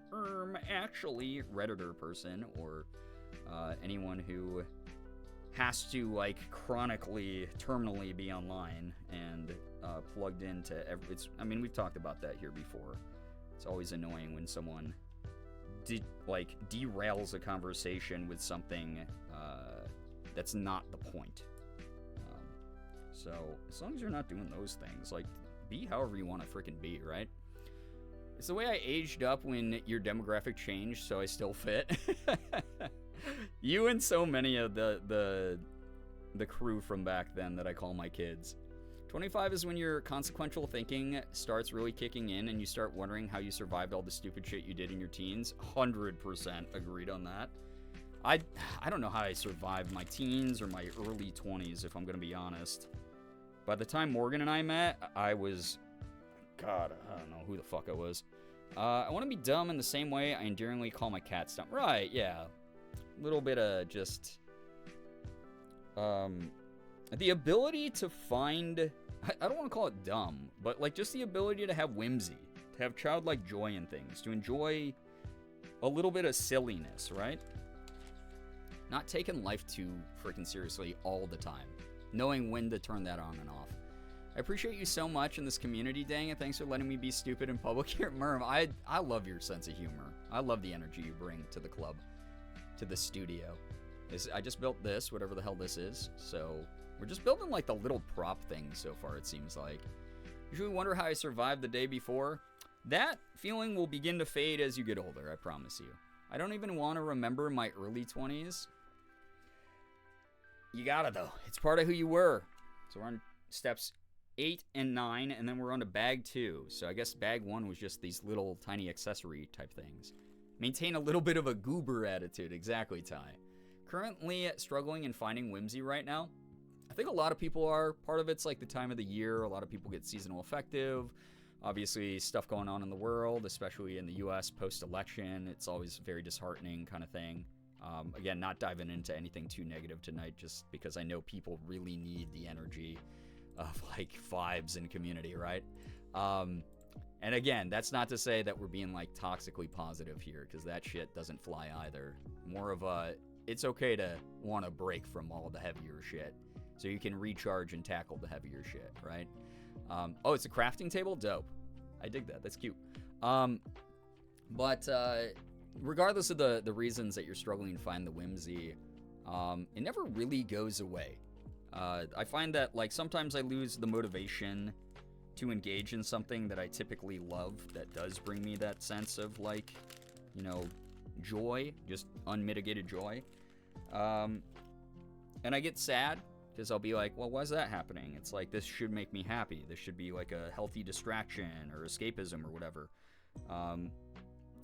actually Redditor person or anyone who has to like chronically, terminally be online and plugged into I mean, we've talked about that here before. It's always annoying when someone derails a conversation with something that's not the point. So as long as you're not doing those things, like, be however you want to freaking be, right? It's the way I aged up when your demographic changed, so I still fit. You and so many of the crew from back then that I call my kids. 25 is when your consequential thinking starts really kicking in and you start wondering how you survived all the stupid shit you did in your teens. 100% agreed on that. I don't know how I survived my teens or my early 20s, if I'm going to be honest. By the time Morgan and I met, I was... God, I don't know who the fuck I was. I want to be dumb in the same way I endearingly call my cats dumb. Right, yeah. A little bit of just... the ability to find... I don't want to call it dumb, but like just the ability to have whimsy, to have childlike joy in things, to enjoy a little bit of silliness, right? Not taking life too freaking seriously all the time. Knowing when to turn that on and off. I appreciate you so much in this community, dang it. Thanks for letting me be stupid in public here. Merm, I love your sense of humor. I love the energy you bring to the club, to the studio. I just built this, whatever the hell this is, so... We're just building like the little prop thing so far, it seems like. Usually wonder how I survived the day before. That feeling will begin to fade as you get older, I promise you. I don't even want to remember my early 20s. You gotta, though. It's part of who you were. So we're on steps 8 and 9, and then we're on to bag 2. So I guess bag 1 was just these little tiny accessory type things. Maintain a little bit of a goober attitude. Exactly, Ty. Currently struggling and finding whimsy right now. I think a lot of people are. Part of it's like the time of the year. A lot of people get seasonal affective. Obviously, stuff going on in the world, especially in the U.S. post-election. It's always very disheartening kind of thing. Again, not diving into anything too negative tonight, just because I know people really need the energy of like vibes and community, right? And again, that's not to say that we're being like toxically positive here, because that shit doesn't fly either. More of a, it's okay to want to break from all the heavier shit, so you can recharge and tackle the heavier shit, right? Oh, it's a crafting table? Dope. I dig that. That's cute. But regardless of the reasons that you're struggling to find the whimsy, it never really goes away. I find that like sometimes I lose the motivation to engage in something that I typically love that does bring me that sense of like, you know, joy, just unmitigated joy. And I get sad because I'll be like, well, why is that happening? It's like, this should make me happy. This should be like a healthy distraction or escapism or whatever.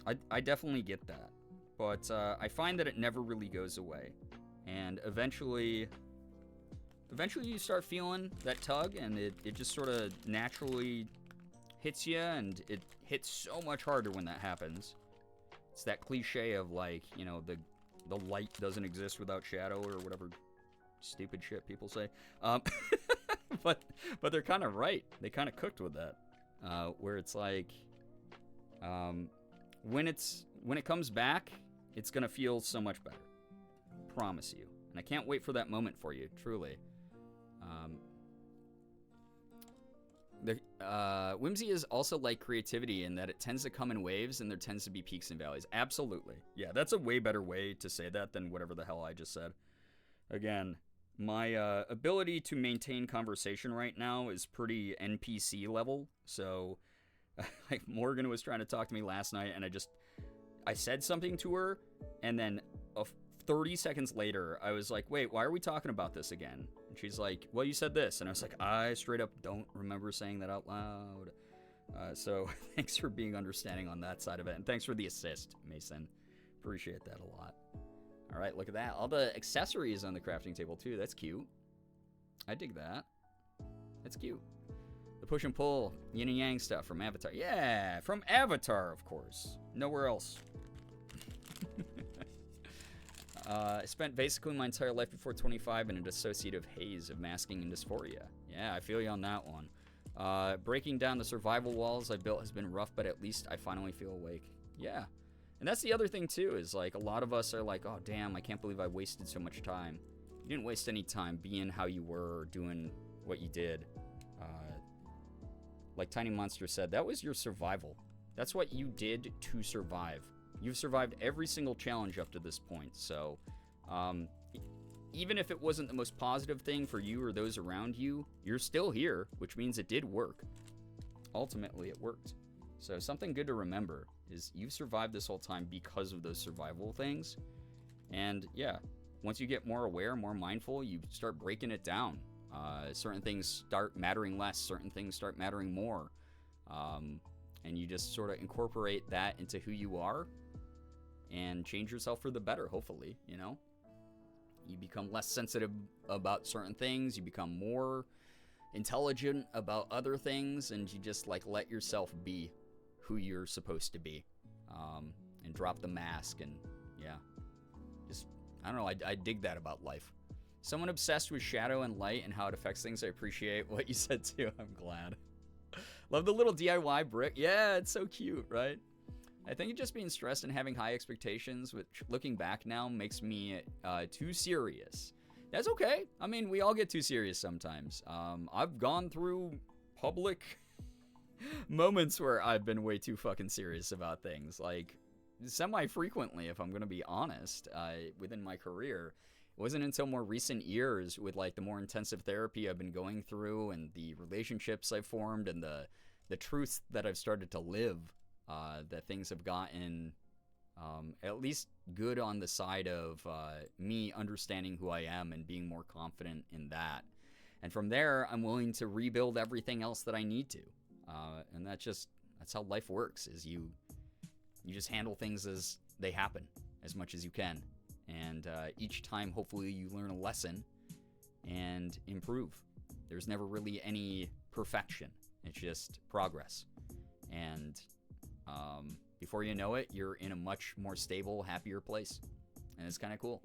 I definitely get that. But I find that it never really goes away. And eventually you start feeling that tug, and it just sort of naturally hits you, and it hits so much harder when that happens. It's that cliche of like, you know, the light doesn't exist without shadow or whatever stupid shit people say. But they're kind of right. They kind of cooked with that. Where it's like, when it comes back, it's gonna feel so much better. Promise you. And I can't wait for that moment for you, truly. Whimsy is also like creativity in that it tends to come in waves, and there tends to be peaks and valleys. Absolutely. Yeah, that's a way better way to say that than whatever the hell I just said. Again, my ability to maintain conversation right now is pretty NPC level. So, like Morgan was trying to talk to me last night, and I said something to her, and then 30 seconds later, I was like, wait, why are we talking about this again? And she's like, well, you said this. And I was like, I straight up don't remember saying that out loud. So thanks for being understanding on that side of it. And thanks for the assist, Mason. Appreciate that a lot. All right, look at that. All the accessories on the crafting table, too. That's cute. I dig that. That's cute. The push and pull, yin and yang stuff from Avatar. Yeah, from Avatar, of course. Nowhere else. I spent basically my entire life before 25 in a dissociative haze of masking and dysphoria. Yeah, I feel you on that one. Breaking down the survival walls I built has been rough, but at least I finally feel awake. Yeah. And that's the other thing, too, is like a lot of us are like, oh, damn, I can't believe I wasted so much time. You didn't waste any time being how you were or doing what you did. Like Tiny Monster said, that was your survival. That's what you did to survive. You've survived every single challenge up to this point, so even if it wasn't the most positive thing for you or those around you, you're still here, which means it did work. Ultimately, it worked. So something good to remember is you've survived this whole time because of those survival things. And yeah, once you get more aware, more mindful, you start breaking it down. Certain things start mattering less, certain things start mattering more. And you just sort of incorporate that into who you are and change yourself for the better, hopefully, you know? You become less sensitive about certain things, you become more intelligent about other things, and you just like let yourself be who you're supposed to be, and drop the mask. And yeah, just, I don't know, I dig that about life. Someone obsessed with shadow and light and how it affects things. I appreciate what you said too. I'm glad. Love the little DIY brick. Yeah, it's so cute, right? I think just being stressed and having high expectations, which looking back now makes me too serious. That's okay. I mean, we all get too serious sometimes. I've gone through public moments where I've been way too fucking serious about things, like semi-frequently, if I'm gonna be honest, within my career. It wasn't until more recent years with like the more intensive therapy I've been going through and the relationships I've formed and the truths that I've started to live, that things have gotten At least good on the side of me understanding who I am and being more confident in that. And from there, I'm willing to rebuild everything else that I need to. And that's how life works, is you just handle things as they happen as much as you can. And each time, hopefully, you learn a lesson and improve. There's never really any perfection. It's just progress. And before you know it, you're in a much more stable, happier place. And it's kind of cool.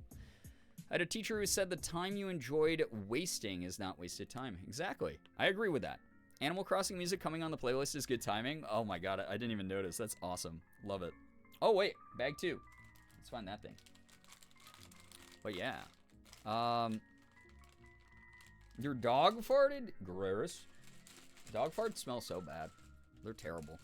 I had a teacher who said the time you enjoyed wasting is not wasted time. Exactly. I agree with that. Animal Crossing music coming on the playlist is good timing. Oh my god, I didn't even notice. That's awesome. Love it. Oh wait, bag 2. Let's find that thing. But yeah. Your dog farted? Gross. Dog farts smell so bad. They're terrible.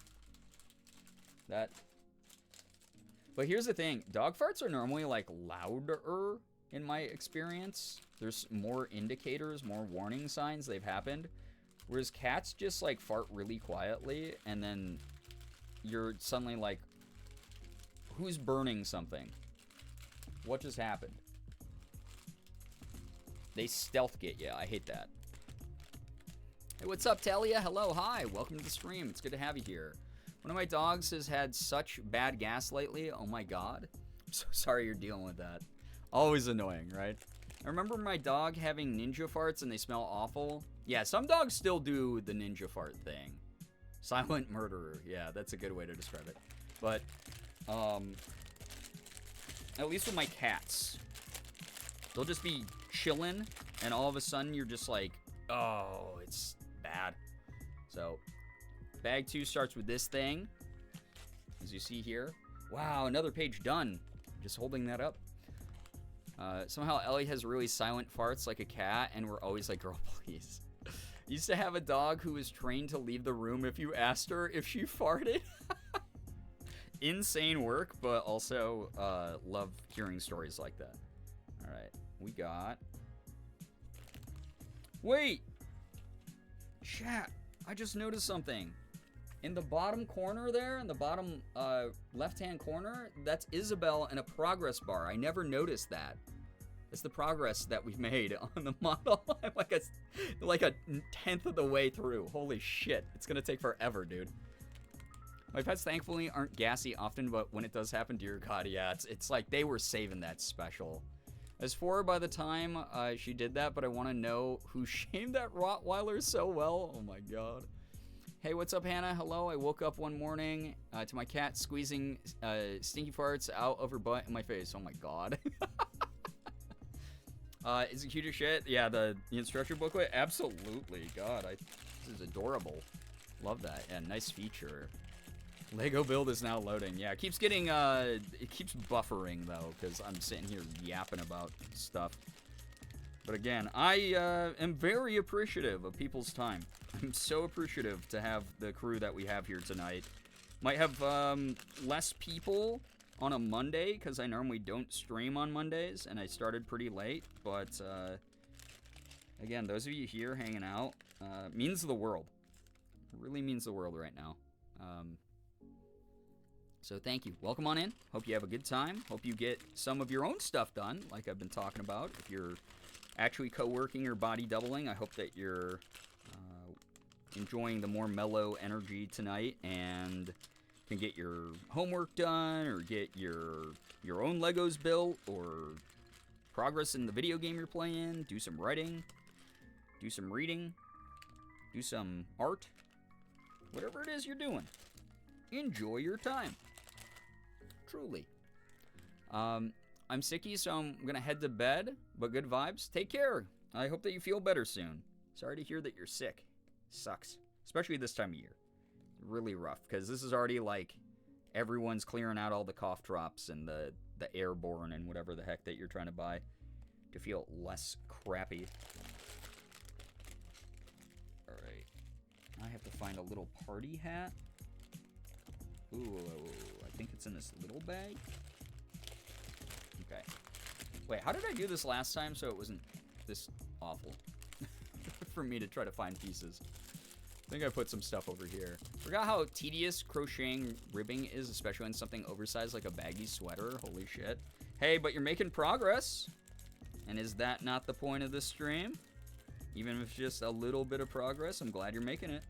But here's the thing. Dog farts are normally like louder in my experience. There's more indicators, more warning signs they've happened. Whereas cats just like fart really quietly and then you're suddenly like, who's burning something? What just happened? They stealth get you. I hate that. Hey, what's up, Talia? Hello, hi. Welcome to the stream. It's good to have you here. One of my dogs has had such bad gas lately. Oh my god. I'm so sorry you're dealing with that. Always annoying, right? I remember my dog having ninja farts and they smell awful. Yeah, some dogs still do the ninja fart thing. Silent murderer. Yeah, that's a good way to describe it. But, at least with my cats, they'll just be chilling and all of a sudden you're just like, oh, it's bad. So, bag 2 starts with this thing, as you see here. Wow, another page done. Just holding that up. Somehow Ellie has really silent farts like a cat, and we're always like, girl, please. Used to have a dog who was trained to leave the room if you asked her if she farted. Insane work, but also love hearing stories like that. All right, we got... Wait! Chat, I just noticed something. In the bottom corner there, in the bottom left-hand corner, that's Isabel and a progress bar. I never noticed that. It's the progress that we've made on the model. I'm like a 10th of the way through. Holy shit. It's gonna take forever, dude. My pets thankfully aren't gassy often, but when it does happen, dear God, yeah, it's like they were saving that special. I was 4 by the time she did that, but I want to know who shamed that Rottweiler so well. Oh my God. Hey, what's up, Hannah? Hello. I woke up one morning to my cat squeezing stinky farts out of her butt in my face. Oh my God. Is it cute as shit? Yeah, the instruction booklet? Absolutely. God, this is adorable. Love that. Yeah, nice feature. Lego build is now loading. Yeah, it keeps getting, it keeps buffering, though, because I'm sitting here yapping about stuff. But again, I am very appreciative of people's time. I'm so appreciative to have the crew that we have here tonight. Might have less people on a Monday, because I normally don't stream on Mondays, and I started pretty late. But, again, those of you here hanging out means the world. It really means the world right now. So thank you. Welcome on in. Hope you have a good time. Hope you get some of your own stuff done, like I've been talking about. If you're actually co-working or body doubling, I hope that you're enjoying the more mellow energy tonight and can get your homework done or get your own Legos built or progress in the video game you're playing, do some writing, do some reading, do some art, whatever it is you're doing. Enjoy your time. Truly. I'm sicky, so I'm going to head to bed, but good vibes. Take care. I hope that you feel better soon. Sorry to hear that you're sick. Sucks. Especially this time of year. Really rough, because this is already like everyone's clearing out all the cough drops and the airborne and whatever the heck that you're trying to buy to feel less crappy. Alright. I have to find a little party hat. Ooh, I think it's in this little bag. Okay. Wait, how did I do this last time so it wasn't this awful for me to try to find pieces? think I put some stuff over here. Forgot how tedious crocheting ribbing is, especially in something oversized like a baggy sweater. Holy shit. Hey, but you're making progress. And is that not the point of this stream? Even if it's just a little bit of progress, I'm glad you're making it.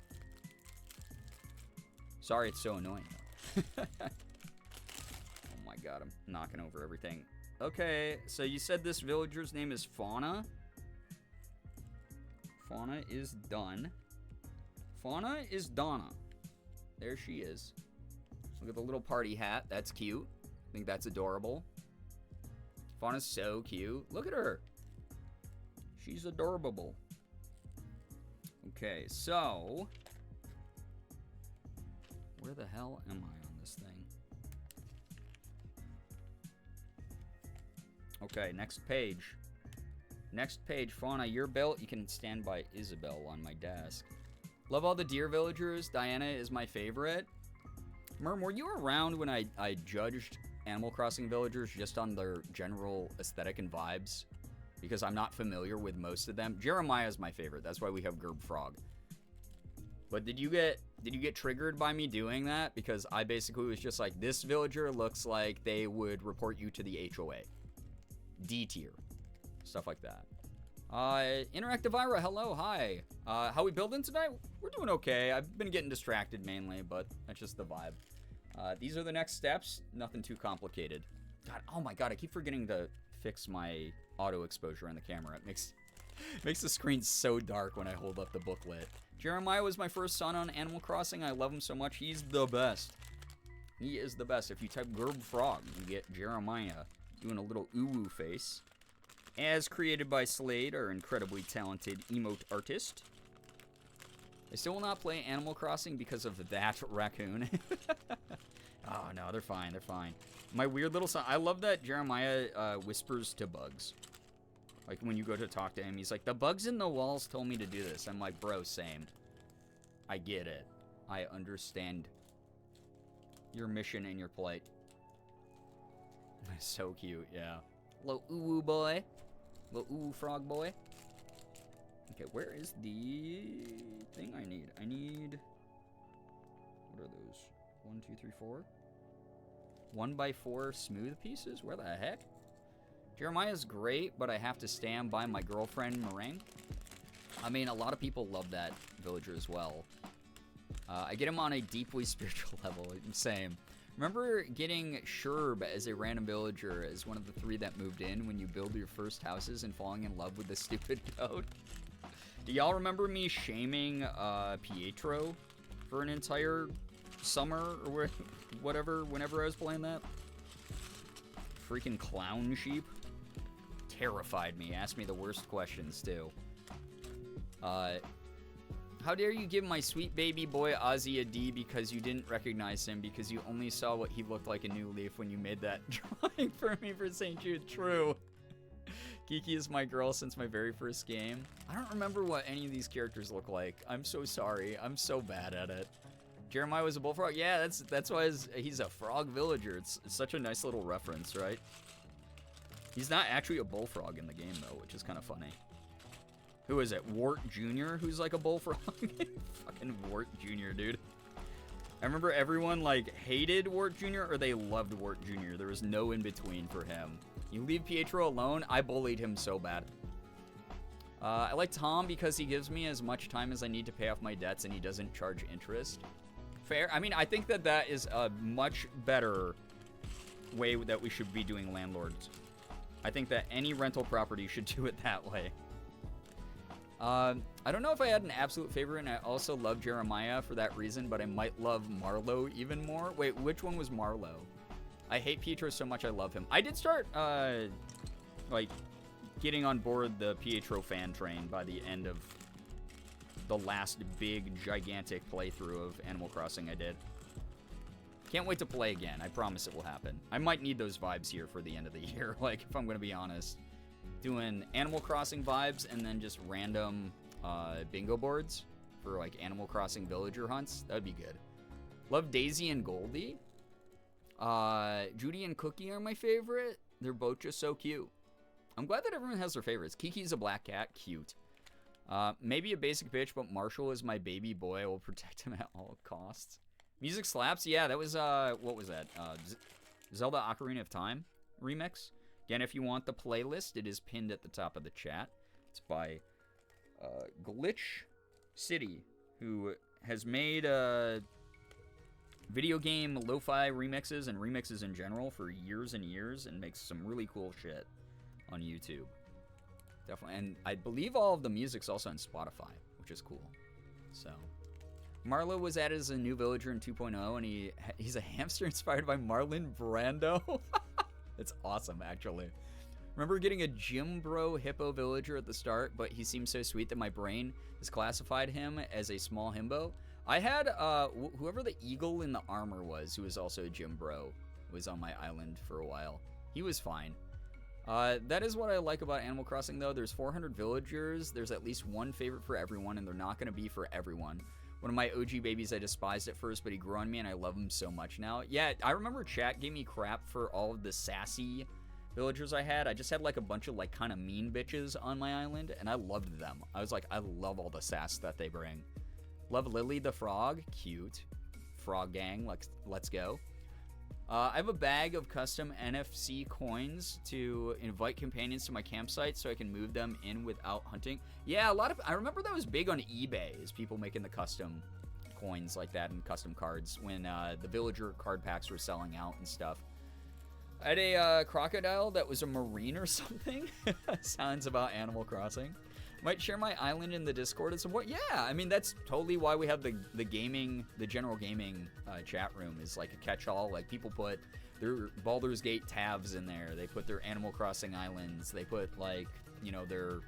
Sorry it's so annoying, though. Oh my god, I'm knocking over everything. Okay, so you said this villager's name is Fauna. Fauna is done. Fauna is Donna. There she is. Look at the little party hat. That's cute. I think that's adorable. Fauna's so cute. Look at her. She's adorable. Okay, so... where the hell am I on this thing? Okay, next page. Next page, Fauna, you're built. You can stand by Isabel on my desk. Love all the deer villagers. Diana is my favorite. Merm, were you around when I judged Animal Crossing villagers just on their general aesthetic and vibes? Because I'm not familiar with most of them. Jeremiah is my favorite. That's why we have Gerb Frog. But did you get triggered by me doing that? Because I basically was just like, this villager looks like they would report you to the HOA. D tier. Stuff like that. Interactive Ira, hello, hi. How we building tonight? We're doing okay. I've been getting distracted mainly, but that's just the vibe. These are the next steps. Nothing too complicated. God, oh my god, I keep forgetting to fix my auto exposure on the camera. It makes the screen so dark when I hold up the booklet. Jeremiah was my first son on Animal Crossing. I love him so much. He's the best. He is the best. If you type Gerb Frog, you get Jeremiah doing a little uwu face. As created by Slade, our incredibly talented emote artist. I still will not play Animal Crossing because of that raccoon. Oh, no, they're fine. They're fine. My weird little son. I love that Jeremiah whispers to bugs. Like, when you go to talk to him, he's like, the bugs in the walls told me to do this. I'm like, bro, same. I get it. I understand your mission and your plight. So cute, yeah. Little ooh boy. Little ooh frog boy. Okay, where is the thing I need? I need... what are those? 1, 2, 3, 4? 1x4 smooth pieces? Where the heck? Jeremiah's great, but I have to stand by my girlfriend, Meringue. I mean, a lot of people love that villager as well. I get him on a deeply spiritual level. Same. Remember getting Sherb as a random villager as one of the 3 that moved in when you build your first houses and falling in love with the stupid code? Do y'all remember me shaming Pietro for an entire summer or whatever whenever I was playing that? Freaking clown sheep. Terrified me. Asked me the worst questions, too. How dare you give my sweet baby boy Ozzy a D because you didn't recognize him because you only saw what he looked like in New Leaf when you made that drawing for me for St. Jude. True. Kiki is my girl since my very first game. I don't remember what any of these characters look like. I'm so sorry. I'm so bad at it. Jeremiah was a bullfrog? Yeah, that's why he's a frog villager. It's such a nice little reference, right? He's not actually a bullfrog in the game, though, which is kind of funny. Who is it? Wart Jr., who's like a bullfrog? Fucking Wart Jr., dude. I remember everyone, like, hated Wart Jr. or they loved Wart Jr. There was no in-between for him. You leave Pietro alone? I bullied him so bad. I like Tom because he gives me as much time as I need to pay off my debts and he doesn't charge interest. Fair. I mean, I think that is a much better way that we should be doing landlords. I think that any rental property should do it that way. I don't know if I had an absolute favorite, and I also love Jeremiah for that reason, but I might love Marlowe even more. Wait, which one was Marlowe? I hate Pietro so much I love him. I did start, like, getting on board the Pietro fan train by the end of the last big, gigantic playthrough of Animal Crossing I did. Can't wait to play again. I promise it will happen. I might need those vibes here for the end of the year, like, if I'm going to be honest. Doing Animal Crossing vibes and then just random bingo boards for, like, Animal Crossing villager hunts. That would be good. Love Daisy and Goldie. Judy and Cookie are my favorite. They're both just so cute. I'm glad that everyone has their favorites. Kiki's a black cat. Cute. Maybe a basic bitch, but Marshall is my baby boy. I will protect him at all costs. Music slaps. Yeah, that was, what was that? Zelda Ocarina of Time remix. Again, if you want the playlist, it is pinned at the top of the chat. It's by Glitch City, who has made video game lo-fi remixes and remixes in general for years and years, and makes some really cool shit on YouTube. Definitely. And I believe all of the music's also on Spotify, which is cool. So, Marlo was added as a new villager in 2.0, and he's a hamster inspired by Marlon Brando. It's awesome, actually. Remember getting a Gym Bro Hippo villager at the start, but he seemed so sweet that my brain has classified him as a small himbo. I had, whoever the eagle in the armor was, who was also a Gym Bro, was on my island for a while. He was fine. That is what I like about Animal Crossing, though. There's 400 villagers. There's at least one favorite for everyone, and they're not going to be for everyone. One of my OG babies I despised at first, but he grew on me, and I love him so much now. Yeah, I remember chat gave me crap for all of the sassy villagers I had. I just had, like, a bunch of, like, kind of mean bitches on my island, and I loved them. I was like, I love all the sass that they bring. Love Lily the Frog. Cute. Frog gang. Let's go. I have a bag of custom NFC coins to invite companions to my campsite so I can move them in without hunting. Yeah, I remember that was big on eBay, is people making the custom coins like that and custom cards when the villager card packs were selling out and stuff. I had a crocodile that was a marine or something. Sounds about Animal Crossing. Might share my island in the Discord at some point. Yeah, I mean, that's totally why we have the general gaming chat room is like a catch-all. Like, people put their Baldur's Gate tabs in there. They put their Animal Crossing islands. They put, like, you know, their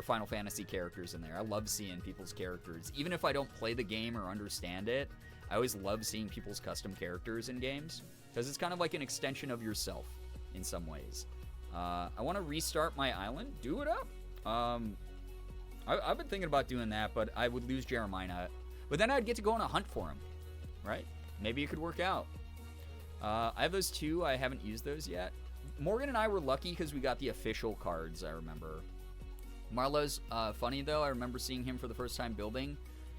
Final Fantasy characters in there. I love seeing people's characters. Even if I don't play the game or understand it, I always love seeing people's custom characters in games, because it's kind of like an extension of yourself in some ways. I want to restart my island. Do it up. I've been thinking about doing that, but I would lose Jeremiah. But then I'd get to go on a hunt for him, right? Maybe it could work out. I have those two. I haven't used those yet. Morgan and I were lucky because we got the official cards, I remember. Marlo's funny, though. I remember seeing him for the first time building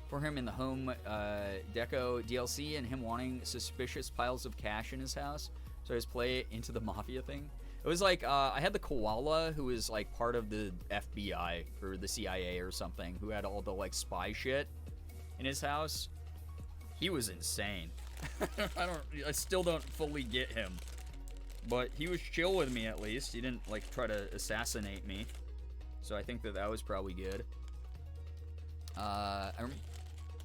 for him in the Home Deco DLC, and him wanting suspicious piles of cash in his house. So I just play it into the Mafia thing. It was like, I had the koala who was, like, part of the FBI or the CIA or something, who had all the, like, spy shit in his house. He was insane. I still don't fully get him. But he was chill with me, at least. He didn't, like, try to assassinate me. So I think that was probably good. I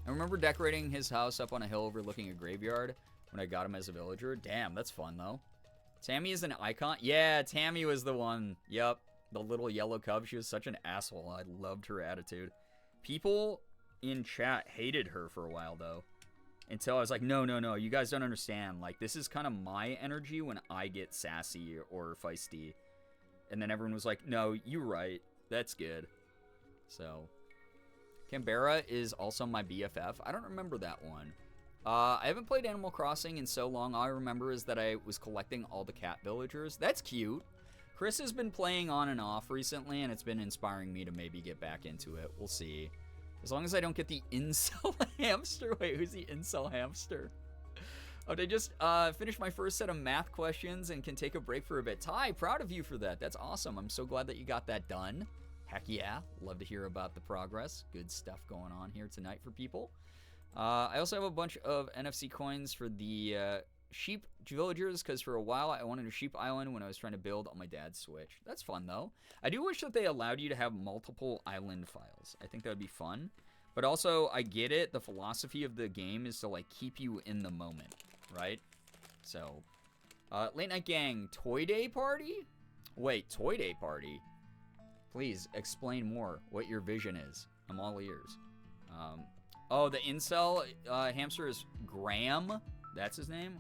remember decorating his house up on a hill overlooking a graveyard when I got him as a villager. Damn, that's fun, though. Tammy is an icon. Yeah, Tammy was the one. Yep, the little yellow cub. She was such an asshole. I loved her attitude. People in chat hated her for a while, though. Until I was like, no, you guys don't understand. Like, this is kind of my energy when I get sassy or feisty. And then everyone was like, no, you're right. That's good. So, Canberra is also my BFF. I don't remember that one. I haven't played Animal Crossing in so long. All I remember is that I was collecting all the cat villagers. That's cute. Chris has been playing on and off recently, and it's been inspiring me to maybe get back into it. We'll see. As long as I don't get the incel hamster. Wait, who's the incel hamster? Oh, I just finished my first set of math questions and can take a break for a bit. Ty, proud of you for that. That's awesome. I'm so glad that you got that done. Heck yeah. Love to hear about the progress. Good stuff going on here tonight for people. I also have a bunch of NFC coins for the sheep villagers, because for a while I wanted a sheep island when I was trying to build on my dad's Switch. That's fun, though. I do wish that they allowed you to have multiple island files. I think that would be fun. But also, I get it. The philosophy of the game is to, like, keep you in the moment, right? So, Late Night Gang, Toy Day Party? Wait, Toy Day Party? Please, explain more what your vision is. I'm all ears. Oh, the incel hamster is Graham? That's his name?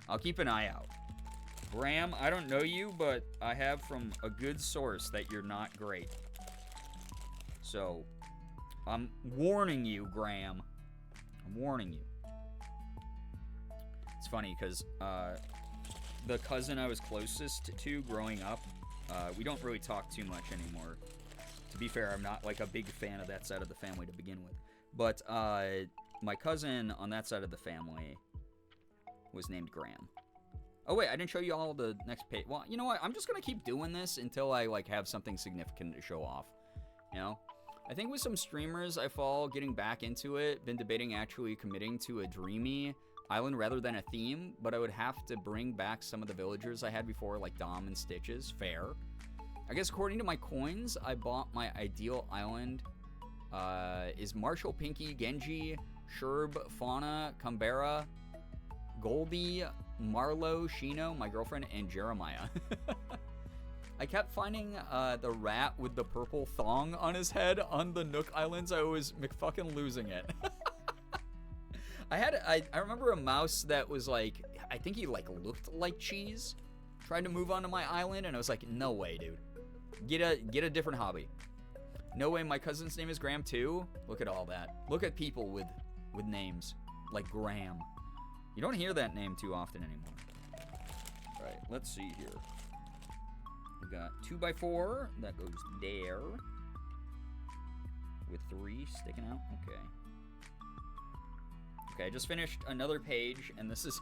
I'll keep an eye out. Graham, I don't know you, but I have from a good source that you're not great. So, I'm warning you, Graham. I'm warning you. It's funny, because the cousin I was closest to growing up, we don't really talk too much anymore. To be fair, I'm not like a big fan of that side of the family to begin with. But my cousin on that side of the family was named Graham. Oh wait, I didn't show you all the next page. Well, you know what? I'm just gonna keep doing this until I like have something significant to show off. You know? I think with some streamers I follow, getting back into it, been debating actually committing to a dreamy island rather than a theme, but I would have to bring back some of the villagers I had before, like Dom and Stitches. Fair. I guess according to my coins, I bought my ideal island. Is Marshall, Pinky, Genji, Sherb, Fauna, Canberra, Goldie, Marlo, Shino, my girlfriend, and Jeremiah. I kept finding the rat with the purple thong on his head on the Nook Islands. I was McFucking losing it. I remember a mouse that was like, I think he like looked like cheese. Tried to move onto my island, and I was like, no way, dude. Get a different hobby. No way, my cousin's name is Graham too. Look at all that. Look at people with names like Graham. You don't hear that name too often anymore. All right, let's see here. We got 2x4 that goes there with 3 sticking out. Okay. Okay, I just finished another page, and this is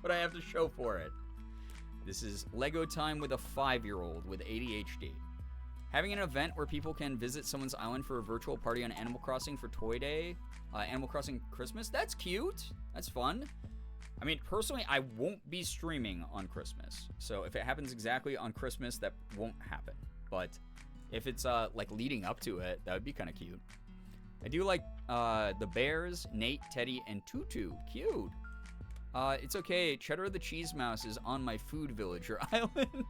what I have to show for it. This is Lego time with a 5-year-old with ADHD. Having an event where people can visit someone's island for a virtual party on Animal Crossing for Toy Day, Animal Crossing Christmas. That's cute. That's fun. I mean, personally, I won't be streaming on Christmas. So if it happens exactly on Christmas, that won't happen. But if it's like leading up to it, that would be kind of cute. I do like the bears, Nate, Teddy, and Tutu. Cute. It's okay. Cheddar the Cheese Mouse is on my food villager island.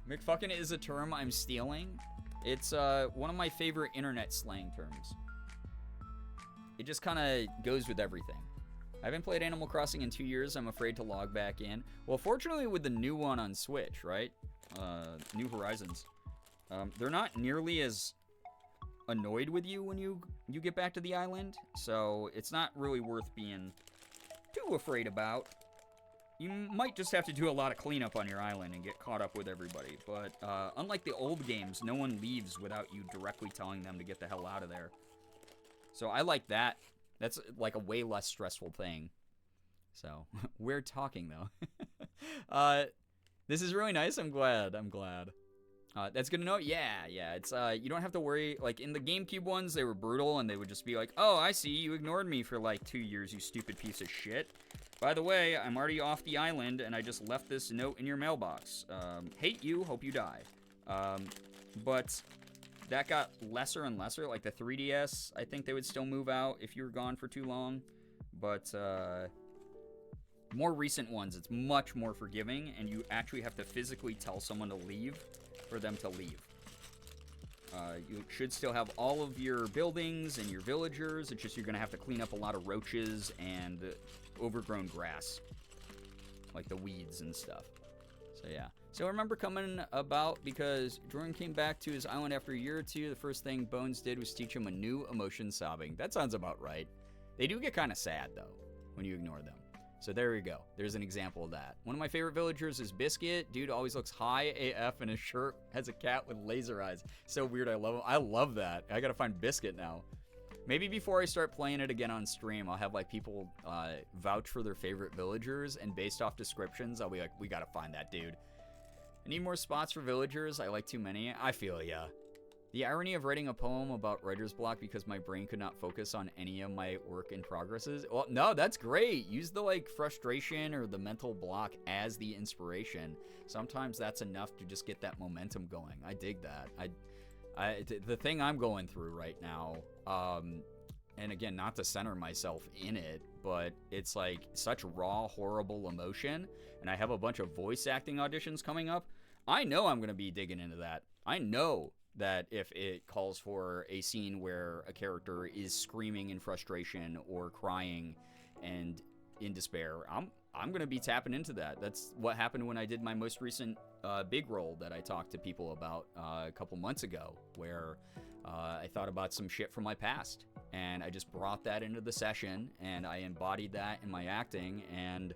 McFucking is a term I'm stealing. It's one of my favorite internet slang terms. It just kind of goes with everything. I haven't played Animal Crossing in 2 years. I'm afraid to log back in. Well, fortunately with the new one on Switch, right? New Horizons. They're not nearly as annoyed with you when you get back to the island. So it's not really worth being too afraid about. You might just have to do a lot of cleanup on your island and get caught up with everybody. But unlike the old games, no one leaves without you directly telling them to get the hell out of there. So I like that. That's like a way less stressful thing. So, we're talking though. This is really nice. I'm glad. That's good to know. Yeah. It's you don't have to worry. Like in the GameCube ones, they were brutal and they would just be like, "Oh, I see. You ignored me for like 2 years, you stupid piece of shit. By the way, I'm already off the island and I just left this note in your mailbox. Hate you. Hope you die." But that got lesser and lesser. Like the 3DS, I think they would still move out if you were gone for too long. But more recent ones, it's much more forgiving, and you actually have to physically tell someone to leave for them to leave. You should still have all of your buildings and your villagers. It's just you're going to have to clean up a lot of roaches and overgrown grass, like the weeds and stuff. So yeah. So I remember coming about because Jordan came back to his island after a year or two. The first thing Bones did was teach him a new emotion, sobbing. That sounds about right. They do get kind of sad, though, when you ignore them. So there we go. There's an example of that. One of my favorite villagers is Biscuit. Dude always looks high AF, and his shirt has a cat with laser eyes. So weird. I love him. I love that. I gotta find Biscuit now. Maybe before I start playing it again on stream, I'll have like people vouch for their favorite villagers, and based off descriptions, I'll be like, we gotta find that dude. I need more spots for villagers. I like too many. I feel ya. The irony of writing a poem about writer's block because my brain could not focus on any of my work in progresses. Well, no, that's great. Use the like frustration or the mental block as the inspiration. Sometimes that's enough to just get that momentum going. I dig that. The thing I'm going through right now, and again, not to center myself in it, but it's like such raw, horrible emotion, and I have a bunch of voice acting auditions coming up. I know I'm going to be digging into that. I know that if it calls for a scene where a character is screaming in frustration or crying and in despair, I'm going to be tapping into that. That's what happened when I did my most recent big role that I talked to people about a couple months ago, where I thought about some shit from my past, and I just brought that into the session, and I embodied that in my acting, and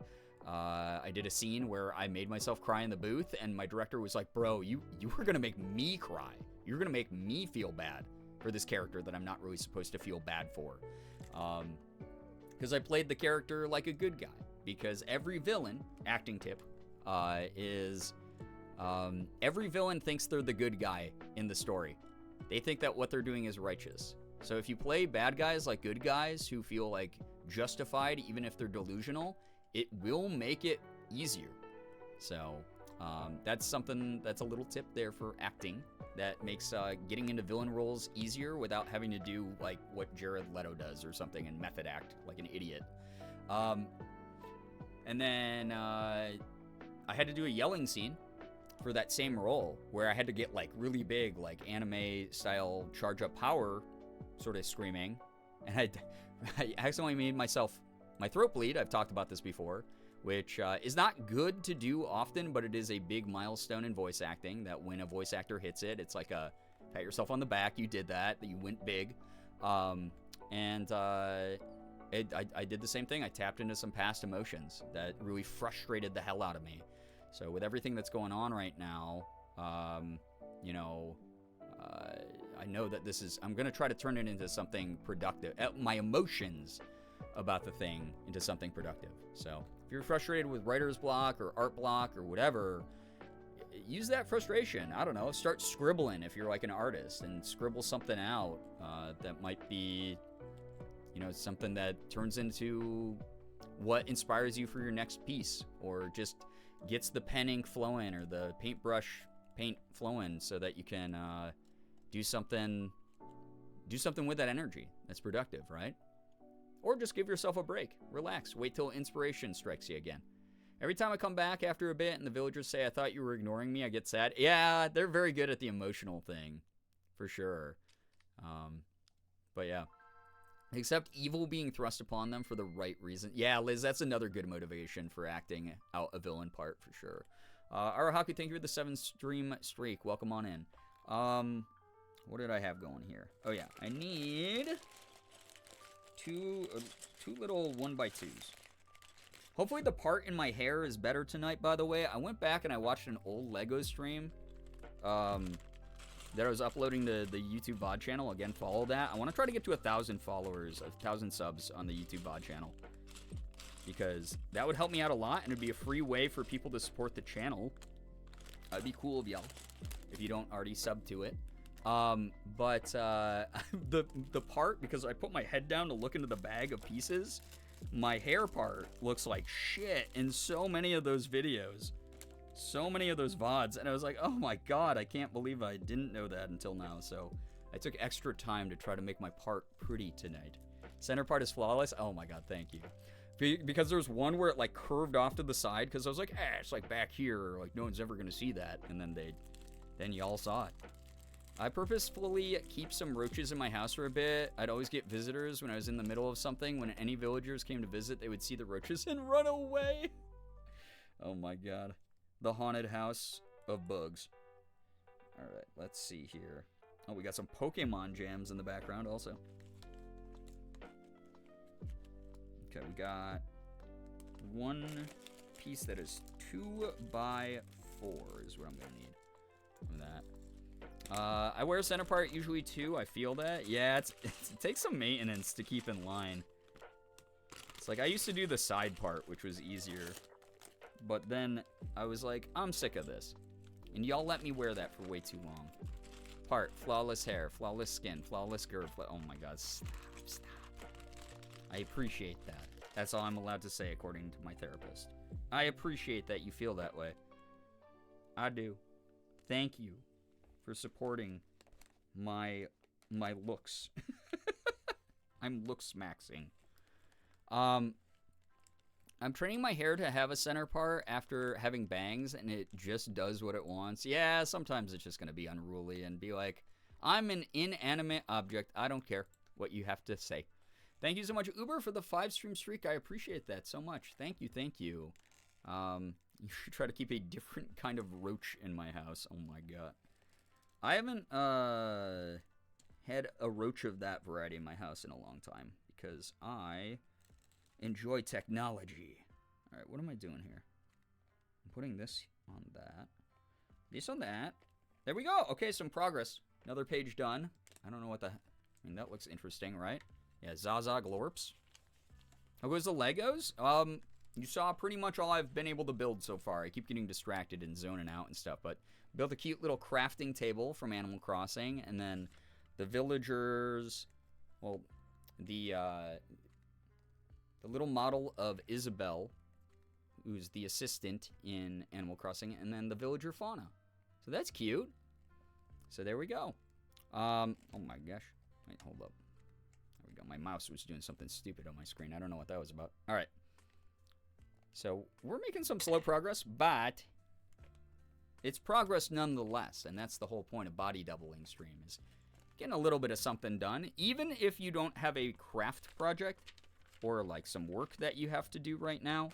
I did a scene where I made myself cry in the booth, and my director was like, bro, you were gonna make me cry. You're gonna make me feel bad for this character that I'm not really supposed to feel bad for. Because I played the character like a good guy. Because every villain, acting tip, is every villain thinks they're the good guy in the story. They think that what they're doing is righteous. So if you play bad guys like good guys who feel like justified even if they're delusional, it will make it easier. So that's something, that's a little tip there for acting that makes getting into villain roles easier without having to do like what Jared Leto does or something and method act like an idiot. And then I had to do a yelling scene for that same role where I had to get like really big, like anime style charge up power sort of screaming. And I accidentally made myself, my throat bleed. I've talked about this before, which is not good to do often, but it is a big milestone in voice acting that when a voice actor hits it, it's like a pat yourself on the back. You did that you went big. I did the same thing. I tapped into some past emotions that really frustrated the hell out of me. So with everything that's going on right now, I know that I'm going to try to turn it into something productive. My emotions about the thing into something productive. So if you're frustrated with writer's block or art block or whatever, use that frustration. I don't know, start scribbling if you're like an artist and scribble something out that might be, something that turns into what inspires you for your next piece, or just gets the pen ink flowing or the paintbrush paint flowing so that you can do something with that energy that's productive, right? Or just give yourself a break, relax, wait till inspiration strikes you again. Every time I come back after a bit and the villagers say, I thought you were ignoring me, I get sad. Yeah, they're very good at the emotional thing, for sure. But yeah. Except evil being thrust upon them for the right reason. Yeah, Liz, that's another good motivation for acting out a villain part, for sure. Arahaku, thank you for the 7-stream streak. Welcome on in. What did I have going here? Oh, yeah. I need two little 1x2s. Hopefully the part in my hair is better tonight, by the way. I went back and I watched an old Lego stream that I was uploading to the YouTube VOD channel. Again, follow that. I want to try to get to 1,000 followers, 1,000 subs on the YouTube VOD channel, because that would help me out a lot, and it'd be a free way for people to support the channel. It'd be cool of y'all if you don't already sub to it. But the part, because I put my head down to look into the bag of pieces, my hair part looks like shit in so many of those videos. So many of those VODs, and I was like, oh my god, I can't believe I didn't know that until now. So I took extra time to try to make my part pretty tonight. Center part is flawless. Oh my god, thank you. Because there was one where it like curved off to the side, because I was like, it's like back here, like no one's ever gonna see that, and then y'all saw it. I purposefully keep some roaches in my house for a bit. I'd always get visitors when I was in the middle of something. When any villagers came to visit, they would see the roaches and run away. Oh my god. The haunted house of bugs. Alright, let's see here. Oh, we got some Pokemon jams in the background also. Okay, we got one piece that is 2x4 is what I'm gonna need from that. I wear a center part usually too. I feel that. Yeah, it takes some maintenance to keep in line. It's like I used to do the side part, which was easier. But then I was like, I'm sick of this. And y'all let me wear that for way too long. Part, flawless hair, flawless skin, flawless girth. Oh my god, stop. I appreciate that. That's all I'm allowed to say according to my therapist. I appreciate that you feel that way. I do. Thank you for supporting my looks. I'm looks maxing. I'm training my hair to have a center part after having bangs, and it just does what it wants. Yeah, sometimes it's just going to be unruly and be like, I'm an inanimate object. I don't care what you have to say. Thank you so much, Uber, for the 5-stream streak. I appreciate that so much. Thank you, thank you. You should try to keep a different kind of roach in my house. Oh, my God. I haven't had a roach of that variety in my house in a long time because I enjoy technology. All right, what am I doing here? I'm putting this on that. This on that. There we go. Okay, some progress. Another page done. I don't know what the... I mean, that looks interesting, right? Yeah, Zaza Glorps. How goes the Legos? You saw pretty much all I've been able to build so far. I keep getting distracted and zoning out and stuff, but built a cute little crafting table from Animal Crossing, and then the villagers... Well, the little model of Isabelle, who's the assistant in Animal Crossing, and then the villager fauna. So that's cute. So there we go. Oh my gosh. Wait, hold up. There we go. My mouse was doing something stupid on my screen. I don't know what that was about. All right. So we're making some slow progress, but it's progress nonetheless. And that's the whole point of body doubling stream, is getting a little bit of something done. Even if you don't have a craft project or like some work that you have to do right now,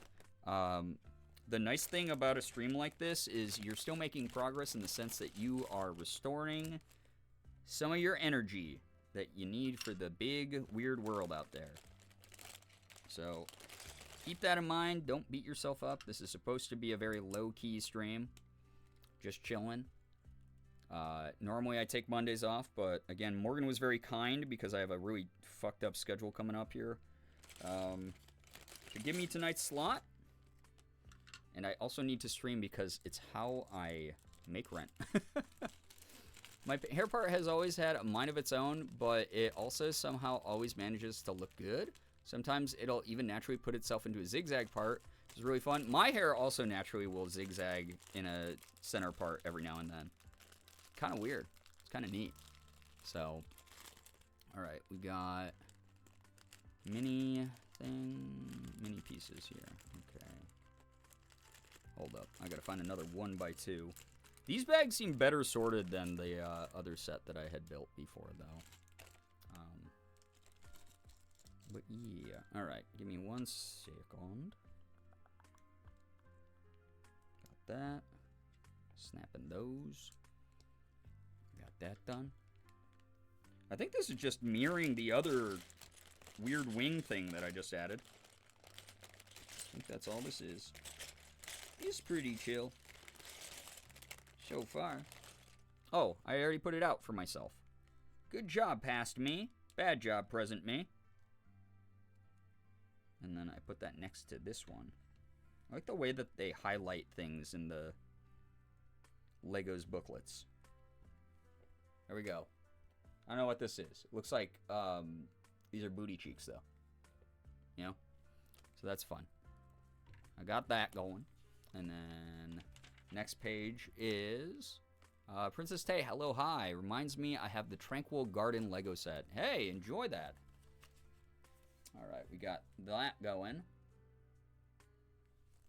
the nice thing about a stream like this is you're still making progress in the sense that you are restoring some of your energy that you need for the big, weird world out there. So keep that in mind. Don't beat yourself up. This is supposed to be a very low-key stream. Just chilling. Normally I take Mondays off, but again, Morgan was very kind because I have a really fucked up schedule coming up here. So give me tonight's slot. And I also need to stream because it's how I make rent. My hair part has always had a mind of its own, but it also somehow always manages to look good. Sometimes it'll even naturally put itself into a zigzag part, which is really fun. My hair also naturally will zigzag in a center part every now and then. Kind of weird. It's kind of neat. So, all right, we got mini pieces here. Okay. Hold up. I gotta find another 1x2. These bags seem better sorted than the other set that I had built before, though. But yeah. Alright, give me 1 second. Got that. Snapping those. Got that done. I think this is just mirroring the other weird wing thing that I just added. I think that's all this is. It's pretty chill. So far. Oh, I already put it out for myself. Good job, past me. Bad job, present me. And then I put that next to this one. I like the way that they highlight things in the Legos booklets. There we go. I don't know what this is. It looks like these are booty cheeks, though. You know? So that's fun. I got that going. And then next page is Princess Tay, hello, hi. Reminds me I have the Tranquil Garden Lego set. Hey, enjoy that. All right, we got that going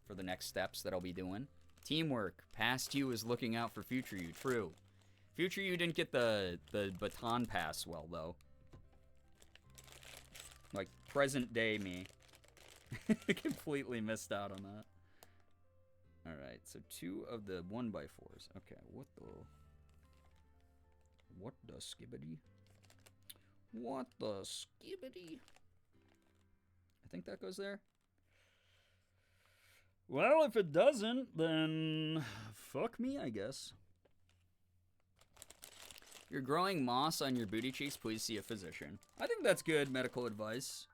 for the next steps that I'll be doing. Teamwork. Past you is looking out for future you. True. Future you didn't get the baton pass well, though. Like, present day me. Completely missed out on that. Alright, so 2 of the 1x4s. Okay, what the skibbity? What the skibbity? I think that goes there. Well, if it doesn't, then fuck me, I guess. You're growing moss on your booty cheeks, please see a physician. I think that's good medical advice.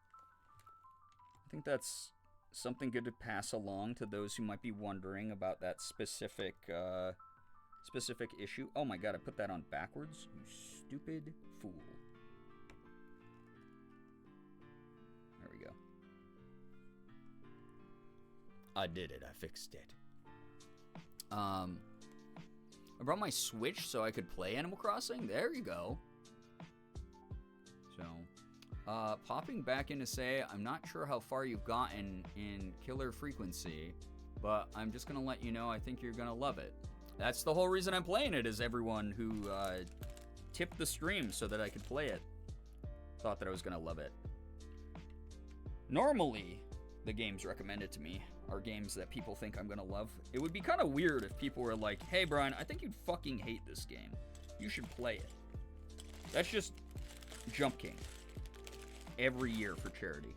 I think that's something good to pass along to those who might be wondering about that specific issue. Oh my god, I put that on backwards. You stupid fool. There we go. I did it. I fixed it. I brought my Switch so I could play Animal Crossing. There you go. So, popping back in to say, I'm not sure how far you've gotten in Killer Frequency, but I'm just going to let you know I think you're going to love it. That's the whole reason I'm playing it, is everyone who tipped the stream so that I could play it thought that I was going to love it. Normally, the games recommended to me are games that people think I'm going to love. It would be kind of weird if people were like, hey, Brian, I think you'd fucking hate this game. You should play it. That's just Jump King. Every year for charity.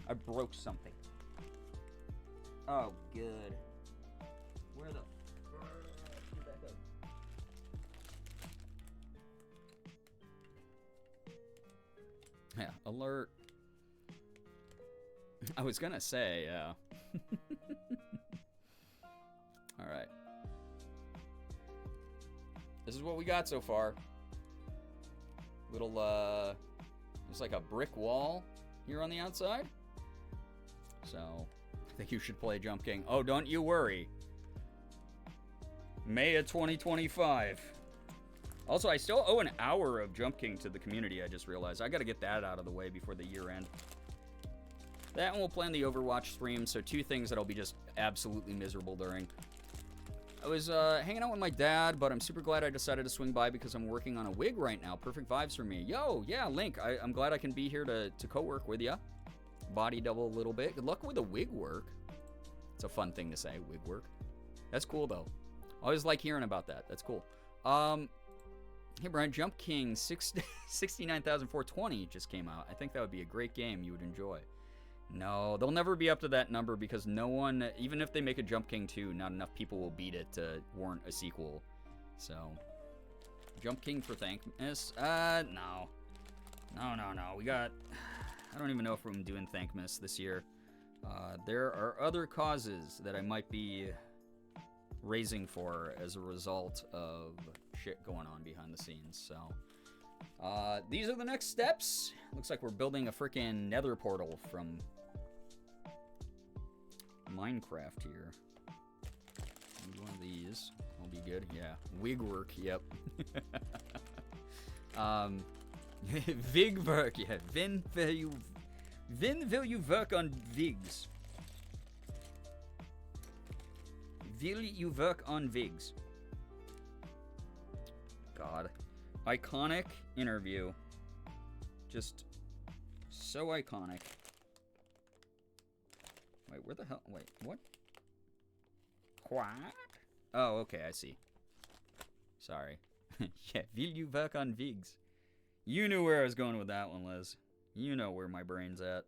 I broke something. Oh, good. Where the... Get back up. Yeah, alert. I was gonna say, yeah. Alright. This is what we got so far. Little, there's like a brick wall here on the outside. So, I think you should play Jump King. Oh, don't you worry. May of 2025. Also, I still owe an hour of Jump King to the community, I just realized. I gotta get that out of the way before the year end. That and we'll plan the Overwatch stream, so 2 things that I'll be just absolutely miserable during. I was hanging out with my dad, but I'm super glad I decided to swing by because I'm working on a wig right now. Perfect vibes for me. Yo, yeah, Link, I'm glad I can be here to co-work with ya. Body double a little bit. Good luck with the wig work. It's a fun thing to say, wig work. That's cool, though. I always like hearing about that. That's cool. Hey, Brian, Jump King 69,420 just came out. I think that would be a great game you would enjoy. No, they'll never be up to that number because no one, even if they make a Jump King 2, not enough people will beat it to warrant a sequel. So, Jump King for Thankmas? No. No. We got, I don't even know if I'm doing Thankmas this year. There are other causes that I might be raising for as a result of shit going on behind the scenes. So, these are the next steps. Looks like we're building a freaking nether portal from Minecraft here. Maybe one of these will be good. Yeah, wig work. Yep. Vig work. Yeah, Vin will you work on Vigs? Will you work on Vigs? God, iconic interview. Just so iconic. Wait, where the hell? Wait, what? Quack? Oh, okay, I see. Sorry. Yeah, will you work on Vigs? You knew where I was going with that one, Liz. You know where my brain's at.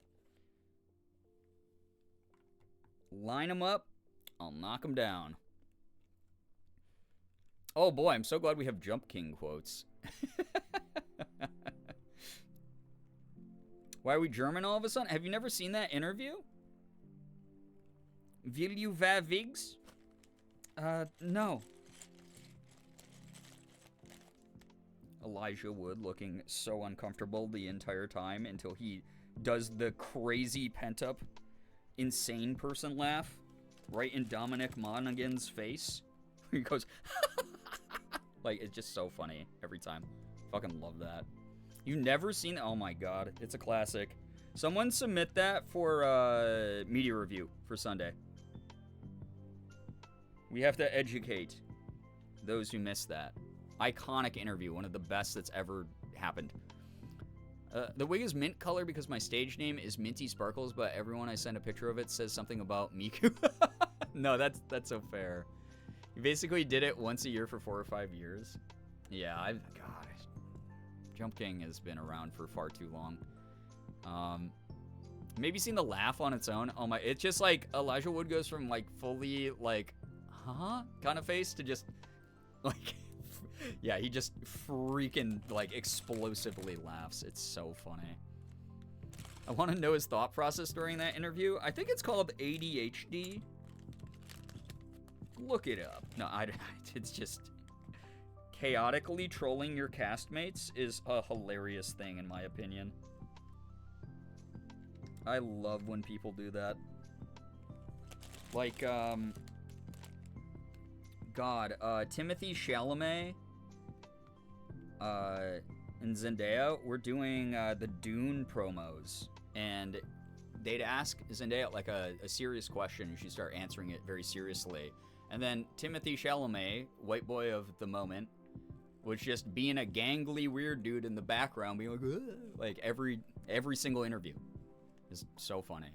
Line them up. I'll knock them down. Oh boy, I'm so glad we have Jump King quotes. Why are we German all of a sudden? Have you never seen that interview? Will you va Vigs? No. Elijah Wood looking so uncomfortable the entire time until he does the crazy pent-up, insane person laugh right in Dominic Monaghan's face. He goes, like, it's just so funny every time. Fucking love that. You never seen that? Oh my god, it's a classic. Someone submit that for media review for Sunday. We have to educate those who missed that. Iconic interview, one of the best that's ever happened. The wig is mint color because my stage name is Minty Sparkles, but everyone I send a picture of it says something about Miku. No, that's so fair. You basically did it once a year for 4 or 5 years. Yeah, God, Jump King has been around for far too long. Maybe seen the laugh on its own. Oh my, it's just like Elijah Wood goes from like fully like, huh? Kind of face to just like, yeah, he just freaking like explosively laughs. It's so funny. I want to know his thought process during that interview. I think it's called ADHD. Look it up. No, it's just chaotically trolling your castmates is a hilarious thing in my opinion. I love when people do that. Like, God, Timothy Chalamet and Zendaya were doing the Dune promos, and they'd ask Zendaya like a serious question, and she'd start answering it very seriously. And then Timothy Chalamet, white boy of the moment, was just being a gangly weird dude in the background, being like, ugh, like every single interview. It's so funny.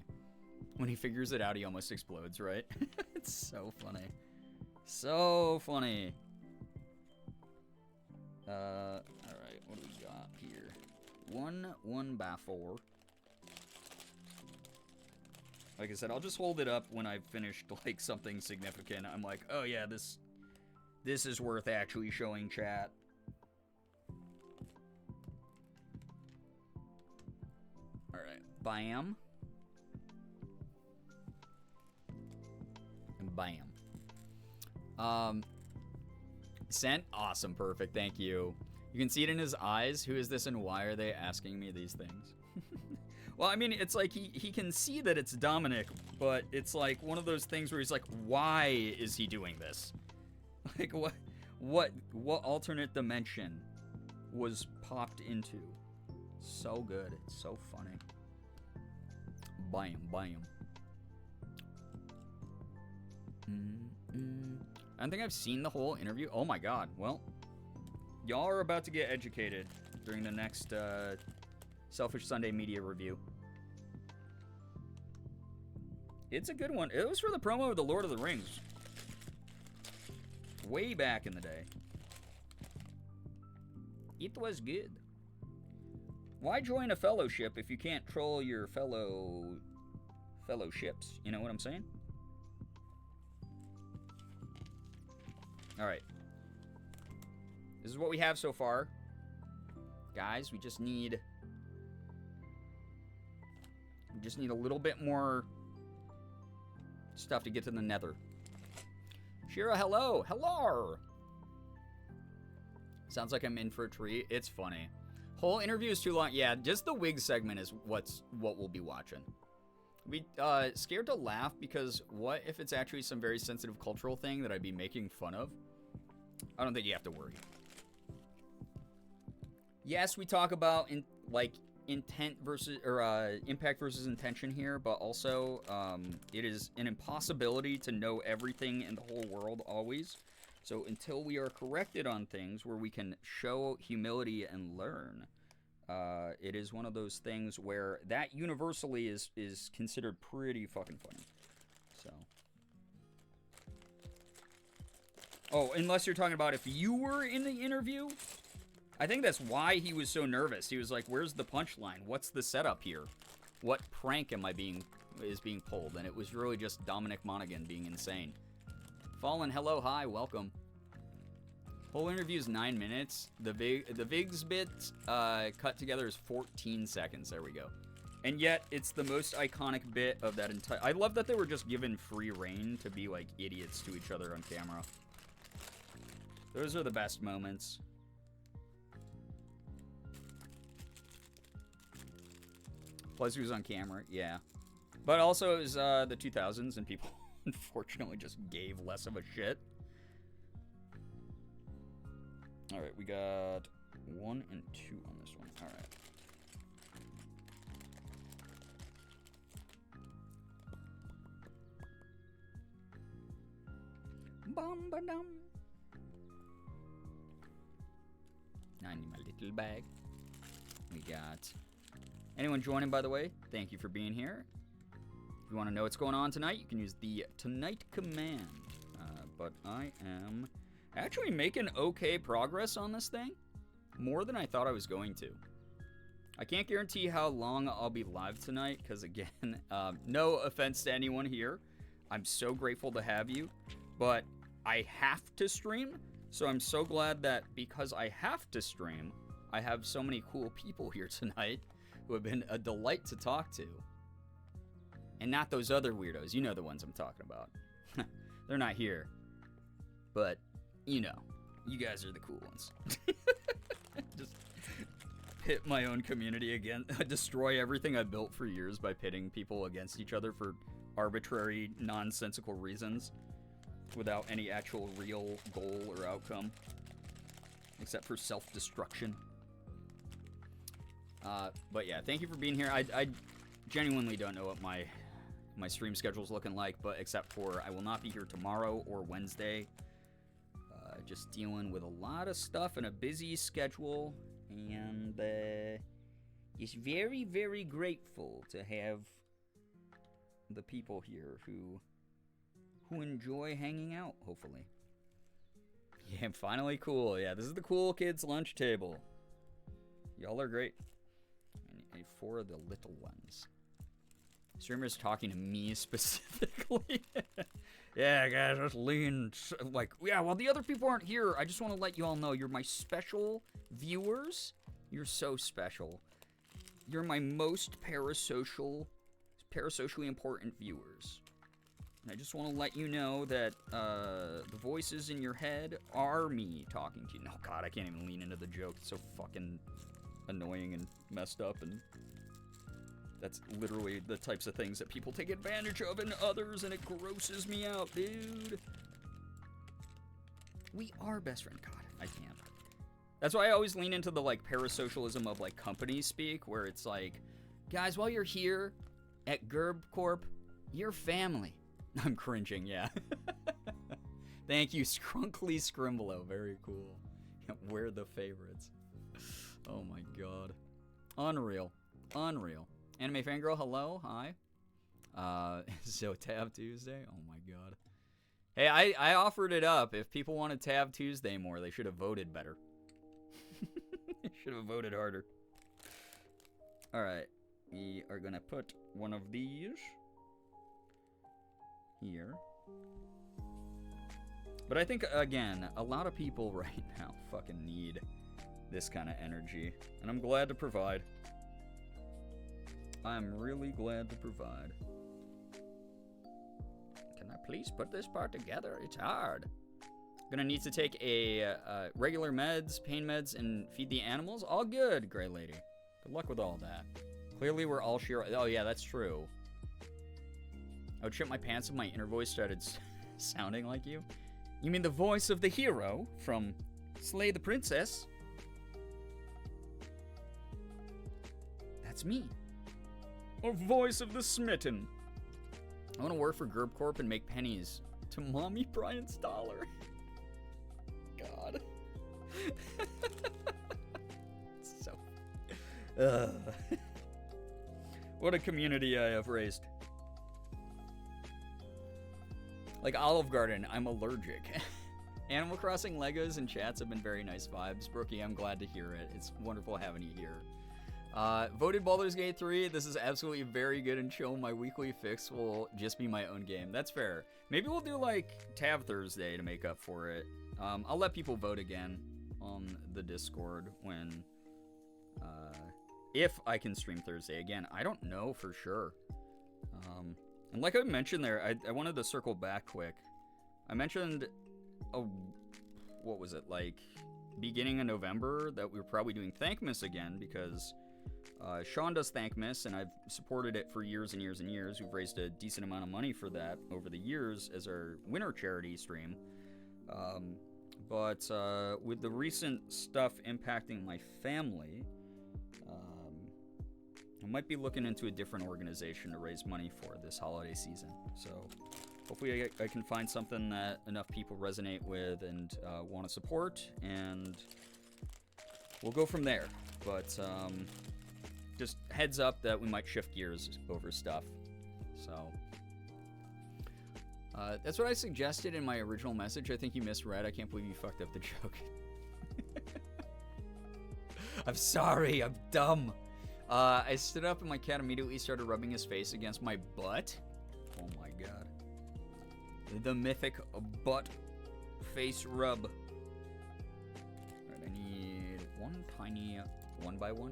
When he figures it out, he almost explodes, right? It's so funny. So funny. Alright, what do we got here? 1 by 4. Like I said, I'll just hold it up when I've finished, like, something significant. I'm like, oh yeah, this is worth actually showing chat. Alright, bam. And bam. Sent? Awesome, perfect, thank you. You can see it in his eyes. Who is this and why are they asking me these things? Well, I mean, it's like he can see that it's Dominic, but it's like one of those things where he's like, why is he doing this? Like, what alternate dimension was popped into? So good. It's so funny. Bam, bam. I don't think I've seen the whole interview. Oh my god. Well, y'all are about to get educated during the next Selfish Sunday media review. It's a good one. It was for the promo of The Lord of the Rings. Way back in the day. It was good. Why join a fellowship if you can't troll your fellowships? You know what I'm saying? Alright. This is what we have so far. Guys, we just need a little bit more stuff to get to the nether. Shira, hello! Hello! Sounds like I'm in for a treat. It's funny. Whole interview is too long. Yeah, just the wig segment is what we'll be watching. We scared to laugh because what if it's actually some very sensitive cultural thing that I'd be making fun of? I don't think you have to worry. Yes, we talk about intent versus impact versus intention here, but also it is an impossibility to know everything in the whole world always. So until we are corrected on things where we can show humility and learn, it is one of those things where that universally is considered pretty fucking funny. So. Oh, unless you're talking about if you were in the interview, I think that's why he was so nervous. He was like, "Where's the punchline? What's the setup here? What prank is being pulled?" And it was really just Dominic Monaghan being insane. Fallen, hello, hi, welcome. Whole interview is 9 minutes. The Vigs bit cut together is 14 seconds. There we go. And yet, it's the most iconic bit of that entire... I love that they were just given free reign to be, like, idiots to each other on camera. Those are the best moments. Plus, he was on camera, yeah. But also, it was the 2000s, and people, unfortunately, just gave less of a shit. Alright, we got 1 and 2 on this one. Alright. Bum-ba-dum. I need my little bag. We got... Anyone joining, by the way, thank you for being here. If you want to know what's going on tonight, you can use the Tonight command. But I am actually making okay progress on this thing. More than I thought I was going to. I can't guarantee how long I'll be live tonight, because again, no offense to anyone here. I'm so grateful to have you, but I have to stream, so I'm so glad that because I have to stream, I have so many cool people here tonight who have been a delight to talk to. And not those other weirdos. You know the ones I'm talking about. They're not here. But, you know, you guys are the cool ones. Just pit my own community again. Destroy everything I built for years by pitting people against each other for arbitrary, nonsensical reasons. Without any actual real goal or outcome. Except for self-destruction. But yeah, thank you for being here. I genuinely don't know what my stream schedule's looking like, but except for I will not be here tomorrow or Wednesday. Just dealing with a lot of stuff and a busy schedule, and is very, very grateful to have the people here who enjoy hanging out, hopefully. Yeah, finally cool. Yeah, this is the cool kids lunch table. Y'all are great. And 4 of the little ones. Streamers talking to me specifically. Yeah, guys, let's lean. Like, yeah, while the other people aren't here, I just want to let you all know you're my special viewers. You're so special. You're my most parasocially important viewers. And I just want to let you know that the voices in your head are me talking to you. No, God, I can't even lean into the joke. It's so fucking annoying and messed up, and that's literally the types of things that people take advantage of in others, and it grosses me out, dude. We are best friends. God, I can't. That's why I always lean into the, like, parasocialism of, like, company speak, where it's like, guys, while you're here at Gerb Corp, you're family. I'm cringing, yeah. Thank you, Scrunkly Scrimblow. Very cool. We're the favorites. Oh, my God. Unreal. Unreal. Anime Fangirl, hello, hi. So Tab Tuesday, oh my God. Hey, I offered it up. If people wanted Tab Tuesday more, they should have voted better. They should have voted harder. Alright, we are gonna put one of these here. But I think, again, a lot of people right now fucking need this kind of energy, and I'm glad to provide. I'm really glad to provide. Can I please put this part together? It's hard. Gonna need to take a regular meds, pain meds, and feed the animals. All good, Gray Lady. Good luck with all that. Clearly we're all Shiro. Oh yeah, that's true. I would shit my pants if my inner voice started sounding like you. You mean the voice of the hero from Slay the Princess? That's me. Or voice of the smitten. I want to work for Gerb Corp and make pennies to Mommy Bryant's dollar. God. So. What a community I have raised. Like Olive Garden, I'm allergic. Animal Crossing Legos and chats have been very nice vibes. Brookie, I'm glad to hear it. It's wonderful having you here. Voted Baldur's Gate 3. This is absolutely very good and chill. My weekly fix will just be my own game. That's fair. Maybe we'll do like Tab Thursday to make up for it. I'll let people vote again on the Discord when, if I can stream Thursday again. I don't know for sure. And like I mentioned there, I wanted to circle back quick. I mentioned, what was it, like beginning of November that we were probably doing Thankmas again because Sean does Thankmas, and I've supported it for years and years and years. We've raised a decent amount of money for that over the years as our winter charity stream. But with the recent stuff impacting my family, I might be looking into a different organization to raise money for this holiday season. So hopefully I can find something that enough people resonate with and want to support, and we'll go from there. But just heads up that we might shift gears over stuff. So that's what I suggested in my original message. I think you misread. I can't believe you fucked up the joke. I'm sorry. I'm dumb. I stood up and my cat immediately started rubbing his face against my butt. Oh my God. The mythic butt face rub. Alright, I need one tiny 1x1.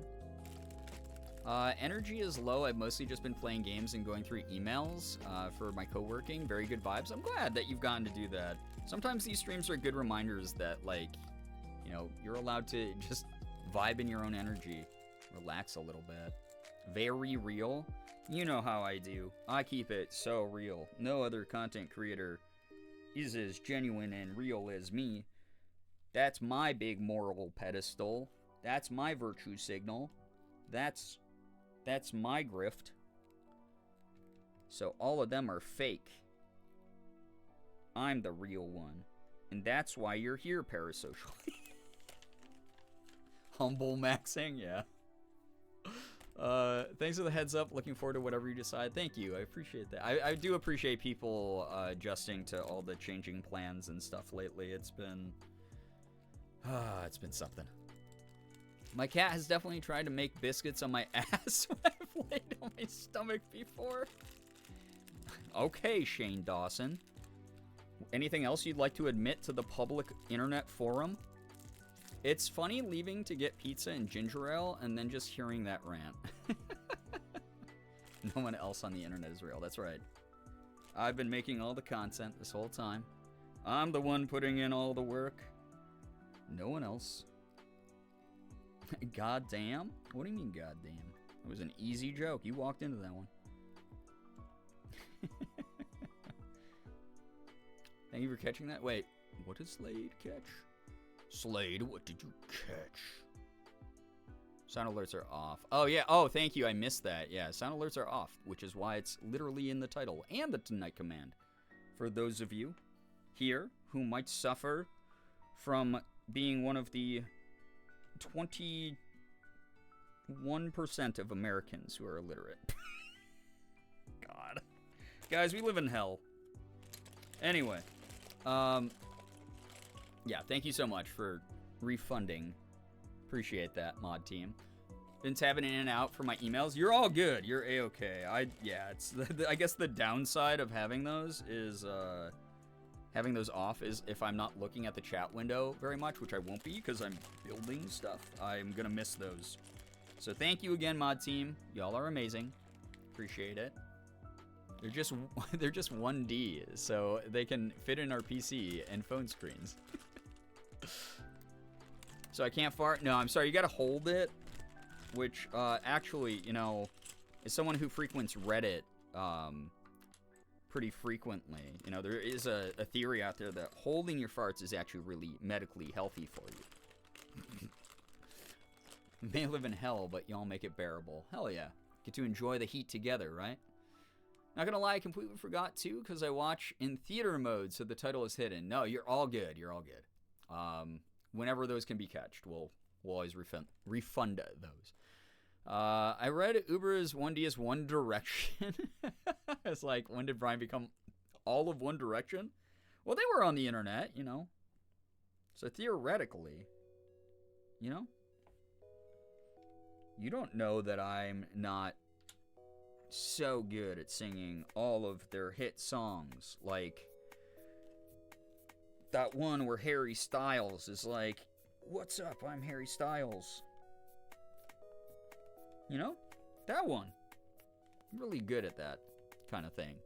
Energy is low. I've mostly just been playing games and going through emails for my co-working. Very good vibes. I'm glad that you've gotten to do that. Sometimes these streams are good reminders that, like, you know, you're allowed to just vibe in your own energy. Relax a little bit. Very real. You know how I do. I keep it so real. No other content creator is as genuine and real as me. That's my big moral pedestal. That's my virtue signal. That's my grift. So all of them are fake. I'm the real one. And that's why you're here, parasocially. Humble maxing, yeah. Thanks for the heads up. Looking forward to whatever you decide. Thank you. I appreciate that. I do appreciate people adjusting to all the changing plans and stuff lately. It's been something. My cat has definitely tried to make biscuits on my ass when I've laid him my stomach before. Okay, Shane Dawson. Anything else you'd like to admit to the public internet forum? It's funny leaving to get pizza and ginger ale and then just hearing that rant. No one else on the internet is real. That's right. I've been making all the content this whole time. I'm the one putting in all the work. No one else. Goddamn? What do you mean, goddamn? It was an easy joke. You walked into that one. Thank you for catching that. Wait, what did Slade catch? Slade, what did you catch? Sound alerts are off. Oh, yeah. Oh, thank you. I missed that. Yeah, sound alerts are off, which is why it's literally in the title and the Tonight command. For those of you here who might suffer from being one of the 21% of Americans who are illiterate. God. Guys, we live in hell. Anyway. Yeah, thank you so much for refunding. Appreciate that, mod team. Been tabbing in and out for my emails. You're all good. You're A-okay. Yeah, it's I guess the downside of having those is having those off is if I'm not looking at the chat window very much, which I won't be because I'm building stuff. I'm gonna miss those. So thank you again, mod team. Y'all are amazing. Appreciate it. They're just 1D, so they can fit in our PC and phone screens. So I can't fart. No, I'm sorry. You gotta hold it. Which actually, you know, as someone who frequents Reddit pretty frequently, you know, there is a theory out there that holding your farts is actually really medically healthy for you. You may live in hell, but y'all make it bearable. Hell yeah. Get to enjoy the heat together, right? Not gonna lie, I completely forgot too, because I watch in theater mode, so the title is hidden. No, you're all good. You're all good. Whenever those can be catched, we'll always refund those. I read Uber's 1D is One Direction. It's like, when did Brian become all of One Direction? Well, they were on the internet, you know. So theoretically, you know. You don't know that I'm not so good at singing all of their hit songs. Like that one where Harry Styles is like, "What's up? I'm Harry Styles." You know? That one. I'm really good at that kind of thing.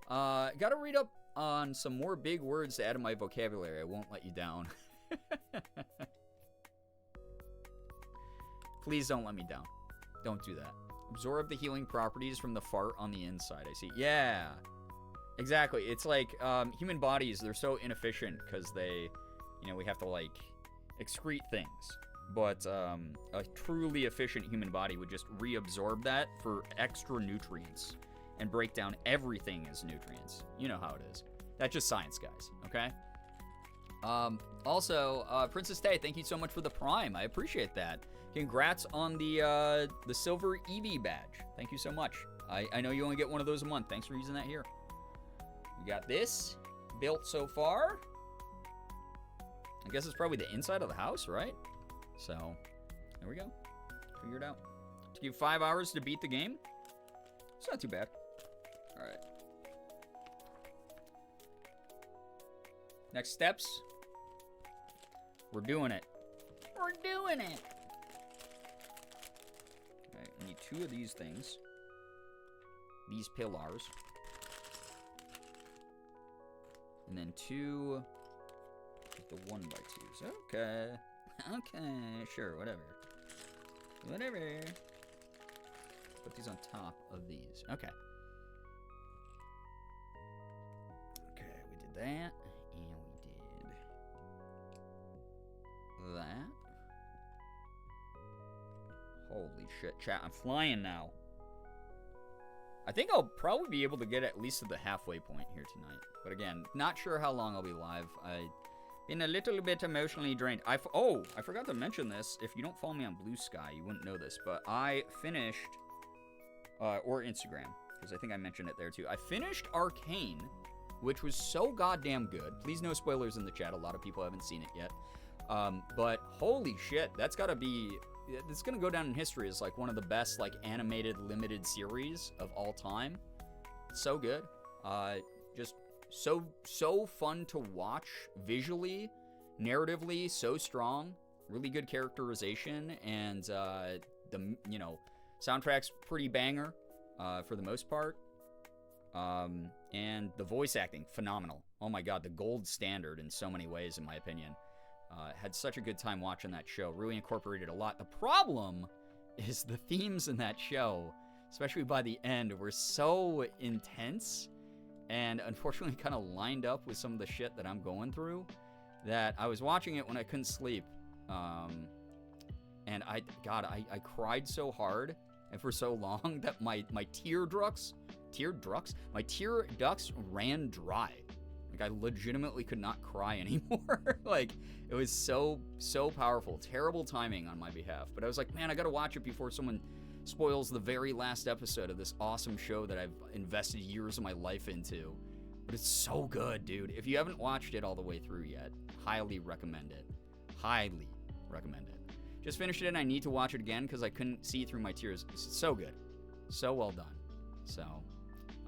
Gotta read up on some more big words to add to my vocabulary. I won't let you down. Please don't let me down. Don't do that. Absorb the healing properties from the fart on the inside. I see. Yeah. Exactly. It's like human bodies, they're so inefficient because they, you know, we have to like excrete things. But a truly efficient human body would just reabsorb that for extra nutrients and break down everything as nutrients. You know how it is. That's just science, guys. Okay? Also, Princess Tay, thank you so much for the Prime. I appreciate that. Congrats on the silver EV badge. Thank you so much. I know you only get one of those a month. Thanks for using that here. We got this built so far. I guess it's probably the inside of the house, right? So, there we go. Figured out. Took you 5 hours to beat the game. It's not too bad. All right. Next steps. We're doing it. We're doing it. Okay, I need 2 of these things. These pillars. And then 2 of the 1x2s. Okay. Okay, sure, whatever. Whatever. Put these on top of these. Okay. Okay, we did that. And we did that. Holy shit, chat. I'm flying now. I think I'll probably be able to get at least to the halfway point here tonight. But again, not sure how long I'll be live. I've been a little bit emotionally drained. I forgot to mention this. If you don't follow me on Blue Sky, you wouldn't know this. But I finished, or Instagram, because I think I mentioned it there too. I finished Arcane, which was so goddamn good. Please no spoilers in the chat. A lot of people haven't seen it yet. But holy shit, that's got to be it's gonna go down in history as like one of the best like animated limited series of all time. So good. Just so fun to watch visually, narratively, so strong. Really good characterization, and the soundtrack's pretty banger for the most part. And the voice acting, phenomenal. Oh my god, the gold standard in so many ways, in my opinion. Had such a good time watching that show. Really incorporated a lot. The problem is the themes in that show, especially by the end, were so intense and unfortunately kind of lined up with some of the shit that I'm going through that I was watching it when I couldn't sleep. And I cried so hard and for so long that my tear ducts ran dry. Like, I legitimately could not cry anymore. Like, it was so powerful. Terrible timing on my behalf. But I was like, man, I gotta watch it before someone spoils the very last episode of this awesome show that I've invested years of my life into. But it's so good, dude. If you haven't watched it all the way through yet, highly recommend it. Highly recommend it. Just finished it, and I need to watch it again because I couldn't see through my tears. It's so good. So well done. So,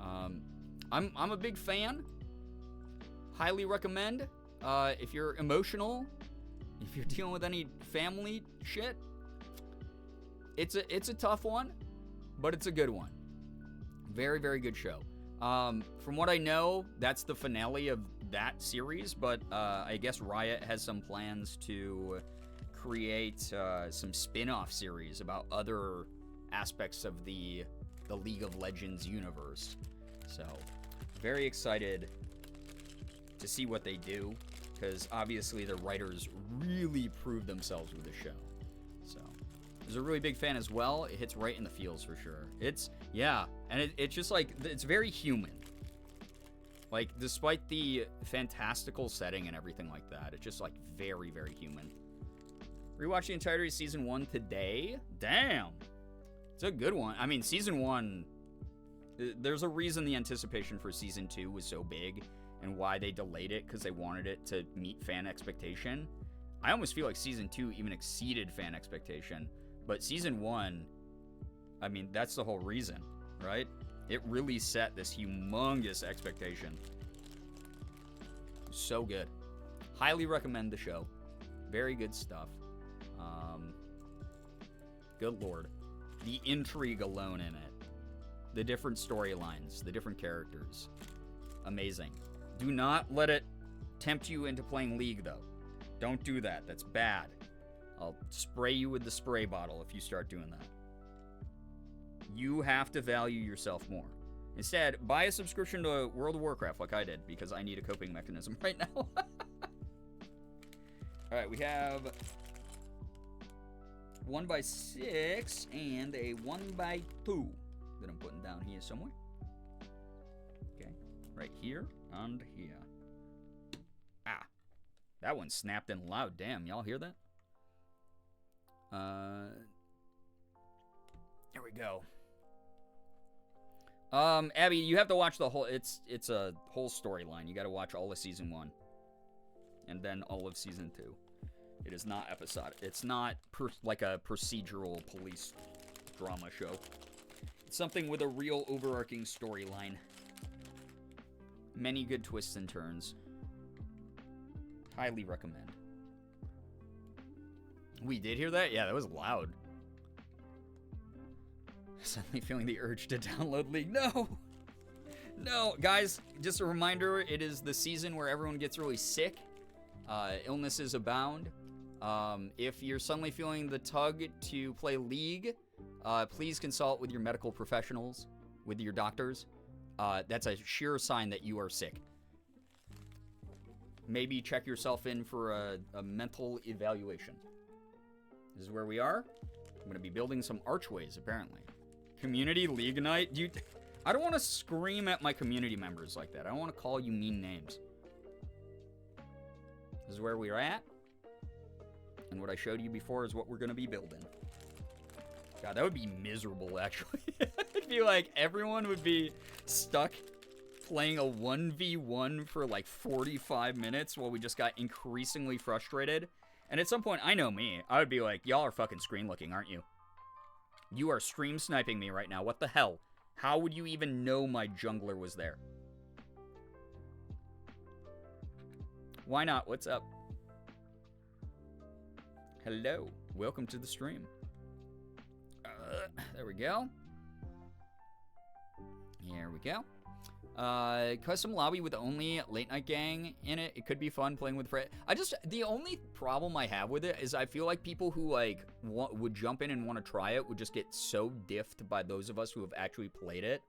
I'm a big fan. Highly recommend. If you're emotional, if you're dealing with any family shit, it's a tough one, but it's a good one. Very, very good show. From what I know, that's the finale of that series, but I guess Riot has some plans to create some spin-off series about other aspects of the League of Legends universe. So, very excited to see what they do, because obviously the writers really proved themselves with the show. So, I was a really big fan as well. It hits right in the feels for sure. It's just like, it's very human. Like, despite the fantastical setting and everything like that, it's just like very, very human. Rewatched the entirety of Season 1 today. Damn. It's a good one. I mean, Season 1, there's a reason the anticipation for Season 2 was so big and why they delayed it, because they wanted it to meet fan expectation. I almost feel like Season 2 even exceeded fan expectation. But Season 1, I mean, that's the whole reason, right? It really set this humongous expectation. So good. Highly recommend the show. Very good stuff. Good lord. The intrigue alone in it. The different storylines. The different characters. Amazing. Do not let it tempt you into playing League, though. Don't do that. That's bad. I'll spray you with the spray bottle if you start doing that. You have to value yourself more. Instead, buy a subscription to World of Warcraft like I did, because I need a coping mechanism right now. Alright, we have 1x6 and a 1x2 that I'm putting down here somewhere. Okay, right here and here. Ah, that one snapped in loud. Damn, y'all hear that? There we go. Abby, you have to watch the whole, it's a whole storyline. You gotta watch all of Season 1. And then all of Season 2. It is not episodic. It's not like a procedural police drama show. It's something with a real overarching storyline. Many good twists and turns. Highly recommend. We did hear that? Yeah, that was loud. Suddenly feeling the urge to download League. No! No, guys, just a reminder, it is the season where everyone gets really sick. Illnesses abound. If you're suddenly feeling the tug to play League, please consult with your medical professionals, with your doctors. That's a sure sign that you are sick. Maybe check yourself in for a mental evaluation. This is where we are. I'm going to be building some archways, apparently. Community League night? Dude, I don't want to scream at my community members like that. I don't want to call you mean names. This is where we're at. And what I showed you before is what we're going to be building. God, that would be miserable, actually. It'd be like everyone would be stuck playing a 1v1 for like 45 minutes while we just got increasingly frustrated. And at some point, I know me, I would be like, y'all are fucking screen looking, aren't you? You are stream sniping me right now. What the hell? How would you even know my jungler was there? Why not? What's up? Hello. Welcome to the stream. There we go. Here we go. Custom lobby with only late night gang in it. It could be fun playing with friends. The only problem I have with it is I feel like people who like would jump in and want to try it would just get so diffed by those of us who have actually played it,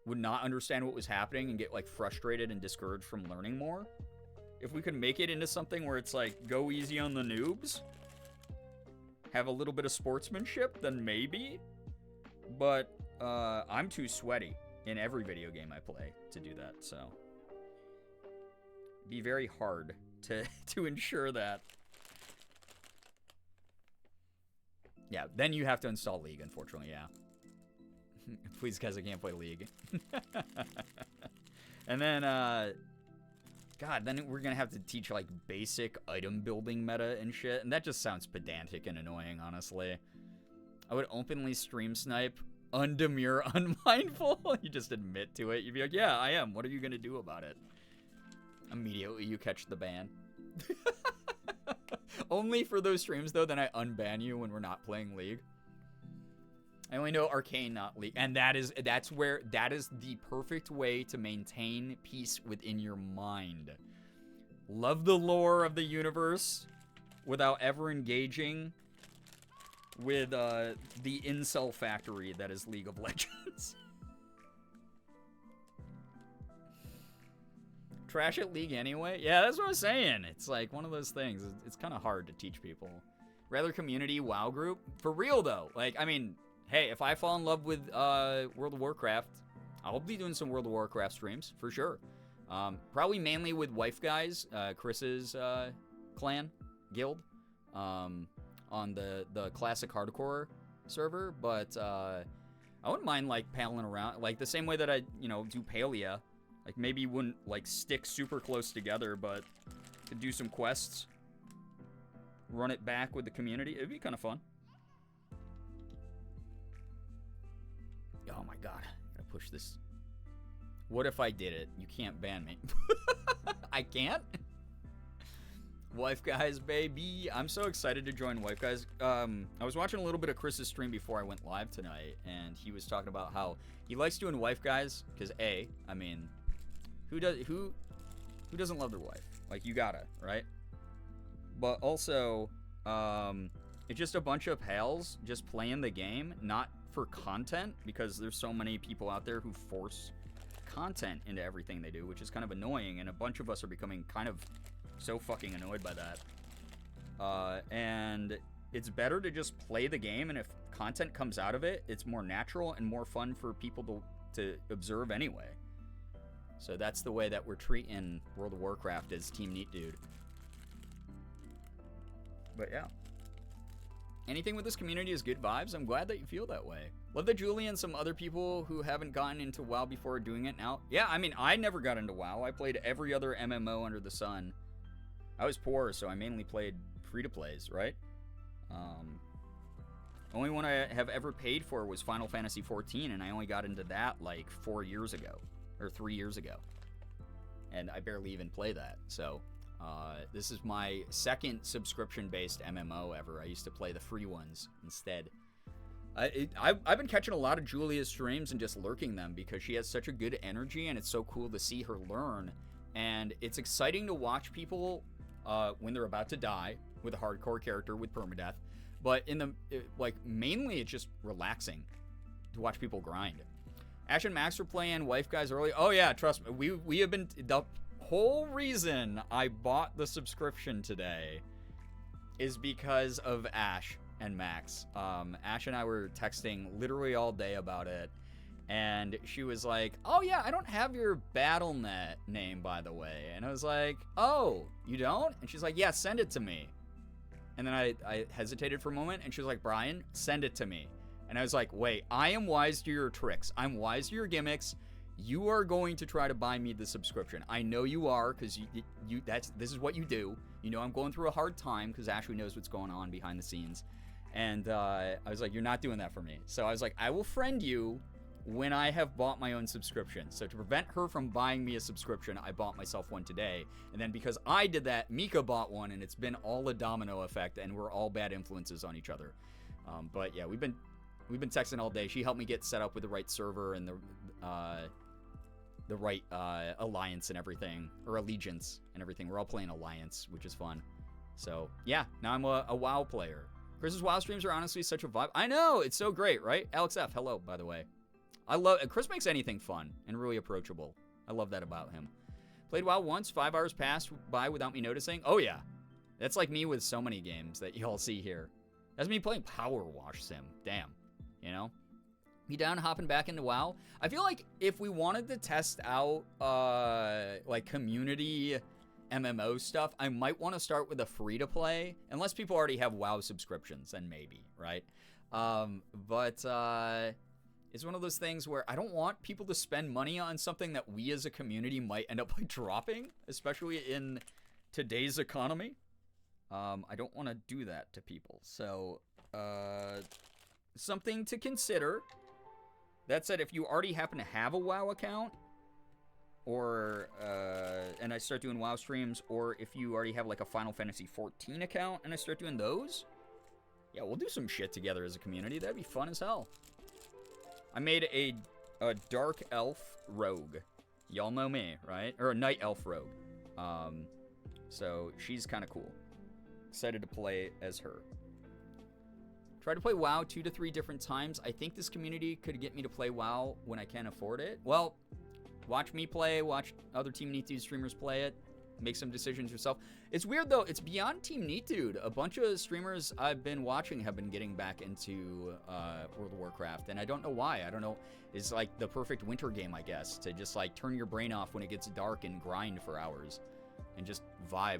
would not understand what was happening and get like frustrated and discouraged from learning more. If we could make it into something where it's like, go easy on the noobs, have a little bit of sportsmanship, then maybe. But I'm too sweaty in every video game I play to do that, so it'd be very hard to ensure that. Yeah, then you have to install League, unfortunately, yeah. Please, guys, I can't play League. And then, God, then we're gonna have to teach, like, basic item building meta and shit, and that just sounds pedantic and annoying, honestly. I would openly stream snipe, undemure, unmindful. You just admit to it. You'd be like, yeah, I am. What are you gonna do about it? Immediately, you catch the ban. Only for those streams, though, then I unban you when we're not playing League. I only know Arcane, not League. And that is the perfect way to maintain peace within your mind. Love the lore of the universe without ever engaging with the incel factory that is League of Legends. Trash at League anyway? Yeah, that's what I'm saying. It's like one of those things. It's kind of hard to teach people. Rather community WoW group? For real, though. Like, I mean, hey, if I fall in love with World of Warcraft, I'll be doing some World of Warcraft streams, for sure. Probably mainly with Wife Guys, Chris's clan, guild, on the classic hardcore server. But I wouldn't mind, like, paling around. Like, the same way that I, do Palia. Like, maybe you wouldn't, like, stick super close together, but could do some quests. Run it back with the community. It'd be kind of fun. Oh my god. I gotta push this. What if I did it? You can't ban me. I can't? Wife Guys, baby. I'm so excited to join Wife Guys. I was watching a little bit of Chris's stream before I went live tonight, and he was talking about how he likes doing Wife Guys, because A, I mean, who doesn't love their wife? Like, you gotta, right? But also, it's just a bunch of pals just playing the game, not for content, because there's so many people out there who force content into everything they do, which is kind of annoying, and a bunch of us are becoming kind of so fucking annoyed by that. And it's better to just play the game, and if content comes out of it, it's more natural and more fun for people to observe anyway. So that's the way that we're treating World of Warcraft as Team Neat Dude. But yeah. Anything with this community is good vibes. I'm glad that you feel that way. Love that Julie and some other people who haven't gotten into WoW before are doing it now. Yeah, I mean, I never got into WoW. I played every other MMO under the sun. I was poor, so I mainly played free-to-plays, right? Only one I have ever paid for was Final Fantasy XIV, and I only got into that like 4 years ago. Or 3 years ago. And I barely even play that. So, this is my second subscription-based MMO ever. I used to play the free ones instead. I've been catching a lot of Julia's streams and just lurking them because she has such a good energy, and it's so cool to see her learn. And it's exciting to watch people when they're about to die with a hardcore character with permadeath. But mainly it's just relaxing to watch people grind. Ash and Max were playing Wife Guys early. Oh yeah, trust me. We have been... The whole reason I bought the subscription today is because of Ash and Max. Ash and I were texting literally all day about it. And she was like, oh yeah, I don't have your BattleNet name, by the way. And I was like, oh, you don't? And she's like, yeah, send it to me. And then I hesitated for a moment, and she was like, Brian, send it to me. And I was like, wait, I am wise to your tricks. I'm wise to your gimmicks. you are going to try to buy me the subscription. I know you are, because this is what you do. You know I'm going through a hard time, because Ashley knows what's going on behind the scenes. And I was like, you're not doing that for me. So I was like, I will friend you when I have bought my own subscription. So to prevent her from buying me a subscription, I bought myself one today. And then because I did that, Mika bought one, and it's been all a domino effect, and we're all bad influences on each other. But yeah, we've been texting all day. She helped me get set up with the right server and the right alliance and everything, or allegiance and everything. We're all playing alliance, which is fun. So yeah, now I'm a WoW player. Chris's WoW streams are honestly such a vibe. I know, it's so great, right? Alex F, hello, by the way. I love Chris makes anything fun and really approachable. I love that about him. Played WoW once, 5 hours passed by without me noticing. Oh yeah, that's like me with so many games that y'all see here. That's me playing Power Wash Sim. Damn, you know. Be down hopping back into WoW. I feel like if we wanted to test out like community MMO stuff, I might want to start with a free to play, unless people already have WoW subscriptions, then maybe, right? But it's one of those things where I don't want people to spend money on something that we as a community might end up like dropping, especially in today's economy. I don't want to do that to people. So, something to consider. That said, if you already happen to have a WoW account, or, and I start doing WoW streams, or if you already have like a Final Fantasy 14 account and I start doing those, yeah, we'll do some shit together as a community. That'd be fun as hell. I made a dark elf rogue. Y'all know me, right? Or a night elf rogue. So she's kind of cool. Excited to play as her. Try to play WoW 2 to 3 different times. I think this community could get me to play WoW when I can't afford it. Well, watch me play, watch other Team Neat streamers play it, make some decisions yourself. It's weird though, it's beyond Team Neat. A bunch of streamers I've been watching have been getting back into World of Warcraft, and I don't know why. I don't know, it's like the perfect winter game, I guess, to just like turn your brain off when it gets dark and grind for hours and just vibe.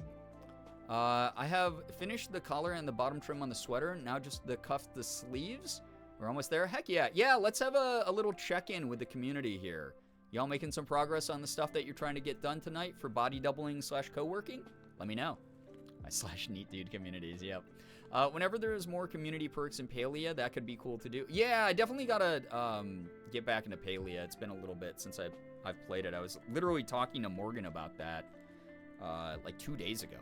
I have finished the collar and the bottom trim on the sweater, now just the cuff, the sleeves. We're almost there. Heck yeah. Yeah, let's have a little check-in with the community here. Y'all making some progress on the stuff that you're trying to get done tonight for body doubling / co-working? Let me know. My / neat dude communities, yep. Whenever there's more community perks in Palia, that could be cool to do. Yeah, I definitely gotta get back into Palia. It's been a little bit since I've played it. I was literally talking to Morgan about that like 2 days ago.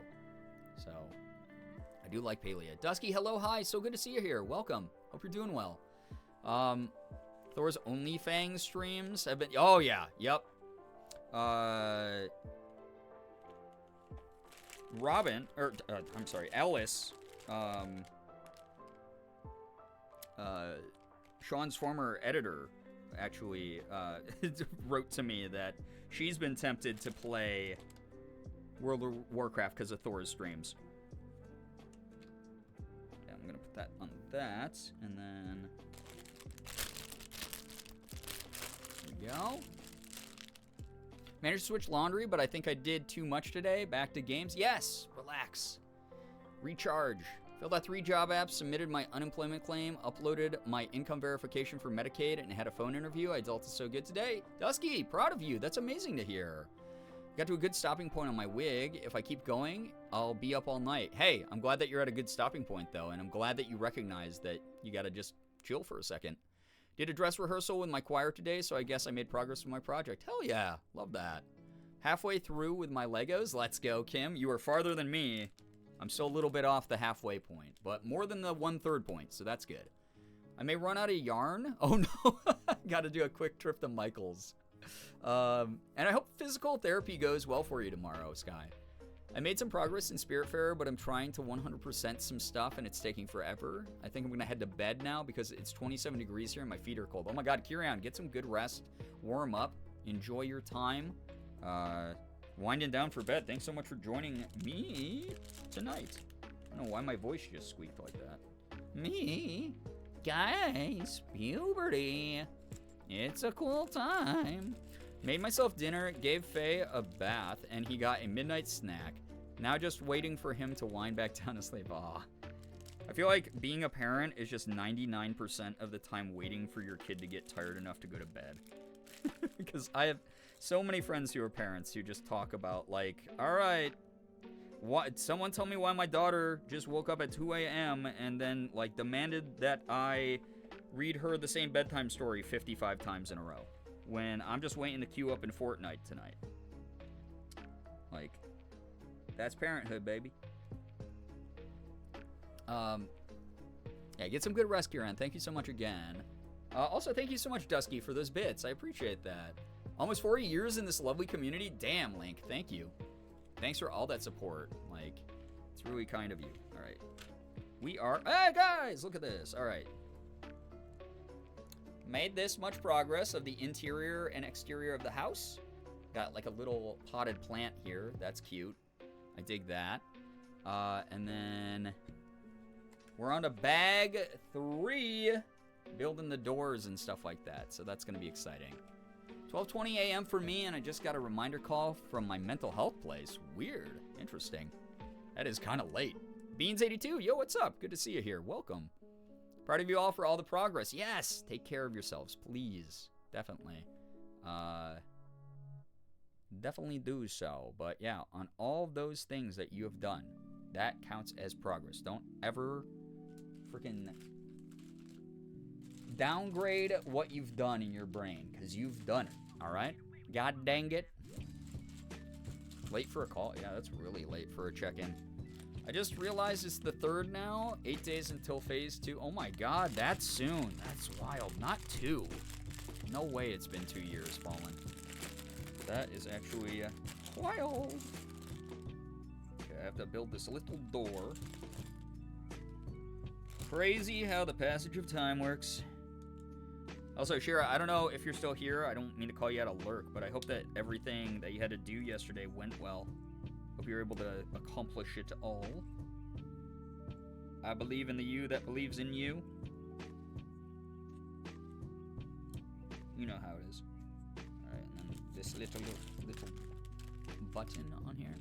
So, I do like Palia. Dusky, hello, hi, so good to see you here. Welcome. Hope you're doing well. Thor's OnlyFans streams have been... Oh, yeah. Yep. Robin... Or, I'm sorry. Alice... Sean's former editor actually wrote to me that she's been tempted to play World of Warcraft because of Thor's streams. Yeah, I'm going to put that on that, and then... Go. Managed to switch laundry, but I think I did too much today. Back to games. Yes, relax. Recharge. Filled out 3 job apps, submitted my unemployment claim, uploaded my income verification for Medicaid, and had a phone interview. I dealt it so good today. Dusky, proud of you. That's amazing to hear. Got to a good stopping point on my wig. If I keep going, I'll be up all night. Hey, I'm glad that you're at a good stopping point, though, and I'm glad that you recognize that you got to just chill for a second. Did a dress rehearsal with my choir today, so I guess I made progress with my project. Hell yeah, love that. Halfway through with my Legos. Let's go, Kim. You are farther than me. I'm still a little bit off the halfway point, but more than the 1/3 point, so that's good. I may run out of yarn. Oh no, got to do a quick trip to Michael's. And I hope physical therapy goes well for you tomorrow, Sky. I made some progress in Spiritfarer, but I'm trying to 100% some stuff, and it's taking forever. I think I'm going to head to bed now because it's 27 degrees here and my feet are cold. Oh my god, Kirian, get some good rest. Warm up. Enjoy your time. Winding down for bed. Thanks so much for joining me tonight. I don't know why my voice just squeaked like that. Me? Guys, puberty. It's a cool time. Made myself dinner, gave Faye a bath, and he got a midnight snack. Now just waiting for him to wind back down to sleep. Aw. I feel like being a parent is just 99% of the time waiting for your kid to get tired enough to go to bed. Because I have so many friends who are parents who just talk about, like, all right, someone tell me why my daughter just woke up at 2 a.m. and then, like, demanded that I read her the same bedtime story 55 times in a row when I'm just waiting to queue up in Fortnite tonight. Like, that's parenthood, baby. Yeah, get some good rest, Kieran. Thank you so much again. Also, thank you so much, Dusky, for those bits. I appreciate that. Almost 40 years in this lovely community. Damn, Link. Thank you. Thanks for all that support. Like, it's really kind of you. All right. We are... Hey, guys! Look at this. All right. Made this much progress of the interior and exterior of the house. Got, like, a little potted plant here. That's cute. I dig that. And then... We're on to bag 3. Building the doors and stuff like that. So that's going to be exciting. 12:20 a.m. for me, and I just got a reminder call from my mental health place. Weird. Interesting. That is kind of late. Beans82, yo, what's up? Good to see you here. Welcome. Proud of you all for all the progress. Yes! Take care of yourselves, please. Definitely. Definitely do so. But yeah, on all those things that you have done, that counts as progress. Don't ever freaking downgrade what you've done in your brain, because you've done it, all right? God dang it. Late for a call? Yeah, that's really late for a check-in. I just realized it's the 3rd now. 8 days until phase 2. Oh my god, that's soon. That's wild. Not 2. No way it's been 2 years, Fallen. That is actually wild. Okay, I have to build this little door. Crazy how the passage of time works. Also, Shira, I don't know if you're still here. I don't mean to call you out of lurk, but I hope that everything that you had to do yesterday went well. Hope you're able to accomplish it all. I believe in the you that believes in you. You know how it is. Alright, and then this little button on here.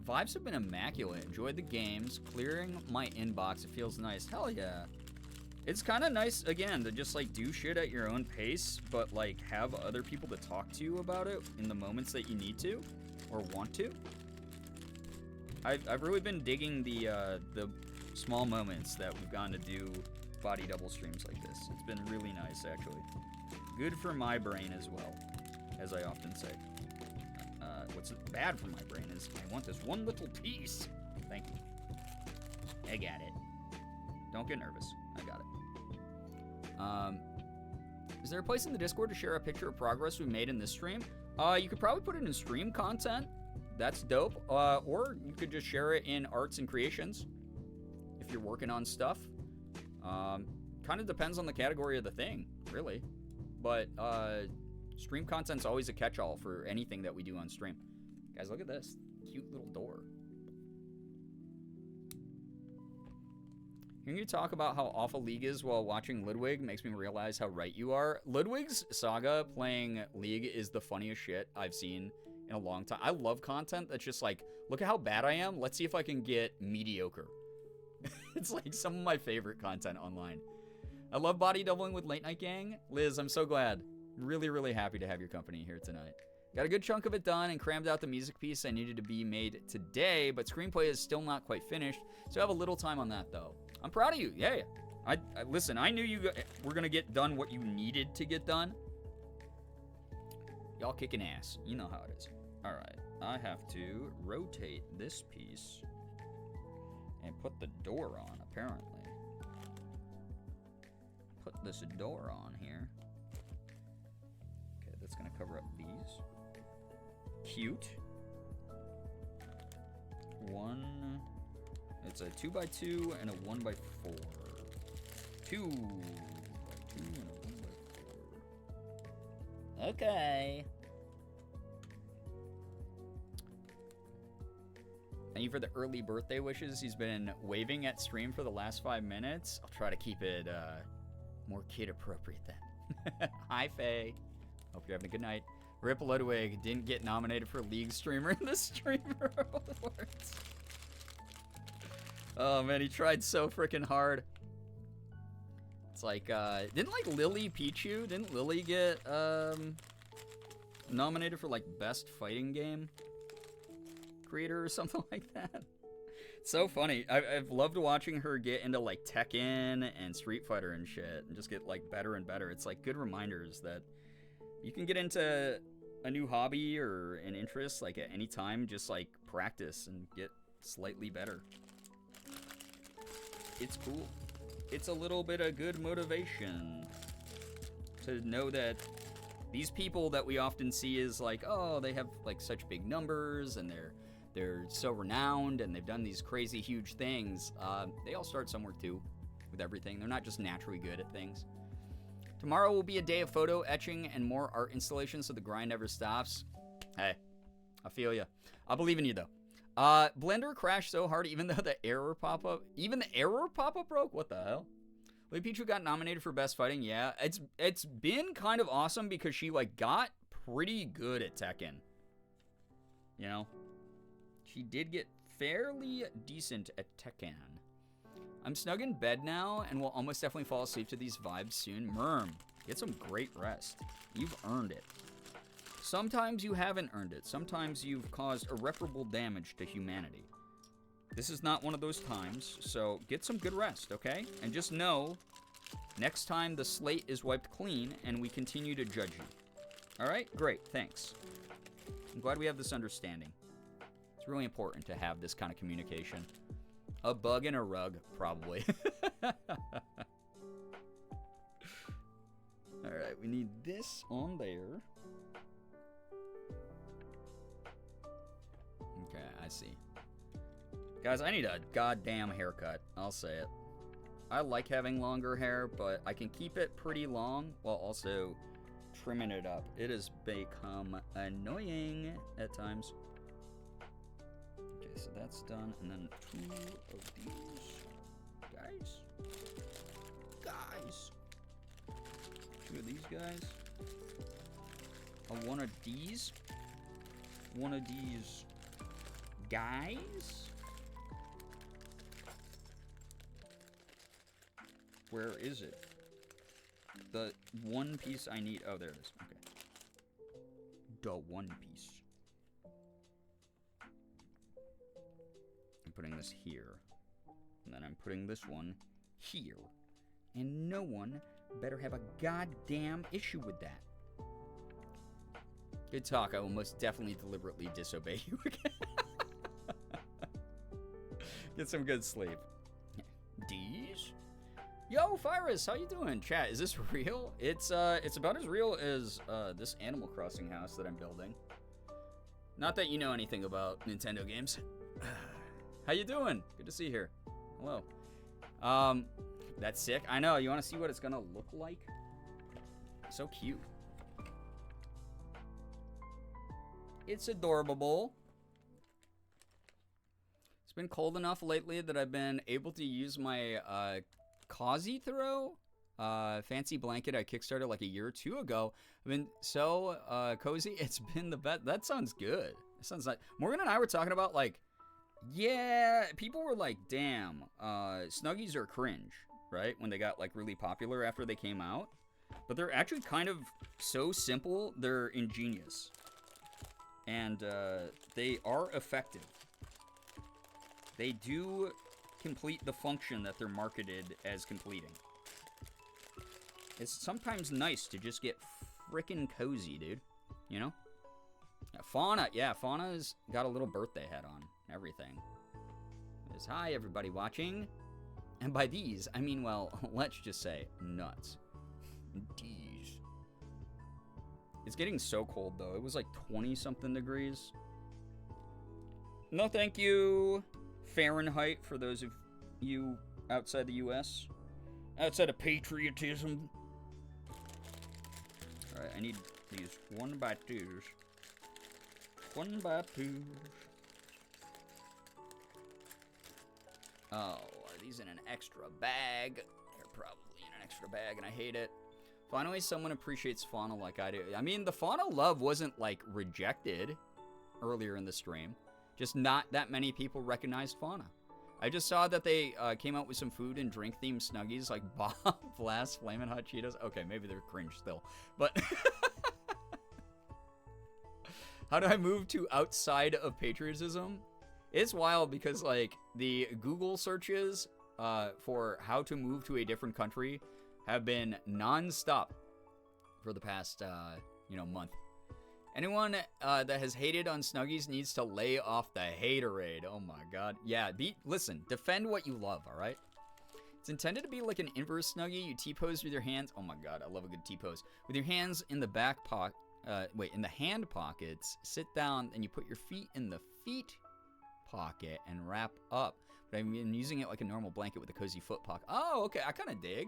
Vibes have been immaculate. Enjoyed the games. Clearing my inbox. It feels nice. Hell yeah. It's kind of nice, again, to just, like, do shit at your own pace, but, like, have other people to talk to about it in the moments that you need to or want to. I've really been digging the small moments that we've gotten to do body double streams like this. It's been really nice, actually. Good for my brain as well, as I often say. What's bad for my brain is I want this one little piece. Thank you. I got it. Don't get nervous. I got it. Is there a place in the Discord to share a picture of progress we made in this stream? You could probably put it in stream content. That's dope. Or you could just share it in arts and creations if you're working on stuff. Kind of depends on the category of the thing, really. But stream content's always a catch-all for anything that we do on stream. Guys, look at this. Cute little door. Hearing you talk about how awful League is while watching Ludwig makes me realize how right you are. Ludwig's saga playing League is the funniest shit I've seen in a long time. I love content that's just like, look at how bad I am. Let's see if I can get mediocre. It's like some of my favorite content online. I love body doubling with Late Night Gang. Liz, I'm so glad. Really, really happy to have your company here tonight. Got a good chunk of it done and crammed out the music piece I needed to be made today, but screenplay is still not quite finished, so I have a little time on that, though. I'm proud of you. Yeah. Listen, I knew you were going to get done what you needed to get done. Y'all kicking ass. You know how it is. All right. I have to rotate this piece and put the door on, apparently. Put this door on here. Okay, that's going to cover up these. Cute. One... It's a 2x2 and a 1x4. 2x2 and a 1x4. Okay. Thank you for the early birthday wishes. He's been waving at stream for the last 5 minutes. I'll try to keep it more kid appropriate then. Hi, Faye. Hope you're having a good night. Rip Ludwig didn't get nominated for League Streamer in the Streamer Awards. Oh man, he tried so freaking hard. It's like, didn't like Lily Pichu? Didn't Lily get nominated for like best fighting game creator or something like that? It's so funny. I've loved watching her get into like Tekken and Street Fighter and shit, and just get like better and better. It's like good reminders that you can get into a new hobby or an interest like at any time. Just like practice and get slightly better. It's cool. It's a little bit of good motivation to know that these people that we often see is like, oh, they have like such big numbers and they're so renowned and they've done these crazy huge things. They all start somewhere too with everything. They're not just naturally good at things. Tomorrow will be a day of photo etching and more art installations, so the grind never stops. Hey, I feel ya. I believe in you though. Blender crashed so hard even though the error pop-up broke? What the hell? Lily Pichu got nominated for Best Fighting. Yeah, it's been kind of awesome because she like got pretty good at Tekken. You know? She did get fairly decent at Tekken. I'm snug in bed now and will almost definitely fall asleep to these vibes soon. Merm, get some great rest. You've earned it. Sometimes you haven't earned it. Sometimes you've caused irreparable damage to humanity. This is not one of those times, so get some good rest, okay? And just know, next time the slate is wiped clean and we continue to judge you. All right? Great, thanks. I'm glad we have this understanding. It's really important to have this kind of communication. A bug in a rug, probably. All right, we need this on there. Okay, I see. Guys, I need a goddamn haircut. I'll say it. I like having longer hair, but I can keep it pretty long while also trimming it up. It has become annoying at times. Okay, so that's done. And then 2 of these. Guys. 2 of these guys. 1 of these. 1 of these guys. Where is it? The one piece I need. Oh, there it is. Okay. The one piece. I'm putting this here. And then I'm putting this one here. And no one better have a goddamn issue with that. Good talk. I will most definitely deliberately disobey you again. Get some good sleep. D's? Yo, Virus, how you doing? Chat, is this real? It's about as real as this Animal Crossing house that I'm building. Not that you know anything about Nintendo games. How you doing? Good to see you here. Hello. That's sick. I know. You want to see what it's gonna look like? So cute. It's adorable. It's been cold enough lately that I've been able to use my Cozy Throw fancy blanket I kickstarted like a year or 2 ago. I've been so cozy. It's been the best. That sounds good. That sounds like Morgan and I were talking about like, yeah, people were like, damn, Snuggies are cringe, right? When they got like really popular after they came out. But they're actually kind of so simple, they're ingenious. And they are effective. They do complete the function that they're marketed as completing. It's sometimes nice to just get frickin' cozy, dude. You know? Fauna, yeah, Fauna's got a little birthday hat on. Everything. It says, hi, everybody watching. And by these, I mean, well, let's just say nuts. These. It's getting so cold, though. It was like 20-something degrees. No, thank you. Fahrenheit, for those of you outside the U.S. Outside of patriotism. Alright, I need these 1x2s. 1x2s. Oh, are these in an extra bag? They're probably in an extra bag, and I hate it. Finally, someone appreciates fauna like I do. I mean, the fauna love wasn't, like, rejected earlier in the stream. Just not that many people recognized fauna. I just saw that they came out with some food and drink themed Snuggies like Bob Blast Flamin' Hot Cheetos. Okay, maybe they're cringe still, but how do I move to outside of patriotism? It's wild because like the Google searches for how to move to a different country have been non-stop for the past month. Anyone that has hated on Snuggies needs to lay off the haterade. Oh my god. Yeah, listen, defend what you love, alright? It's intended to be like an inverse Snuggie. You T-pose with your hands. Oh my god, I love a good T-pose. With your hands in the back pocket. In the hand pockets. Sit down and you put your feet in the feet pocket and wrap up. But I'm using it like a normal blanket with a cozy foot pocket. Oh, okay, I kind of dig.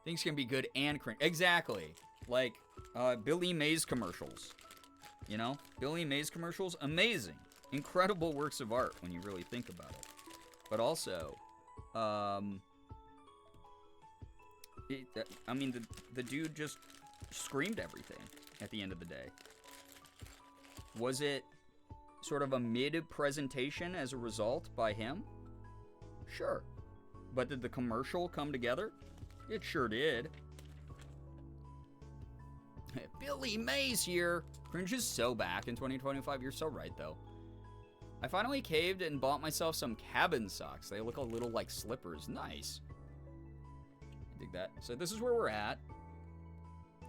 Things can be good and cringe. Exactly. Like Billy Mays commercials. You know? Billy Mays commercials, amazing. Incredible works of art when you really think about it. But also, the dude just screamed everything at the end of the day. Was it sort of a mid-presentation as a result by him? Sure. But did the commercial come together? It sure did. Billy Mays here. Cringe is so back in 2025. You're so right, though. I finally caved and bought myself some cabin socks. They look a little like slippers. Nice. I dig that. So this is where we're at.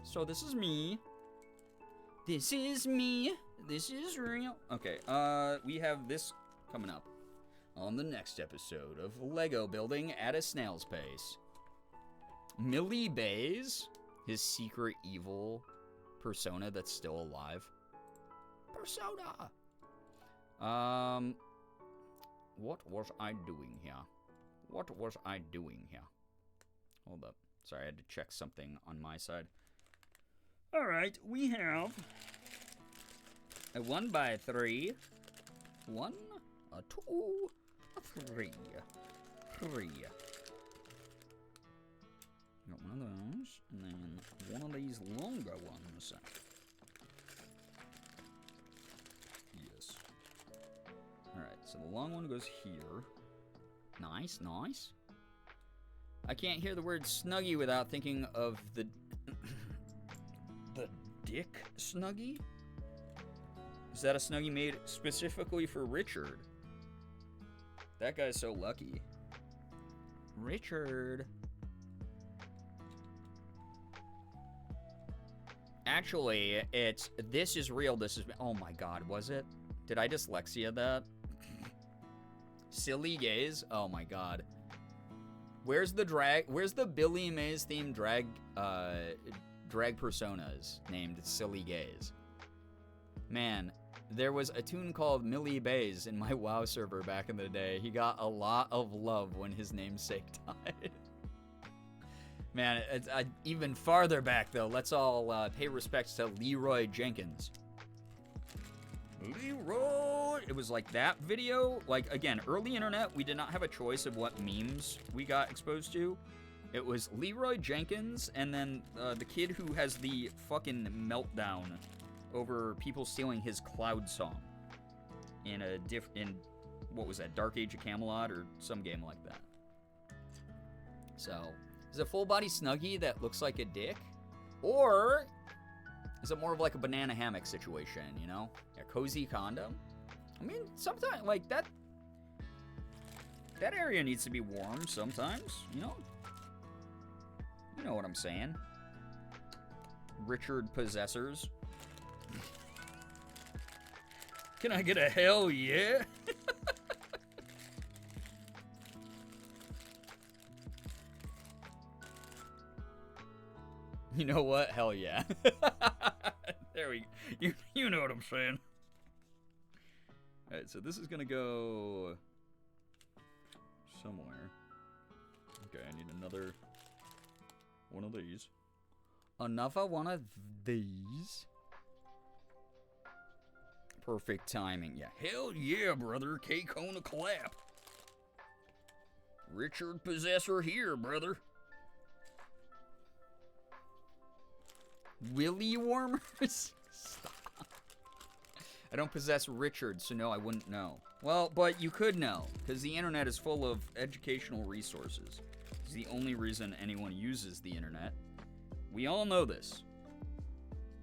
So this is me. This is me. This is real. Okay, we have this coming up on the next episode of Lego Building at a Snail's Pace. Millie Bays, his secret evil persona that's still alive. Persona! What was I doing here? What was I doing here? Hold up. Sorry, I had to check something on my side. Alright, we have a 1x3, 1, a 2, a 3, 3. Got one of those, and then one of these longer ones. Yes. Alright, so the long one goes here. Nice, nice. I can't hear the word Snuggie without thinking of the Dick Snuggie? Is that a Snuggie made specifically for Richard? That guy's so lucky. Richard. Actually, it's this is real. This is oh my god, was it? Did I dyslexia that? Silly gays? Oh my god. Where's the Billy Mays themed drag personas named Silly Gays? Man, there was a tune called Millie Bays in my WoW server back in the day. He got a lot of love when his namesake died. Man, it's even farther back though. Let's all pay respects to Leroy Jenkins. Leroy! It was like that video. Like, again, early internet, we did not have a choice of what memes we got exposed to. It was Leroy Jenkins, and then the kid who has the fucking meltdown over people stealing his Cloud song in what was that, Dark Age of Camelot or some game like that. So, is it a full body Snuggie that looks like a dick? Or is it more of like a banana hammock situation, you know? A cozy condom? I mean, sometimes, like, that area needs to be warm sometimes, you know? You know what I'm saying. Richard Possessors. Can I get a hell yeah? You know what? Hell yeah. There we go. You know what I'm saying. Alright, so this is gonna go somewhere. Okay, I need another one of these. Another one of these. Perfect timing. Yeah. Hell yeah, brother. K-Kona clap. Richard Possessor here, brother. Willy warmers? Stop. I don't possess Richard, so no, I wouldn't know. Well, but you could know, because the internet is full of educational resources. It's the only reason anyone uses the internet. We all know this.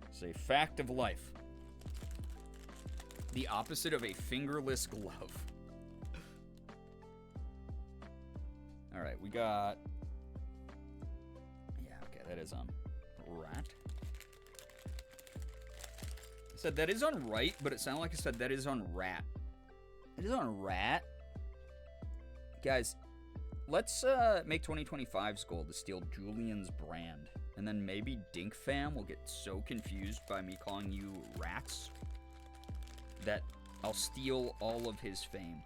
It's a fact of life. The opposite of a fingerless glove. Alright, we got... Yeah, okay, that is on rat. I said that is on right, but it sounded like I said that is on rat. It is on rat? Guys, let's make 2025's goal to steal Julian's brand. And then maybe Dink Fam will get so confused by me calling you rats that I'll steal all of his fame.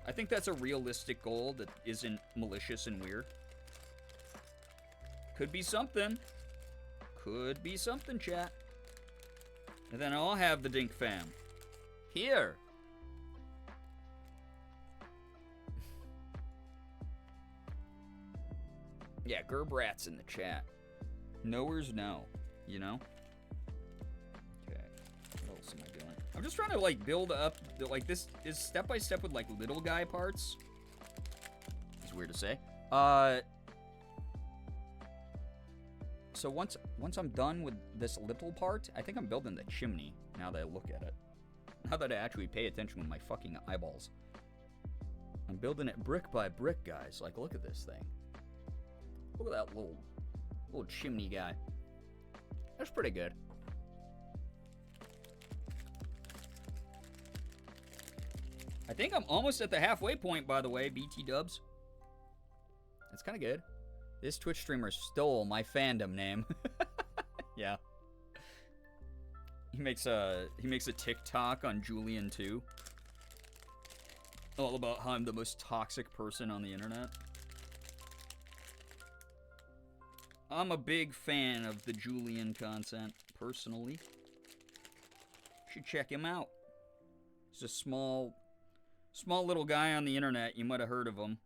I think that's a realistic goal that isn't malicious and weird. Could be something. Could be something, chat. And then I'll have the Dink Fam. Here. Yeah, Gerbrat's in the chat. Knowers know, you know? Okay, what else am I doing? I'm just trying to, like, build up, like, this is step-by-step with, like, little guy parts. It's weird to say. So once I'm done with this little part, I think I'm building the chimney, now that I look at it. Now that I actually pay attention with my fucking eyeballs. I'm building it brick by brick, guys. Like, look at this thing. Look at that little chimney guy. That's pretty good. I think I'm almost at the halfway point, by the way, BT dubs. That's kind of good. This Twitch streamer stole my fandom name. Yeah. He makes a TikTok on Julian too. All about how I'm the most toxic person on the internet. I'm a big fan of the Julian content, personally. You should check him out. He's a small little guy on the internet. You might have heard of him.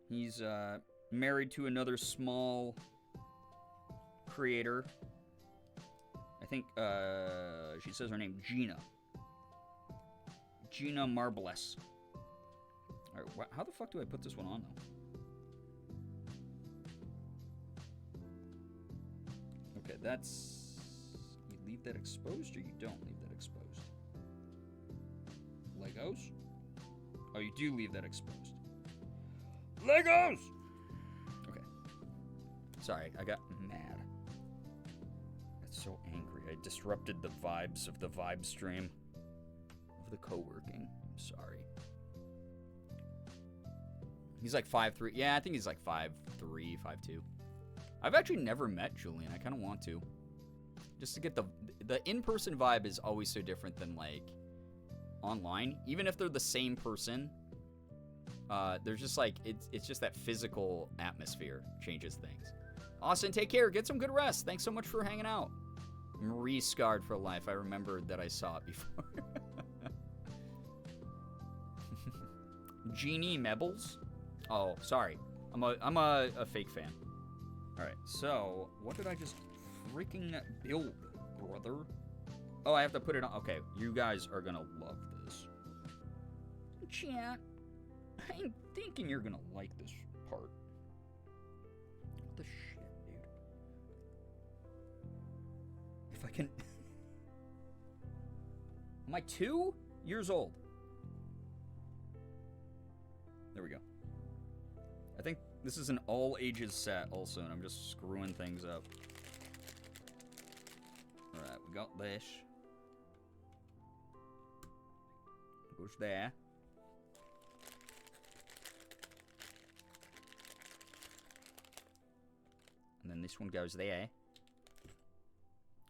He's married to another small creator. I think she says her name, Gina. Gina Marbles. All right, how the fuck do I put this one on, though? Okay, that's... You leave that exposed or you don't leave that exposed? Legos? Oh, you do leave that exposed. Legos! Okay. Sorry, I got mad. I got so angry. I disrupted the vibes of the vibe stream of the coworking. I'm sorry. He's like 5'3". Yeah, I think he's like 5'3", 5'2". I've actually never met Julian. I kind of want to. Just to get the in-person vibe is always so different than, like, online. Even if they're the same person, there's just, like, it's just that physical atmosphere changes things. Austin, take care. Get some good rest. Thanks so much for hanging out. I'm re-scarred for life. I remembered that I saw it before. Genie Mebbles? Oh, sorry. I'm a fake fan. Alright, so, what did I just freaking build, brother? Oh, I have to put it on. Okay, you guys are gonna love this. Chat, I'm thinking you're gonna like this part. What the shit, dude? If I can... Am I 2 years old? There we go. I think this is an all-ages set also, and I'm just screwing things up. Alright, we got this. Goes there. And then this one goes there.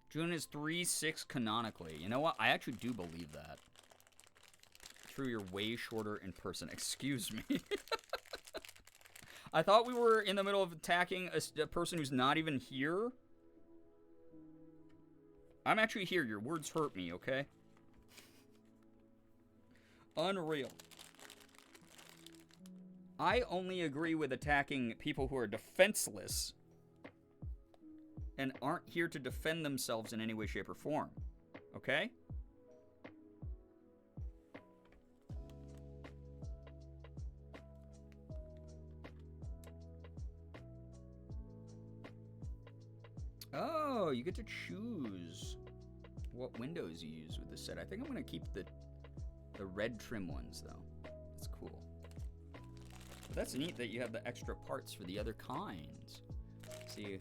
June is 3'6" canonically. You know what? I actually do believe that. True, you're way shorter in person. Excuse me. I thought we were in the middle of attacking a person who's not even here. I'm actually here. Your words hurt me, okay? Unreal. I only agree with attacking people who are defenseless and aren't here to defend themselves in any way, shape, or form. Okay? Oh, you get to choose what windows you use with this set. I think I'm going to keep the red trim ones, though. That's cool. But that's neat that you have the extra parts for the other kinds. See,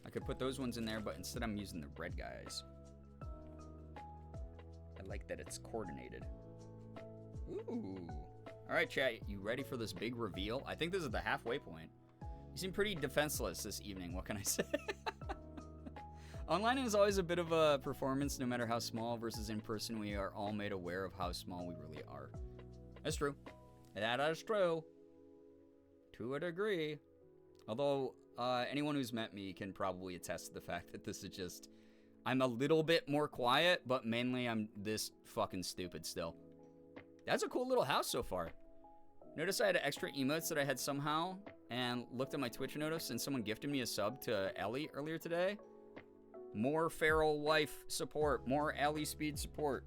I could put those ones in there, but instead I'm using the red guys. I like that it's coordinated. Ooh. All right, chat, you ready for this big reveal? I think this is the halfway point. You seem pretty defenseless this evening. What can I say? Online is always a bit of a performance, no matter how small, versus in person, we are all made aware of how small we really are. That's true. That is true. To a degree. Although, anyone who's met me can probably attest to the fact that this is just... I'm a little bit more quiet, but mainly I'm this fucking stupid still. That's a cool little house so far. Notice I had extra emotes that I had somehow, and looked at my Twitch notice, and someone gifted me a sub to Ellie earlier today. More feral wife support. More Ellie speed support.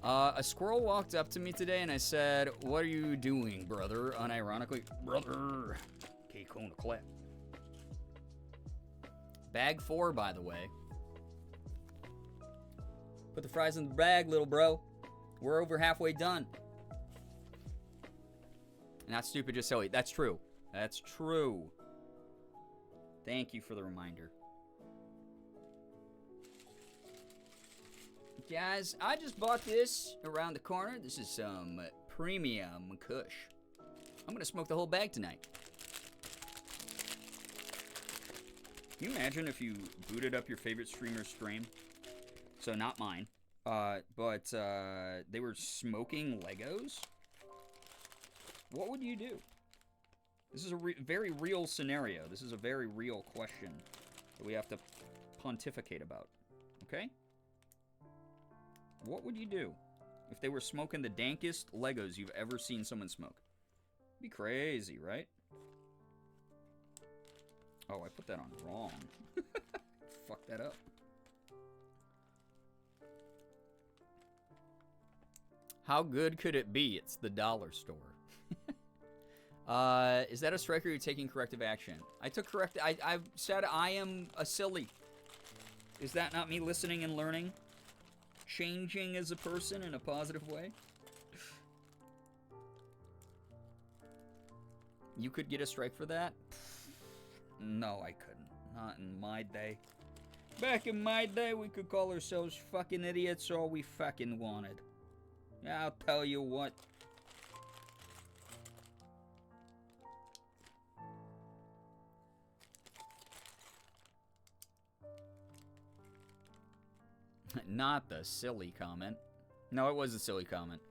A squirrel walked up to me today, and I said, "What are you doing, brother?" Unironically, brother. K-Kona clap. Bag 4, by the way. Put the fries in the bag, little bro. We're over halfway done. Not stupid, just silly. That's true. That's true. Thank you for the reminder. Guys, I just bought this around the corner. This is some premium kush. I'm going to smoke the whole bag tonight. Can you imagine if you booted up your favorite streamer's stream? So not mine. But they were smoking Legos? What would you do? This is a very real scenario. This is a very real question that we have to pontificate about. Okay? What would you do if they were smoking the dankest Legos you've ever seen someone smoke? It'd be crazy, right? Oh, I put that on wrong. Fuck that up. How good could it be? It's the dollar store. Is that a striker you're taking corrective action? I took I've said I am a silly. Is that not me listening and learning? Changing as a person in a positive way? You could get a strike for that? No, I couldn't. Not in my day. Back in my day, we could call ourselves fucking idiots all we fucking wanted. I'll tell you what. Not the silly comment. No, it was a silly comment.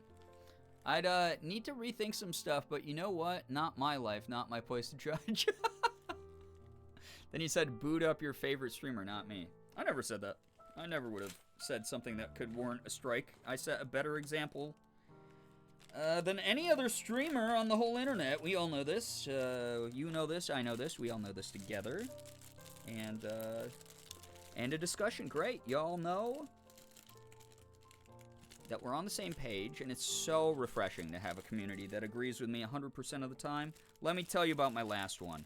I'd need to rethink some stuff, but you know what? Not my life, not my place to judge. Then he said, boot up your favorite streamer, not me. I never said that. I never would have said something that could warrant a strike. I set a better example than any other streamer on the whole internet. We all know this. You know this, I know this. We all know this together. And a discussion. Great. Y'all know that we're on the same page, and it's so refreshing to have a community that agrees with me 100% of the time. Let me tell you about my last one.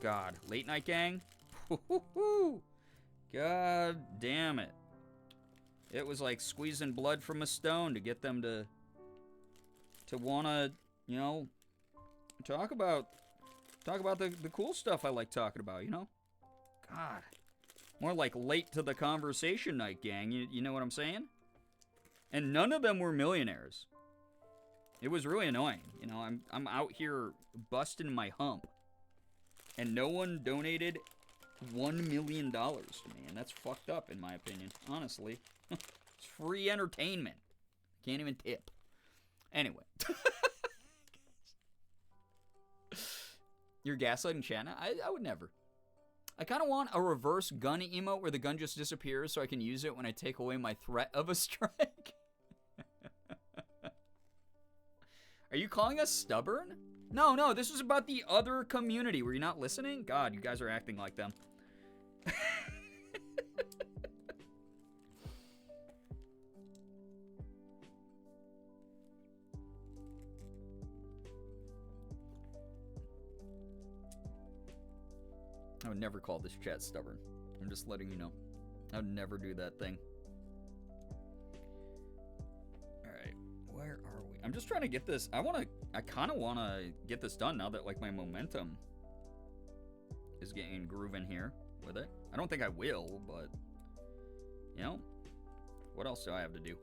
God, Late Night Gang? God damn it. It was like squeezing blood from a stone to get them to want to, you know, talk about the cool stuff I like talking about, you know? God. More like late to the conversation night, gang. You know what I'm saying? And none of them were millionaires. It was really annoying. You know, I'm out here busting my hump. And no one donated $1 million to me. And that's fucked up, in my opinion. Honestly. It's free entertainment. Can't even tip. Anyway. You're gaslighting Shanna? I would never. I kind of want a reverse gun emote where the gun just disappears so I can use it when I take away my threat of a strike. Are you calling us stubborn? No, this was about the other community. Were you not listening? God, you guys are acting like them. I would never call this chat stubborn. I'm just letting you know. I would never do that thing. Alright, where are we? I'm just trying to get this. I kind of want to get this done now that, like, my momentum is getting grooving here with it. I don't think I will, but, you know, what else do I have to do?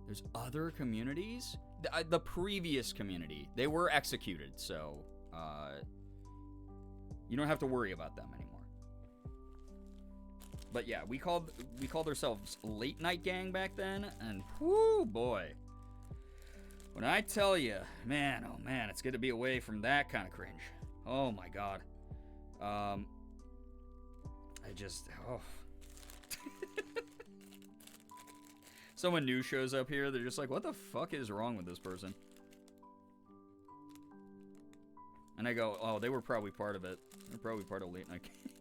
There's other communities? The previous community, they were executed, so, you don't have to worry about them anymore. But yeah, we called ourselves Late Night Gang back then, and whoo boy. When I tell you, man, oh man, it's good to be away from that kind of cringe. Oh my god. Oh. Someone new shows up here, they're just like, what the fuck is wrong with this person? And I go, oh, they were probably part of it. They're probably part of Late Night Gang.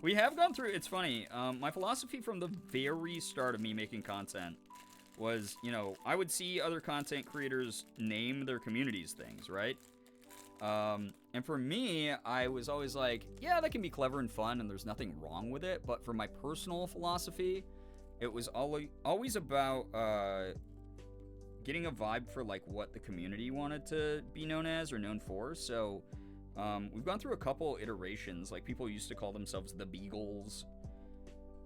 We have gone through, it's funny, my philosophy from the very start of me making content was, you know, I would see other content creators name their communities things, right? And for me, I was always like, yeah, that can be clever and fun, and there's nothing wrong with it, but for my personal philosophy, it was always about, getting a vibe for, like, what the community wanted to be known as or known for, so... we've gone through a couple iterations. Like, people used to call themselves the Beagles.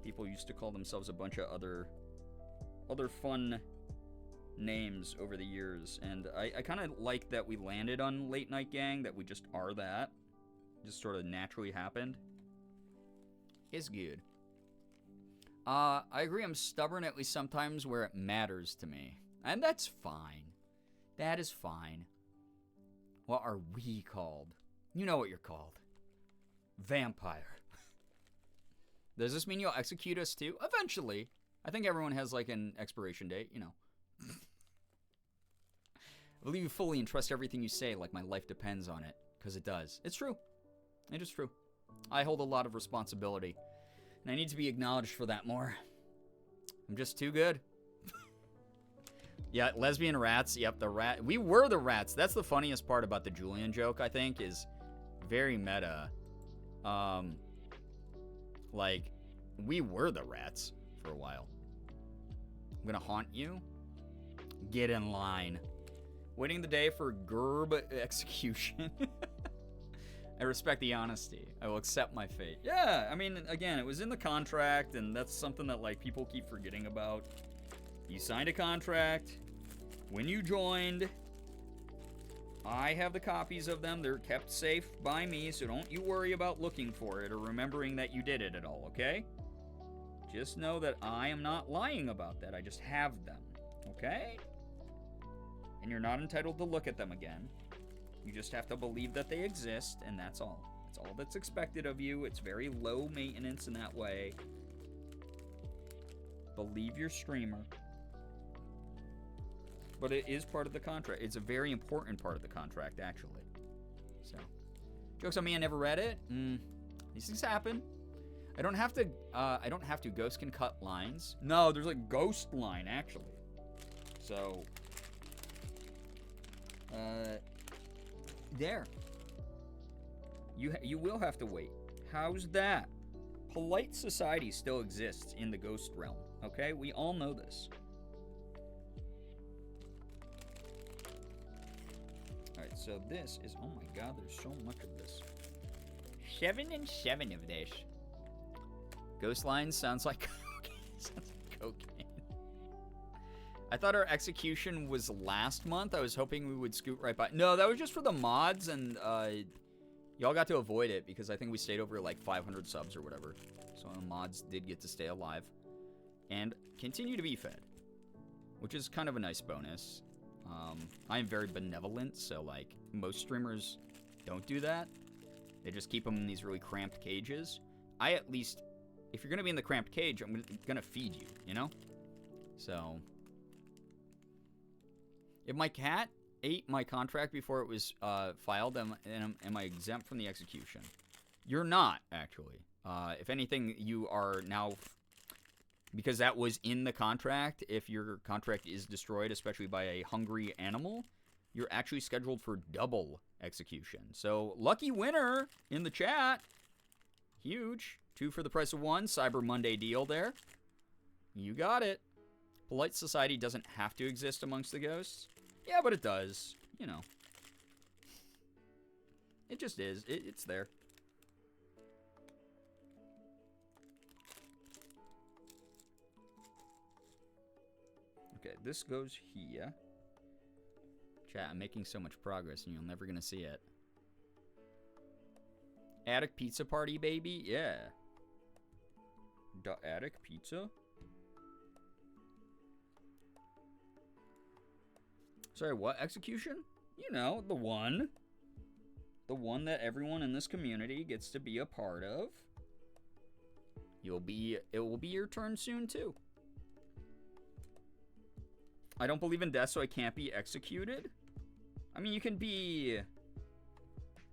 People used to call themselves a bunch of other fun names over the years. And I kind of like that we landed on Late Night Gang, that we just are that. Just sort of naturally happened. It's good. I agree, I'm stubborn at least sometimes where it matters to me. And that's fine. That is fine. What are we called? You know what you're called. Vampire. Does this mean you'll execute us too? Eventually. I think everyone has, like, an expiration date, you know. I believe you fully and trust everything you say like my life depends on it. Because it does. It's true. It is true. I hold a lot of responsibility. And I need to be acknowledged for that more. I'm just too good. Yeah, lesbian rats. Yep, the rat. We were the rats. That's the funniest part about the Julian joke, I think, is very meta. Like, we were the rats for a while. I'm gonna haunt you. Get in line. Waiting the day for Gerb execution. I respect the honesty. I will accept my fate. Yeah, I mean, again, it was in the contract, and that's something that, like, people keep forgetting about. You signed a contract. When you joined, I have the copies of them. They're kept safe by me, so don't you worry about looking for it or remembering that you did it at all, okay? Just know that I am not lying about that. I just have them, okay? And you're not entitled to look at them again. You just have to believe that they exist, and that's all. That's all that's expected of you. It's very low maintenance in that way. Believe your streamer. But it is part of the contract. It's a very important part of the contract, actually. So, jokes on me, I never read it. These things happen. I don't have to. Ghost can cut lines. No, there's a ghost line, actually. So, there. You will have to wait. How's that? Polite society still exists in the ghost realm, okay? We all know this. Alright, so this is... Oh my god, there's so much of this. 7 and 7 of this. Ghost lines sounds like cocaine. Sounds like cocaine. I thought our execution was last month. I was hoping we would scoot right by. No, that was just for the mods, and y'all got to avoid it because I think we stayed over like 500 subs or whatever. So the mods did get to stay alive and continue to be fed, which is kind of a nice bonus. I am very benevolent, so like most streamers don't do that. They just keep them in these really cramped cages. I at least, if you're going to be in the cramped cage, I'm going to feed you, you know? So, if my cat ate my contract before it was filed, am I exempt from the execution? You're not, actually. If anything, you are now, because that was in the contract, if your contract is destroyed, especially by a hungry animal, you're actually scheduled for double execution. So, lucky winner in the chat. Huge. 2 for the price of 1. Cyber Monday deal there. You got it. Polite society doesn't have to exist amongst the ghosts. Yeah, but it does. You know. It just is. It's there. Okay, this goes here. Chat, I'm making so much progress and you're never gonna see it. Attic pizza party, baby? Yeah. The attic pizza? Sorry, what execution? You know, the one. The one that everyone in this community gets to be a part of. It will be your turn soon, too. I don't believe in death, so I can't be executed. I mean, you can be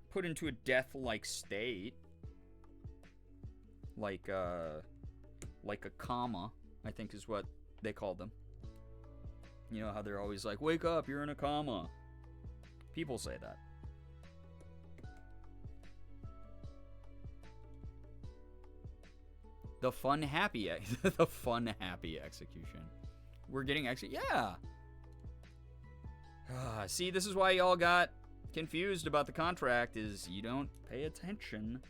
put into a death-like state. Like a comma, I think is what they call them. You know how they're always like, wake up, you're in a comma. People say that. The fun happy execution. We're getting yeah. See, this is why y'all got confused about the contract, is you don't pay attention.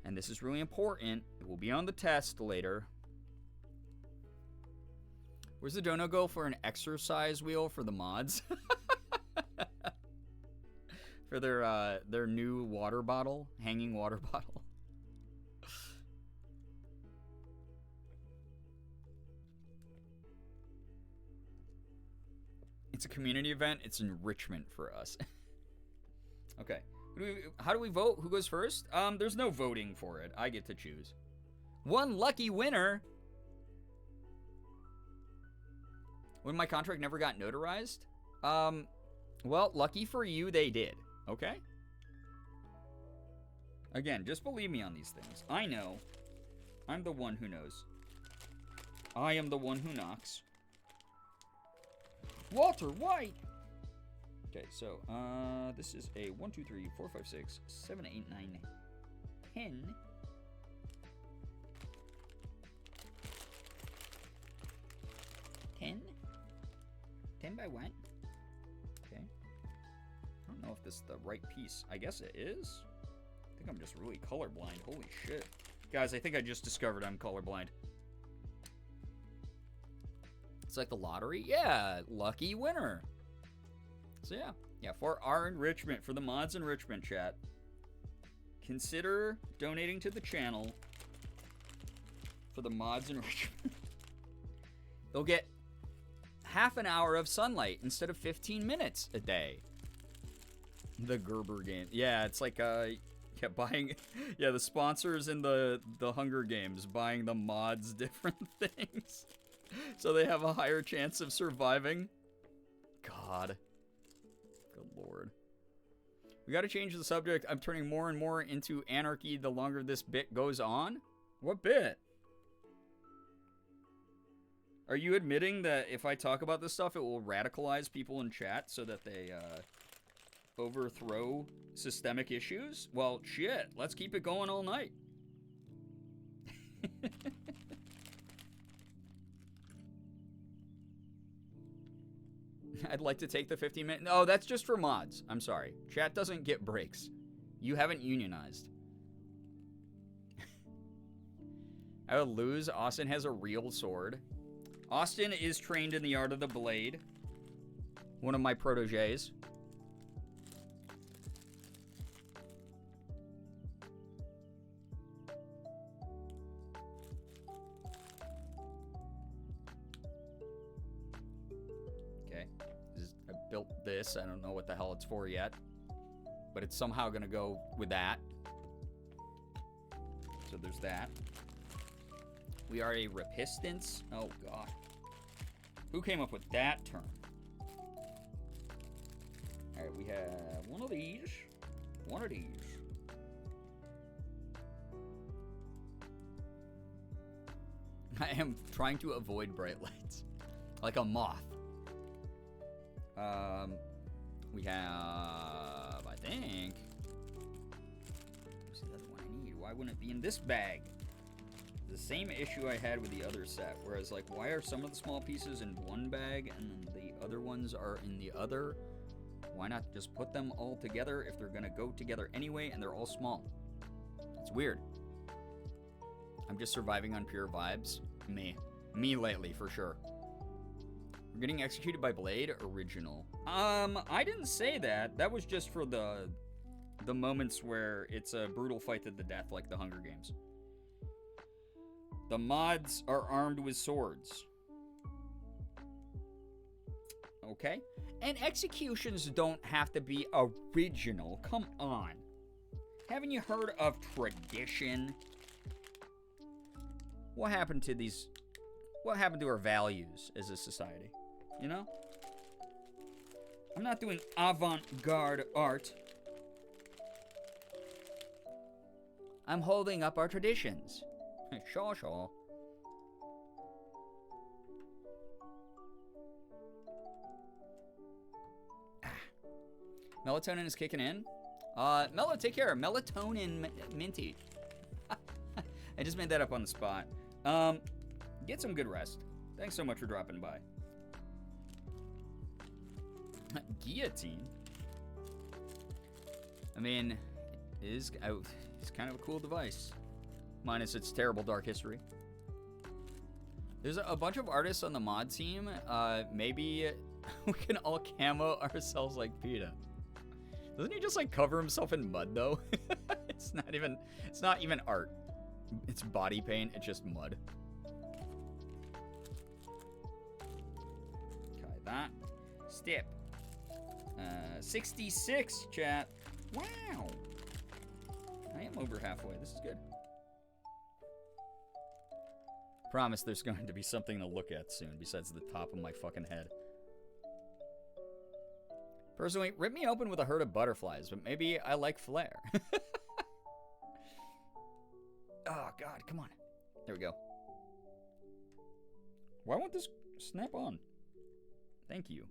And this is really important. It will be on the test later. Where's the dono go for an exercise wheel for the mods? For their new water bottle, hanging water bottle. It's a community event. It's enrichment for us. Okay. How do we vote? Who goes first? There's no voting for it. I get to choose. One lucky winner. When my contract never got notarized? Well, lucky for you, they did. Okay? Again, just believe me on these things. I know. I'm the one who knows. I am the one who knocks. Walter White! Okay, so, this is a 1, 2, 3, 4, 5, 6, 7, 8, 9, 10. 10? 10 by what? Okay. I don't know if this is the right piece. I guess it is. I think I'm just really colorblind. Holy shit. Guys, I think I just discovered I'm colorblind. It's like the lottery? Yeah, lucky winner. So yeah. Yeah, for our enrichment, for the mods enrichment chat, consider donating to the channel for the mods enrichment. They'll get half an hour of sunlight instead of 15 minutes a day. The Gerber game. Yeah, it's like buying the sponsors in the Hunger Games buying the mods different things so they have a higher chance of surviving. God. Good lord. We got to change the subject. I'm turning more and more into anarchy the longer this bit goes on. What bit? Are you admitting that if I talk about this stuff, it will radicalize people in chat so that they overthrow systemic issues? Well, shit. Let's keep it going all night. I'd like to take the 15-minute... No, that's just for mods. I'm sorry. Chat doesn't get breaks. You haven't unionized. I would lose. Austin has a real sword. Austin is trained in the art of the blade. One of my proteges. Okay. I built this. I don't know what the hell it's for yet. But it's somehow going to go with that. So there's that. We are a repistance. Oh, God. Who came up with that term? All right, we have one of these. One of these. I am trying to avoid bright lights. Like a moth. We have, I think. What's the other one I need? Why wouldn't it be in this bag? The same issue I had with the other set, whereas, like, why are some of the small pieces in one bag and then the other ones are in the other? Why not just put them all together if they're gonna go together anyway and they're all small? It's weird. I'm just surviving on pure vibes. Me lately, for sure. We're getting executed by Blade? Original. I didn't say that. That was just for the moments where it's a brutal fight to the death, like the Hunger Games. The mods are armed with swords. Okay. And executions don't have to be original. Come on. Haven't you heard of tradition? What happened to these... What happened to our values as a society? You know? I'm not doing avant-garde art. I'm holding up our traditions. Shaw. Melatonin is kicking in. Mello, take care. Melatonin minty. I just made that up on the spot. Get some good rest. Thanks so much for dropping by. Guillotine? I mean, it's kind of a cool device. Minus its terrible dark history. There's a bunch of artists on the mod team. Maybe we can all camo ourselves like PETA. Doesn't he just like cover himself in mud though? It's not even art. It's body paint, it's just mud. Okay, that. Step. 66, chat. Wow. I am over halfway. This is good. Promise there's going to be something to look at soon besides the top of my fucking head. Personally, rip me open with a herd of butterflies, but maybe I like flair. Oh, God, come on. There we go. Why won't this snap on? Thank you.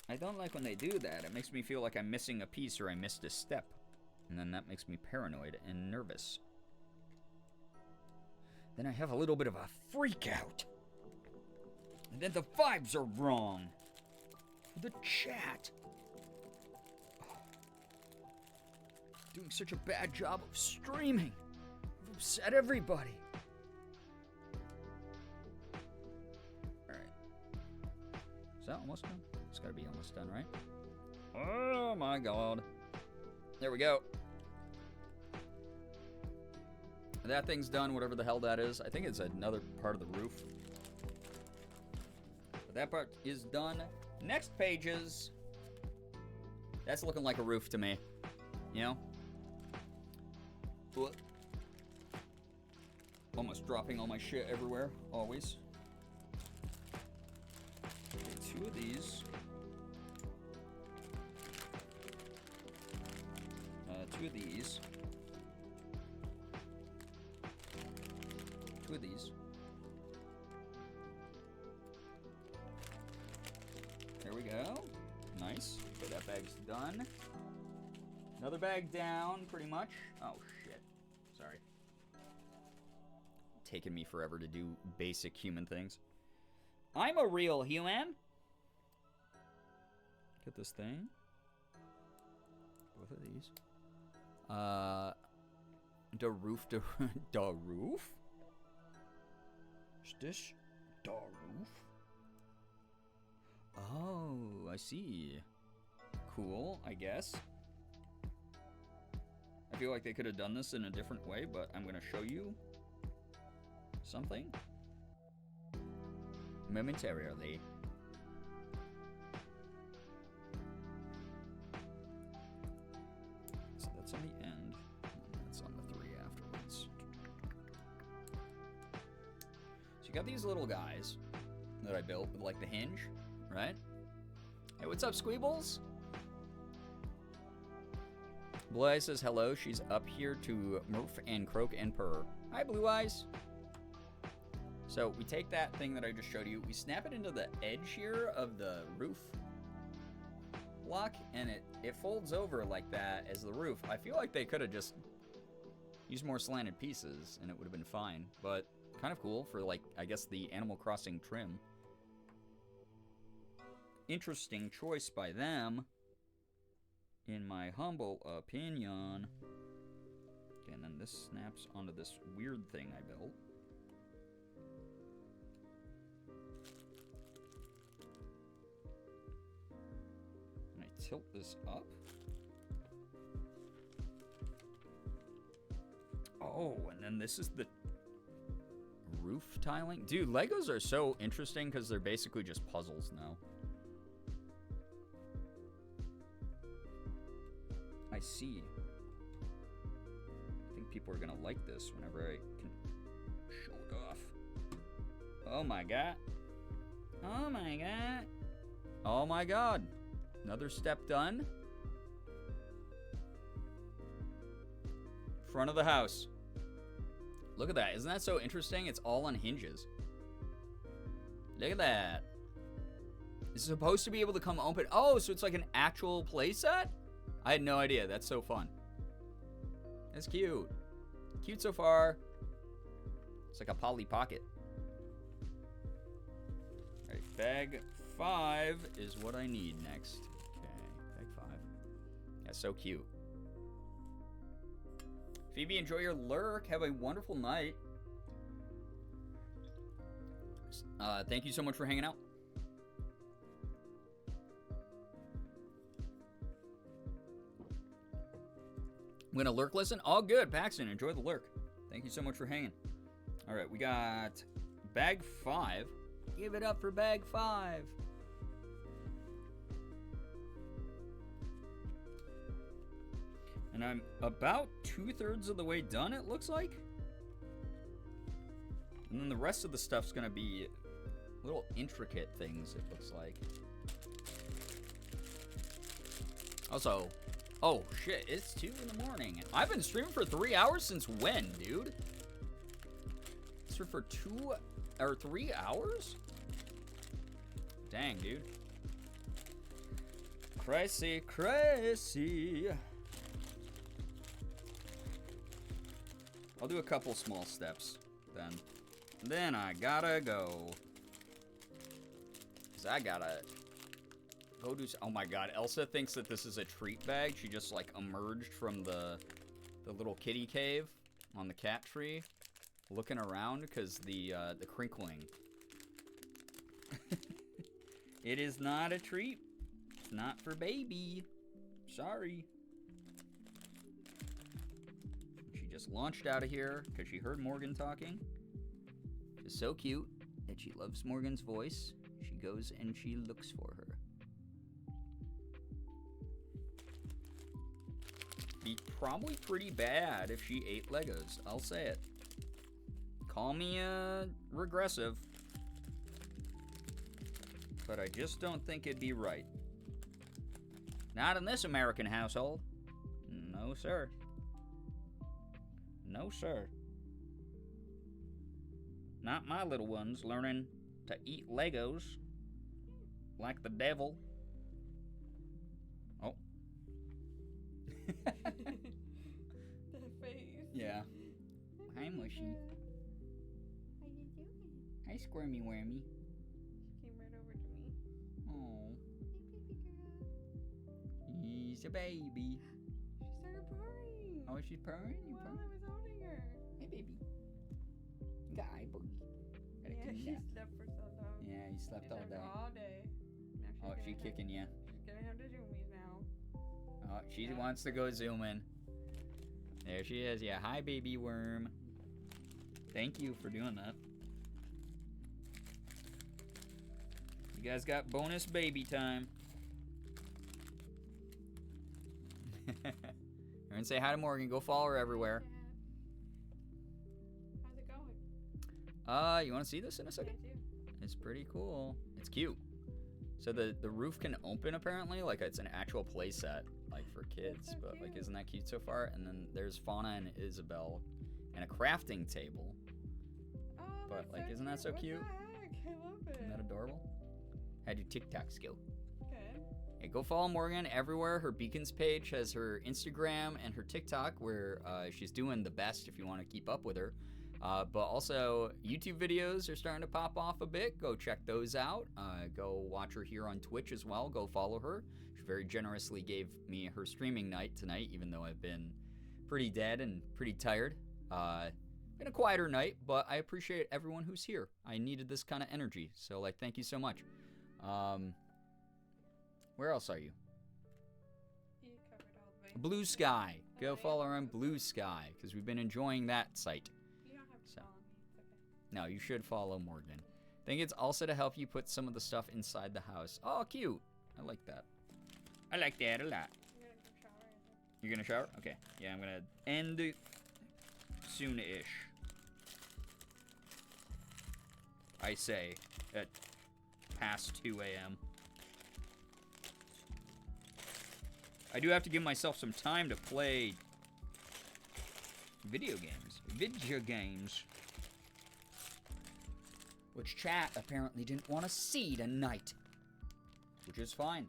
I don't like when they do that. It makes me feel like I'm missing a piece or I missed a step. And then that makes me paranoid and nervous. Then I have a little bit of a freak out. And then the vibes are wrong. The chat. Doing such a bad job of streaming. I've upset everybody. Alright. Is that almost done? It's gotta be almost done, right? Oh my god. There we go. That thing's done, whatever the hell that is. I think it's another part of the roof. But that part is done. Next pages. That's looking like a roof to me. You know? What? Almost dropping all my shit everywhere. Always. Okay, 2 of these. 2 of these. 2 of these. There we go. Nice. Okay, that bag's done. Another bag down, pretty much. Oh, shit. Sorry. Taking me forever to do basic human things. I'm a real human. Get this thing. Both of these. The roof. The roof? Is this the roof? Oh, I see. Cool, I guess. I feel like they could have done this in a different way, but I'm going to show you something momentarily. So that's on the end, and that's on the 3 afterwards. So you got these little guys that I built with like the hinge, right? Hey, what's up, Squeebles? Blue Eyes says hello. She's up here to Murph and Croak and Purr. Hi, Blue Eyes. So we take that thing that I just showed you, we snap it into the edge here of the roof block, and it folds over like that as the roof. I feel like they could have just used more slanted pieces and it would have been fine, but kind of cool for, like, I guess the Animal Crossing trim. Interesting choice by them, in my humble opinion. Okay, and then this snaps onto this weird thing I built. And I tilt this up. Oh, and then this is the roof tiling. Dude, Legos are so interesting because they're basically just puzzles now. I see. I think people are gonna like this whenever I can show it off. Oh my god. Oh my god. Oh my god. Another step done. Front of the house. Look at that. Isn't that so interesting? It's all on hinges. Look at that. It's supposed to be able to come open. Oh, so it's like an actual playset? I had no idea. That's so fun. That's cute. Cute so far. It's like a Polly Pocket. Alright, bag 5 is what I need next. Okay, bag 5. That's so cute. Phoebe, enjoy your lurk. Have a wonderful night. Thank you so much for hanging out. I'm gonna lurk listen. All good, Paxton. Enjoy the lurk. Thank you so much for hanging. All right, we got bag 5. Give it up for bag 5. And I'm about 2/3 of the way done, it looks like. And then the rest of the stuff's gonna be little intricate things, it looks like. Also, oh shit, it's 2 in the morning. I've been streaming for 3 hours since when, dude? So for 2 or 3 hours? Dang, dude. Crazy, crazy. I'll do a couple small steps then. Then I gotta go. Cause I gotta go do. Oh my god, Elsa thinks that this is a treat bag. She just like emerged from the little kitty cave on the cat tree, looking around because the crinkling. It is not a treat. It's not for baby. Sorry. She just launched out of here because she heard Morgan talking. She's so cute that she loves Morgan's voice. She goes and she looks for her. Be probably pretty bad if she ate Legos. I'll say it. Call me regressive. But I just don't think it'd be right. Not in this American household. No, sir. No, sir. Not my little ones learning to eat Legos like the devil. Oh. That face. Yeah. Hi, Mushy. How you doing? Hi, Squirmy Wormy. She came right over to me. Oh. Hey, baby girl. He's a baby. She started purring. Oh, she's purring? You While purring? I was holding her. Hey, baby. Guy boogie. Gotta Yeah, clean she that. slept for so long. Yeah, you slept all day. All day. Now Oh, she kicking you. She's gonna have the zoomies now. Oh, she Yeah. wants to go zoom in. There she is. Yeah, hi, baby worm. Thank you for doing that. You guys got bonus baby time. Everyone say hi to Morgan. Go follow her everywhere. How's it going? You want to see this in a second? I do. It's pretty cool. It's cute. So the roof can open apparently, like it's an actual play set, like for kids. so But like, cute. isn't that cute so far? And then there's Fauna and Isabel, and a crafting table. Oh, But, like, isn't that so What cute? the heck? I love it. Isn't that adorable? How'd your TikToks go? Good. Yeah, go follow Morgan everywhere. Her Beacons page has her Instagram and her TikTok where she's doing the best if you want to keep up with her. But also, YouTube videos are starting to pop off a bit. Go check those out. Go watch her here on Twitch as well. Go follow her. She very generously gave me her streaming night tonight, even though I've been pretty dead and pretty tired. Been a quieter night, but I appreciate everyone who's here. I needed this kind of energy, so like, thank you so much. Where else are you? You covered all the bases. Blue Sky. Go yeah. follow her on Blue Sky because we've been enjoying that site. You don't have to So. follow me. It's okay. No, you should follow Morgan. I think it's also to help you put some of the stuff inside the house. Oh, cute. I like that. I like that a lot. You're gonna go shower? You're gonna shower? Okay. Yeah, I'm gonna end it soon-ish. I say at past 2 a.m. I do have to give myself some time to play video games. Which chat apparently didn't want to see tonight. Which is fine.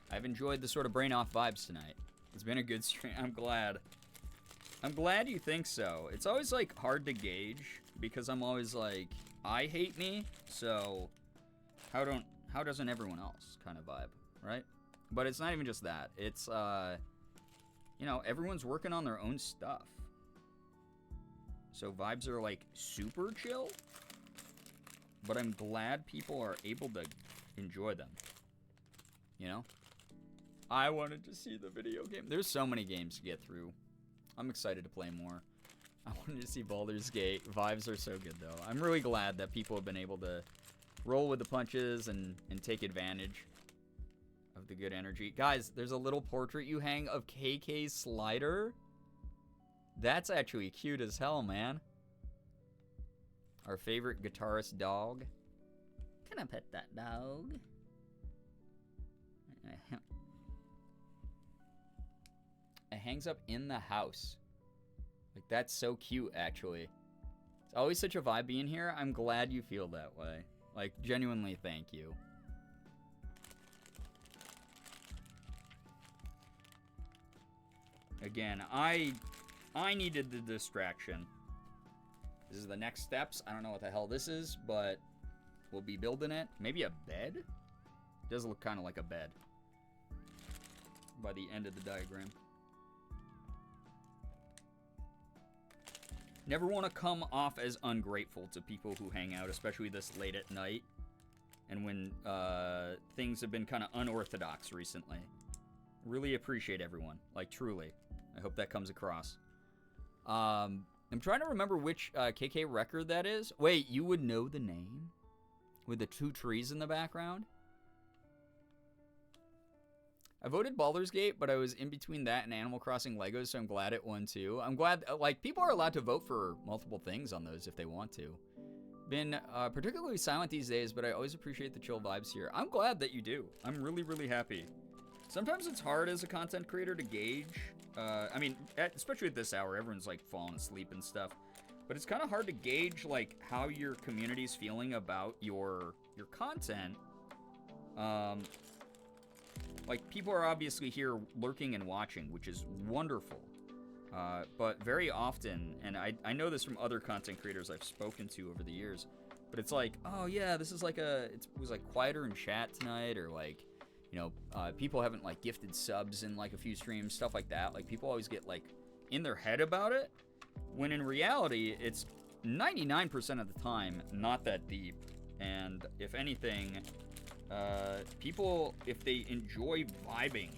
I've enjoyed the sort of brain off vibes tonight. It's been a good stream. I'm glad. I'm glad you think so. It's always like hard to gauge because I'm always like, I hate me, so how doesn't everyone else kind of vibe, right? But it's not even just that. It's you know, everyone's working on their own stuff. So vibes are like super chill. But I'm glad people are able to enjoy them. You know? I wanted to see the video game. There's so many games to get through. I'm excited to play more. I wanted to see Baldur's Gate. Vibes are so good, though. I'm really glad that people have been able to roll with the punches and take advantage of the good energy. Guys, there's a little portrait you hang of KK Slider. That's actually cute as hell, man. Our favorite guitarist dog. Can I pet that dog? It hangs up in the house. Like, that's so cute, actually. It's always such a vibe being here. I'm glad you feel that way. Like, genuinely, thank you. Again, I needed the distraction. This is the next steps. I don't know what the hell this is, but we'll be building it. Maybe a bed? It does look kind of like a bed by the end of the diagram. Never want to come off as ungrateful to people who hang out, especially this late at night and when things have been kind of unorthodox recently. Really appreciate everyone. Like, truly. I hope that comes across. I'm trying to remember which KK record that is. Wait, you would know the name? With the two trees in the background? I voted Baldur's Gate, but I was in between that and Animal Crossing Legos, so I'm glad it won too. I'm glad, like, people are allowed to vote for multiple things on those if they want to. Been particularly silent these days, but I always appreciate the chill vibes here. I'm glad that you do. I'm really, really happy. Sometimes it's hard as a content creator to gauge. I mean, especially at this hour, everyone's like falling asleep and stuff. But it's kind of hard to gauge like how your community's feeling about your content. Like, people are obviously here lurking and watching, which is wonderful. But very often, and I know this from other content creators I've spoken to over the years, but it's like, oh yeah, this is like it was like quieter in chat tonight, or like, you know, people haven't like gifted subs in like a few streams, stuff like that. Like, people always get like in their head about it, when in reality, it's 99% of the time not that deep. And if anything, people, if they enjoy vibing,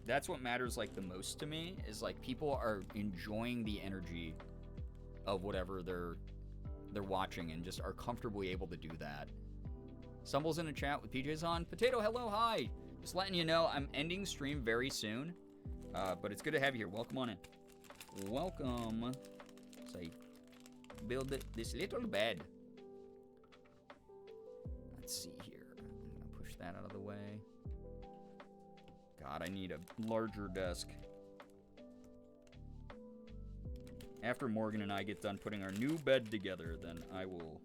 that's what matters like the most to me, is like people are enjoying the energy of whatever they're watching and just are comfortably able to do that. Stumbles in a chat with PJ's on. Potato, hello, hi. Just letting you know I'm ending stream very soon, but it's good to have you here. Welcome on in. Welcome. Say, build this little bed. Let's see here. I'm gonna push that out of the way. God, I need a larger desk. after Morgan and I get done putting our new bed together, then I will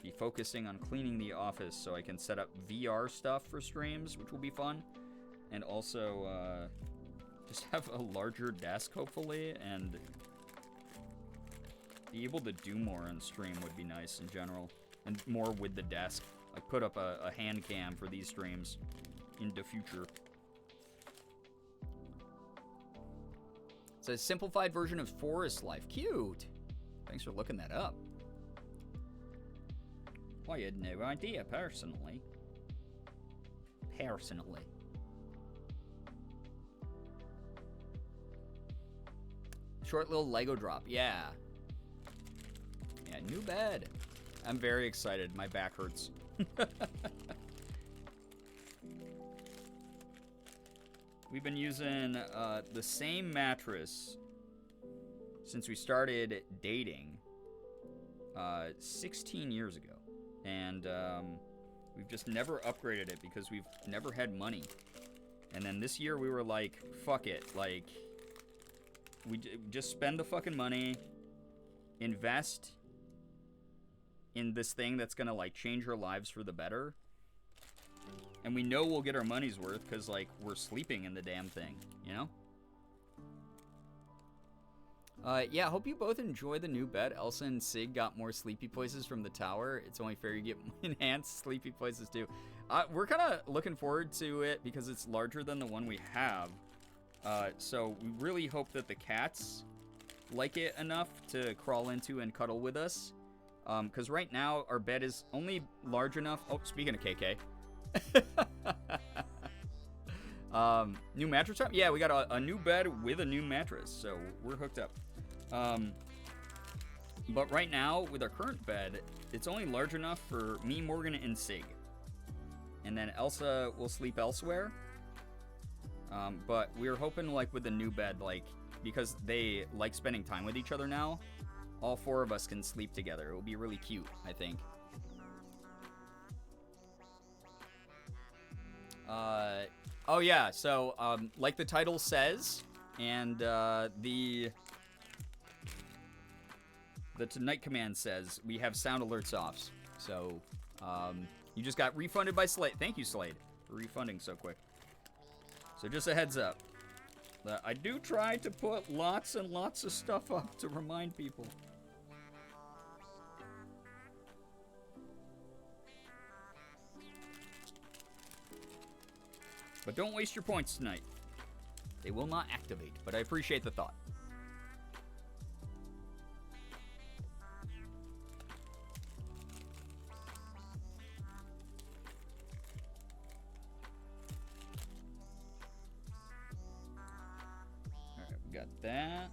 be focusing on cleaning the office so I can set up VR stuff for streams, which will be fun. And also, just have a larger desk, hopefully, and be able to do more on stream would be nice in general. And more with the desk. Like, put up a hand cam for these streams in the future. It's a simplified version of Forest Life. Cute. Thanks for looking that up. I had no idea, personally. Short little Lego drop. Yeah. Yeah, new bed. I'm very excited. My back hurts. We've been using the same mattress since we started dating 16 years ago. And we've just never upgraded it because we've never had money. And then this year we were like, fuck it. Like, we just spend the fucking money, invest in this thing that's gonna, like, change our lives for the better. And we know we'll get our money's worth because, like, we're sleeping in the damn thing, you know? Yeah, hope you both enjoy the new bed. Elsa and Sig got more sleepy places from the tower. It's only fair you get enhanced sleepy places too. We're kind of looking forward to it because it's larger than the one we have. So we really hope that the cats like it enough to crawl into and cuddle with us. Because right now our bed is only large enough. Oh, speaking of KK. New mattress time? Yeah, we got a new bed with a new mattress, so we're hooked up. But right now, with our current bed, it's only large enough for me, Morgan, and Sig. And then Elsa will sleep elsewhere. But we're hoping, like, with the new bed, like, because they like spending time with each other now, all four of us can sleep together. It will be really cute, I think. Oh yeah, so, like the title says, and, the Tonight command says, we have sound alerts off. So, you just got refunded by Slade. Thank you, Slade, for refunding so quick. So just a heads up. I do try to put lots and lots of stuff up to remind people. But don't waste your points tonight. They will not activate, but I appreciate the thought. Alright, we got that.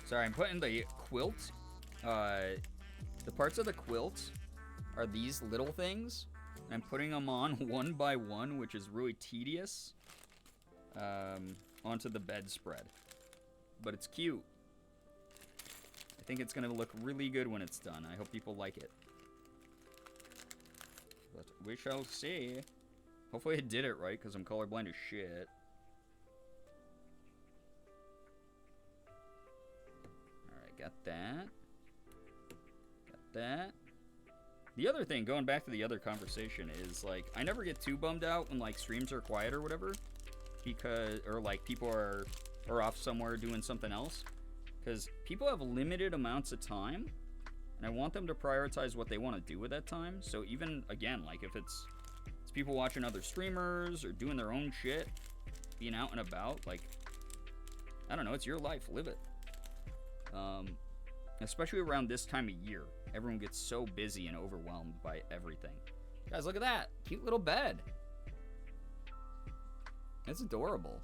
Sorry, I'm putting the quilt. The parts of the quilt are these little things. I'm putting them on one by one, which is really tedious, onto the bedspread. But it's cute. I think it's going to look really good when it's done. I hope people like it. But we shall see. Hopefully I did it right, because I'm colorblind as shit. Alright, got that. Got that. The other thing, going back to the other conversation, is, like, I never get too bummed out when, like, streams are quiet or whatever, because, or, like, people are off somewhere doing something else, because people have limited amounts of time, and I want them to prioritize what they want to do with that time. So even, again, like, if it's people watching other streamers or doing their own shit, being out and about, like, I don't know, it's your life, live it. Especially around this time of year. Everyone gets so busy and overwhelmed by everything. Guys, look at that. Cute little bed. That's adorable.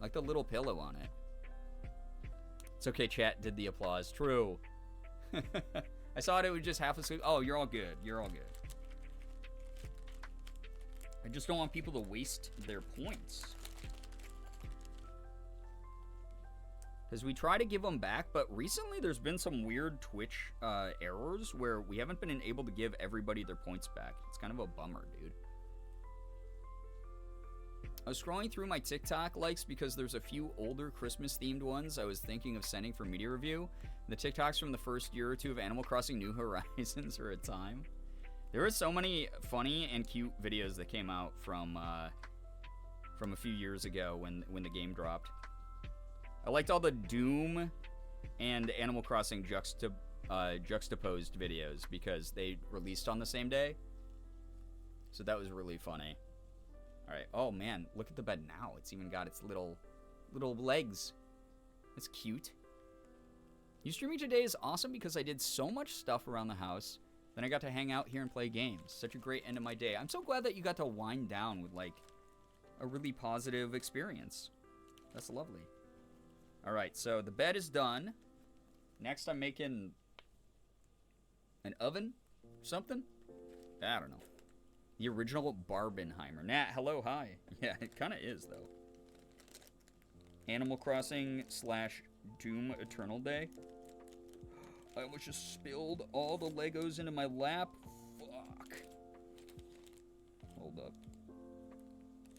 Like the little pillow on it. It's okay, chat did the applause. True. I thought it was just half asleep. Oh, you're all good. You're all good. I just don't want people to waste their points. Because we try to give them back, but recently there's been some weird Twitch errors where we haven't been able to give everybody their points back. It's kind of a bummer, dude. I was scrolling through my TikTok likes because there's a few older Christmas-themed ones I was thinking of sending for media review. The TikToks from the first year or two of Animal Crossing New Horizons are a time. There were so many funny and cute videos that came out from a few years ago when the game dropped. I liked all the Doom and Animal Crossing juxtaposed videos because they released on the same day. So that was really funny. All right. Oh man, look at the bed now. It's even got its little legs. It's cute. You streaming today is awesome because I did so much stuff around the house. Then I got to hang out here and play games. Such a great end of my day. I'm so glad that you got to wind down with like a really positive experience. That's lovely. All right, so the bed is done. Next, I'm making an oven, something. I don't know. The original Barbenheimer. Nat, hello, hi. Yeah, it kind of is though. Animal Crossing / Doom Eternal Day. I almost just spilled all the Legos into my lap. Fuck. Hold up.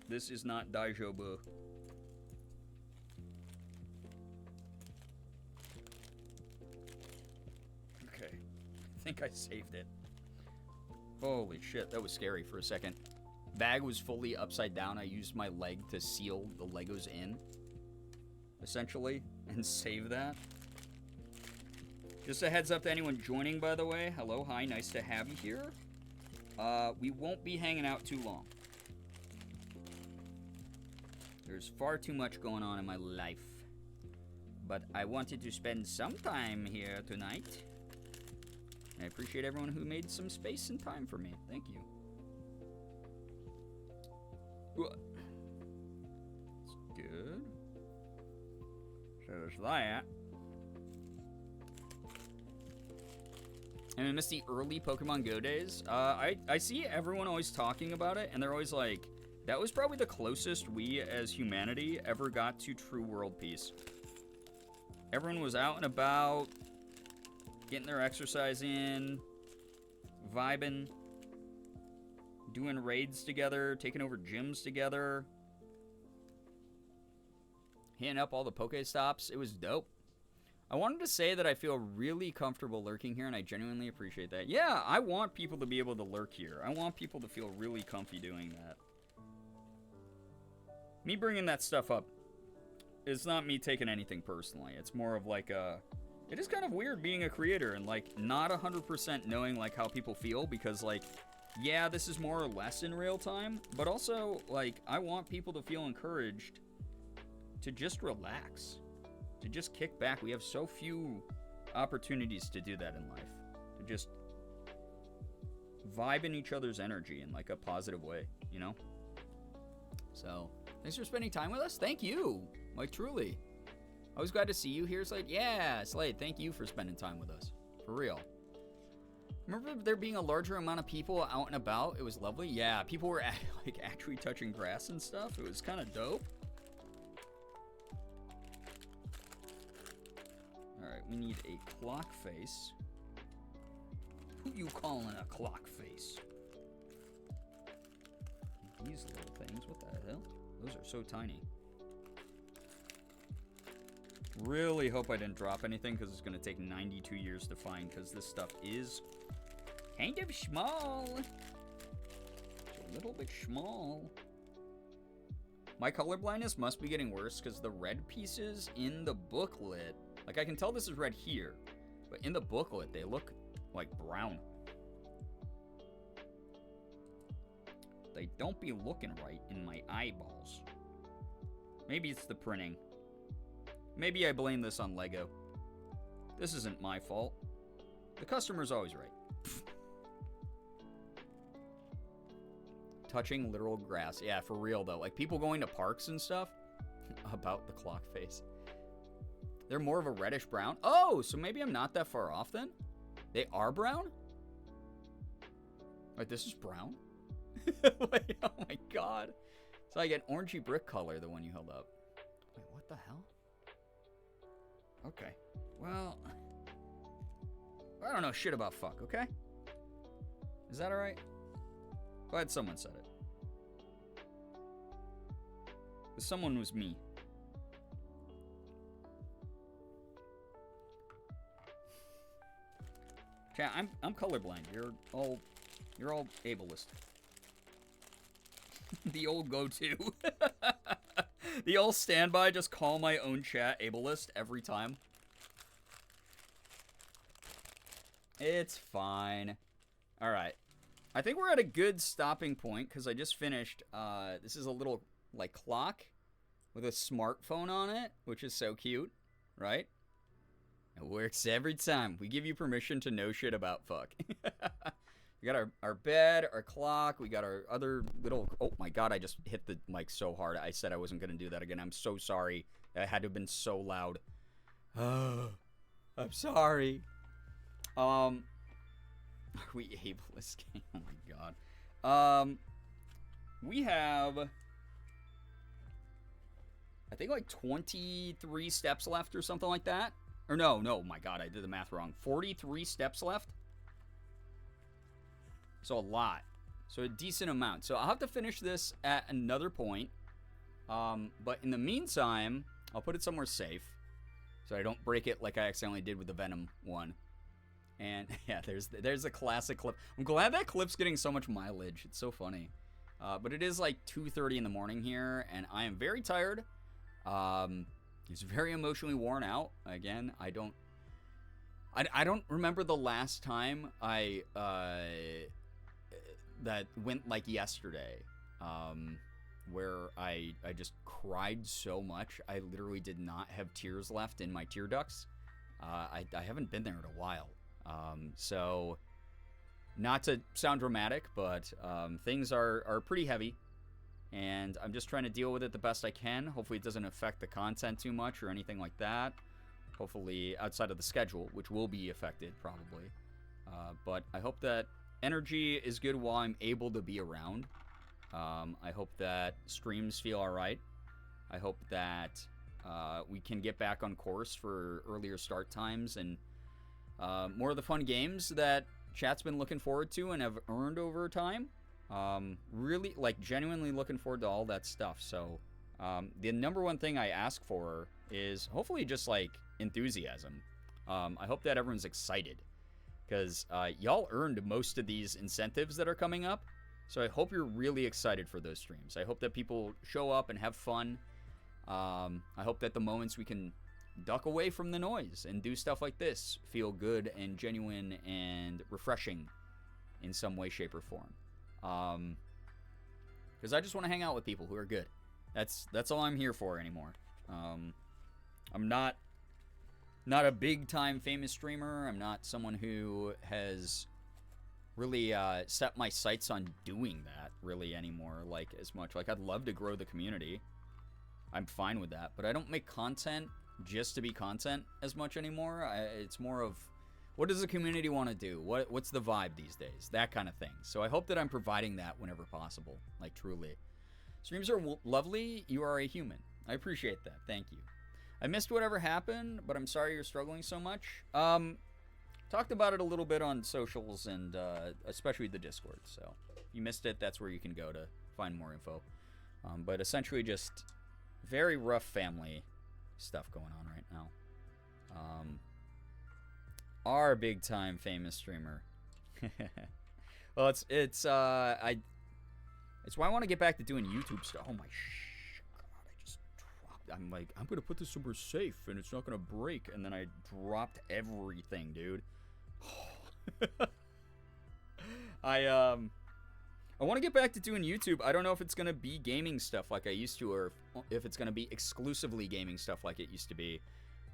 This is not Daijobu. Okay. I think I saved it. Holy shit, that was scary for a second. Bag was fully upside down. I used my leg to seal the Legos in, essentially, and save that. Just a heads up to anyone joining, by the way. Hello, hi, nice to have you here. We won't be hanging out too long. There's far too much going on in my life. But I wanted to spend some time here tonight. I appreciate everyone who made some space and time for me. Thank you. That's good. So there's that. And I miss the early Pokemon Go days. I see everyone always talking about it, and they're always like, that was probably the closest we as humanity ever got to true world peace. Everyone was out and about, getting their exercise in, vibing, doing raids together, taking over gyms together, hitting up all the Pokestops. It was dope. I wanted to say that I feel really comfortable lurking here, and I genuinely appreciate that. Yeah, I want people to be able to lurk here. I want people to feel really comfy doing that. Me bringing that stuff up, it's not me taking anything personally. It's more of like a... It is kind of weird being a creator and, like, not 100% knowing, like, how people feel because, like, yeah, this is more or less in real time, but also, like, I want people to feel encouraged to just relax, to just kick back. We have so few opportunities to do that in life, to just vibe in each other's energy in, like, a positive way, you know? So, thanks for spending time with us. Thank you. Like, truly. I was glad to see you here, Slade. Yeah, Slade, thank you for spending time with us. For real. Remember there being a larger amount of people out and about? It was lovely. Yeah, people were like actually touching grass and stuff. It was kind of dope. All right, we need a clock face. Who you calling a clock face? These little things, what the hell? Those are so tiny. Really hope I didn't drop anything because it's going to take 92 years to find because this stuff is kind of small. It's a little bit small. My color blindness must be getting worse because the red pieces in the booklet, like I can tell this is red here, but in the booklet they look like brown. They don't be looking right in my eyeballs. Maybe it's the printing. Maybe I blame this on Lego. This isn't my fault. The customer's always right. Touching literal grass. Yeah, for real though. Like people going to parks and stuff. About the clock face. They're more of a reddish brown. Oh, so maybe I'm not that far off then? They are brown? Wait, this is brown? Wait, oh my god. It's like an orangey brick color, the one you held up. Wait, what the hell? Okay. Well, I don't know shit about fuck, okay? Is that alright? Glad someone said it. The someone was me. Chat, I'm colorblind. You're all ableist. The old go-to. The old standby, just call my own chat ableist every time. It's fine. Alright. I think we're at a good stopping point, because I just finished, this is a little, like, clock with a smartphone on it, which is so cute, right? It works every time. We give you permission to know shit about fuck. We got our bed, our clock, we got our other little... Oh my god, I just hit the mic so hard. I said I wasn't going to do that again. I'm so sorry. That had to have been so loud. I'm sorry. Are we ableist game? Oh my god. We have... I think like 23 steps left or something like that. Or no, my god, I did the math wrong. 43 steps left. So a lot. So a decent amount. So I'll have to finish this at another point. But in the meantime, I'll put it somewhere safe. So I don't break it like I accidentally did with the Venom one. And yeah, there's a classic clip. I'm glad that clip's getting so much mileage. It's so funny. But it is like 2:30 in the morning here, and I am very tired. He's very emotionally worn out. Again, I don't remember the last time that went like yesterday, where I just cried so much. I literally did not have tears left in my tear ducts. I haven't been there in a while. So not to sound dramatic, but things are pretty heavy. And I'm just trying to deal with it the best I can. Hopefully it doesn't affect the content too much or anything like that. Hopefully outside of the schedule, which will be affected probably. But I hope that energy is good while I'm able to be around. I hope that streams feel alright. I hope that we can get back on course for earlier start times and more of the fun games that chat's been looking forward to and have earned over time. Really, like, genuinely looking forward to all that stuff. So, the number one thing I ask for is hopefully just, like, enthusiasm. I hope that everyone's excited. Because, y'all earned most of these incentives that are coming up. So I hope you're really excited for those streams. I hope that people show up and have fun. I hope that the moments we can duck away from the noise and do stuff like this feel good and genuine and refreshing in some way, shape, or form. Because I just want to hang out with people who are good. That's all I'm here for anymore. I'm not a big time famous streamer. I'm not someone who has really set my sights on doing that really anymore, like, as much. Like, I'd love to grow the community. I'm fine with that, but I don't make content just to be content as much anymore. It's more of, what does the community want to do? What's the vibe these days? That kind of thing. So I hope that I'm providing that whenever possible. Like, truly. Streams are lovely. You are a human. I appreciate that. Thank you. I missed whatever happened, but I'm sorry you're struggling so much. Talked about it a little bit on socials and especially the Discord. So if you missed it, that's where you can go to find more info. But essentially just very rough family stuff going on right now. Our big time famous streamer. Well, it's why I want to get back to doing YouTube stuff. Oh my god, I just dropped. I'm like, I'm gonna put this somewhere safe and it's not gonna break, and then I dropped everything, dude. I want to get back to doing YouTube. I don't know if it's gonna be gaming stuff like I used to, or if it's gonna be exclusively gaming stuff like it used to be.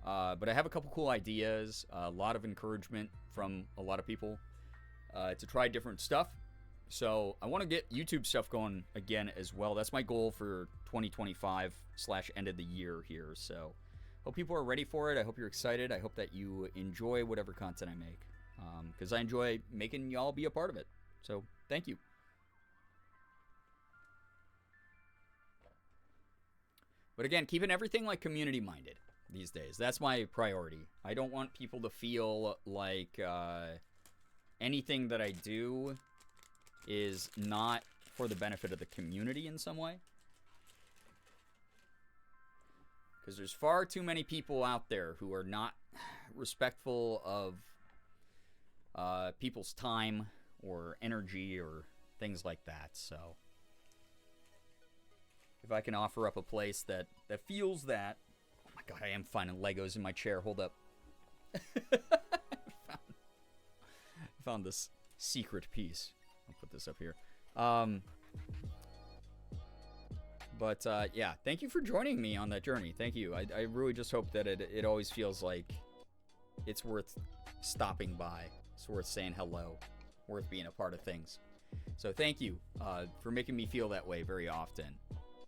But I have a couple cool ideas, a lot of encouragement from a lot of people to try different stuff. So I want to get YouTube stuff going again as well. That's my goal for 2025 / end of the year here. So hope people are ready for it. I hope you're excited. I hope that you enjoy whatever content I make, because I enjoy making y'all be a part of it. So thank you. But again, keeping everything like community minded these days. That's my priority. I don't want people to feel like anything that I do is not for the benefit of the community in some way. Because there's far too many people out there who are not respectful of people's time or energy or things like that. So if I can offer up a place that feels that. Oh my god, I am finding Legos in my chair. Hold up. I found this secret piece. I'll put this up here. But yeah, thank you for joining me on that journey. Thank you. I really just hope that it always feels like it's worth stopping by. It's worth saying hello. Worth being a part of things. So thank you for making me feel that way very often.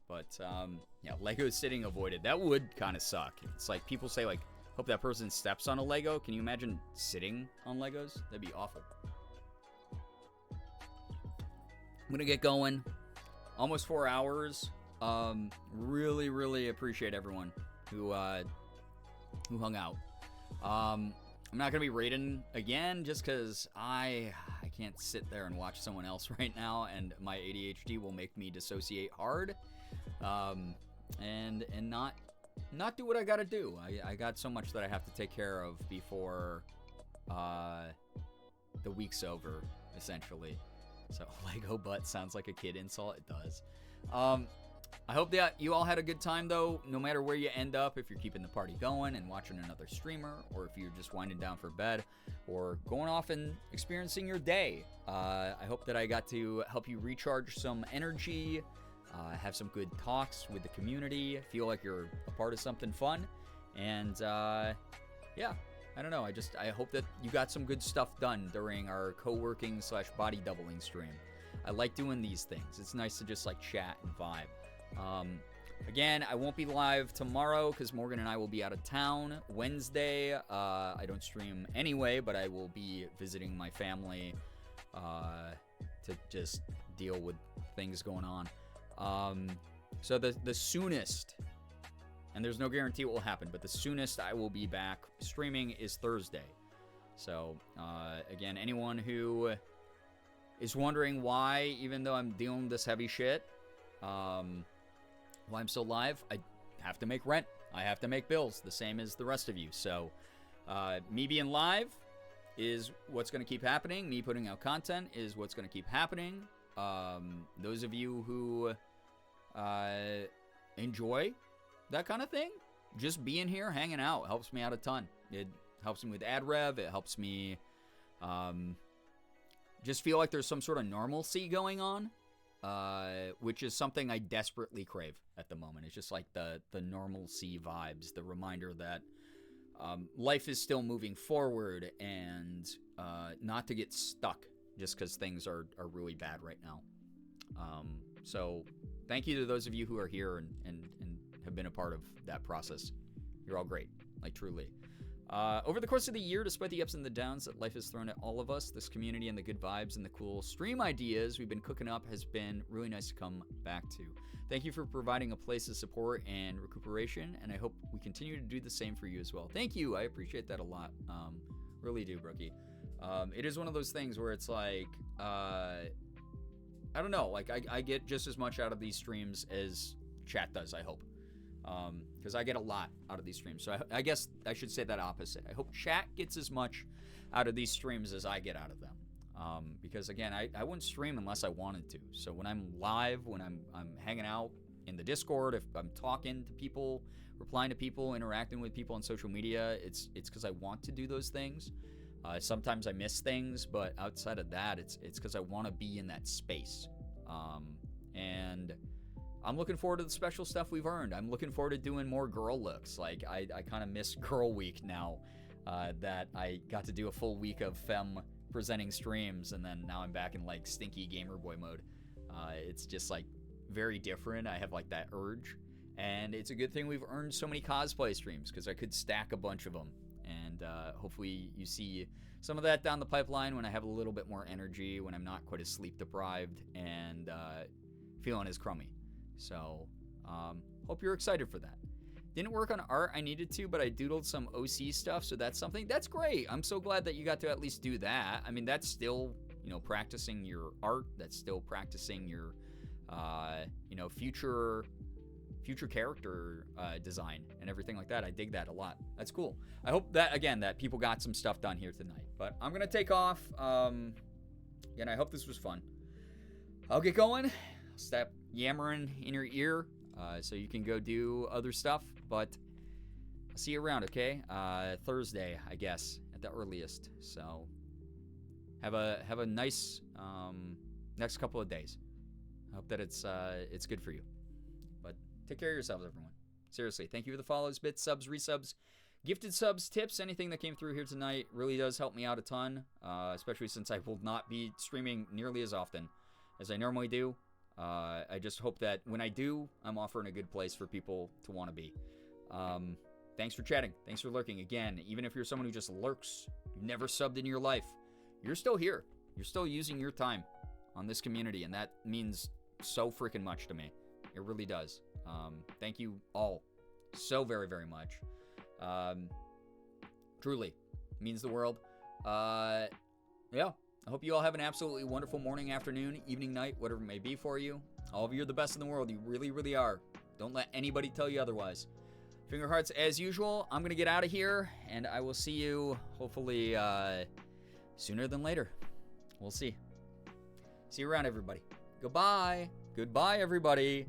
But yeah, Lego sitting avoided. That would kind of suck. It's like people say, like, hope that person steps on a Lego. Can you imagine sitting on Legos? That'd be awful. I'm going to get going. Almost 4 hours. Really, really appreciate everyone who hung out. I'm not going to be raiding again just because I can't sit there and watch someone else right now, and my ADHD will make me dissociate hard. And not do what I got to do. I got so much that I have to take care of before the week's over, essentially. So Lego butt sounds like a kid insult. It does. I hope that you all had a good time, though, no matter where you end up, if you're keeping the party going and watching another streamer, or if you're just winding down for bed, or going off and experiencing your day. I hope that I got to help you recharge some energy, have some good talks with the community, feel like you're a part of something fun, and yeah, I don't know, I hope that you got some good stuff done during our co-working / body doubling stream. I like doing these things. It's nice to just like chat and vibe. Again, I won't be live tomorrow because Morgan and I will be out of town. Wednesday, I don't stream anyway, but I will be visiting my family to just deal with things going on. So the soonest, and there's no guarantee it will happen, but the soonest I will be back streaming is Thursday. So, again, anyone who is wondering why, even though I'm dealing with this heavy shit, while I'm still live, I have to make rent. I have to make bills, the same as the rest of you. So, me being live is what's going to keep happening. Me putting out content is what's going to keep happening. Those of you who enjoy that kind of thing, just being here, hanging out, helps me out a ton. It helps me with ad rev. It helps me just feel like there's some sort of normalcy going on. Which is something I desperately crave at the moment. It's just like the normalcy vibes, the reminder that life is still moving forward and not to get stuck just because things are really bad right now. So thank you to those of you who are here and have been a part of that process. You're all great, like truly. Over the course of the year, despite the ups and the downs that life has thrown at all of us, this community and the good vibes and the cool stream ideas we've been cooking up has been really nice to come back to. Thank you for providing a place of support and recuperation, and I hope we continue to do the same for you as well. Thank you. I appreciate that a lot. Really do, Brookie. It is one of those things where it's like, I don't know, like I get just as much out of these streams as chat does, I hope. Because I get a lot out of these streams. So I guess I should say that opposite. I hope chat gets as much out of these streams as I get out of them. Because again, I wouldn't stream unless I wanted to. So when I'm live, when I'm hanging out in the Discord, if I'm talking to people, replying to people, interacting with people on social media, it's because I want to do those things. Sometimes I miss things, but outside of that, it's because I want to be in that space. And I'm looking forward to the special stuff we've earned. I'm looking forward to doing more girl looks. Like, I kind of miss Girl Week now that I got to do a full week of femme presenting streams, and then now I'm back in, like, stinky gamer boy mode. It's just, like, very different. I have, like, that urge. And it's a good thing we've earned so many cosplay streams, because I could stack a bunch of them. And hopefully you see some of that down the pipeline when I have a little bit more energy, when I'm not quite as sleep deprived, and feeling as crummy. So, hope you're excited for that. Didn't work on art I needed to, but I doodled some OC stuff, so that's something. That's great. I'm so glad that you got to at least do that. I mean, that's still, practicing your art. That's still practicing your, future future character design and everything like that. I dig that a lot. That's cool. I hope that, again, that people got some stuff done here tonight. But I'm going to take off. And I hope this was fun. I'll get going. I'll stop yammering in your ear so you can go do other stuff. But I'll see you around, okay? Thursday, I guess, at the earliest. So have a nice next couple of days. I hope that it's good for you. But take care of yourselves, everyone. Seriously, thank you for the follows, bits, subs, resubs, gifted subs, tips, anything that came through here tonight really does help me out a ton, especially since I will not be streaming nearly as often as I normally do. I just hope that when I do, I'm offering a good place for people to want to be. Thanks for chatting. Thanks for lurking. Again, even if you're someone who just lurks, you've never subbed in your life, you're still here. You're still using your time on this community, and that means so freaking much to me. It really does. Thank you all so very, very much. Truly means the world. Yeah, I hope you all have an absolutely wonderful morning, afternoon, evening, night, whatever it may be for you. All of you are the best in the world. You really, really are. Don't let anybody tell you otherwise. Finger hearts as usual. I'm gonna get out of here, and I will see you hopefully sooner than later. We'll see. See you around, everybody. Goodbye. Goodbye, everybody.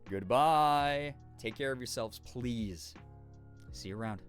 Goodbye. Take care of yourselves, please. See you around.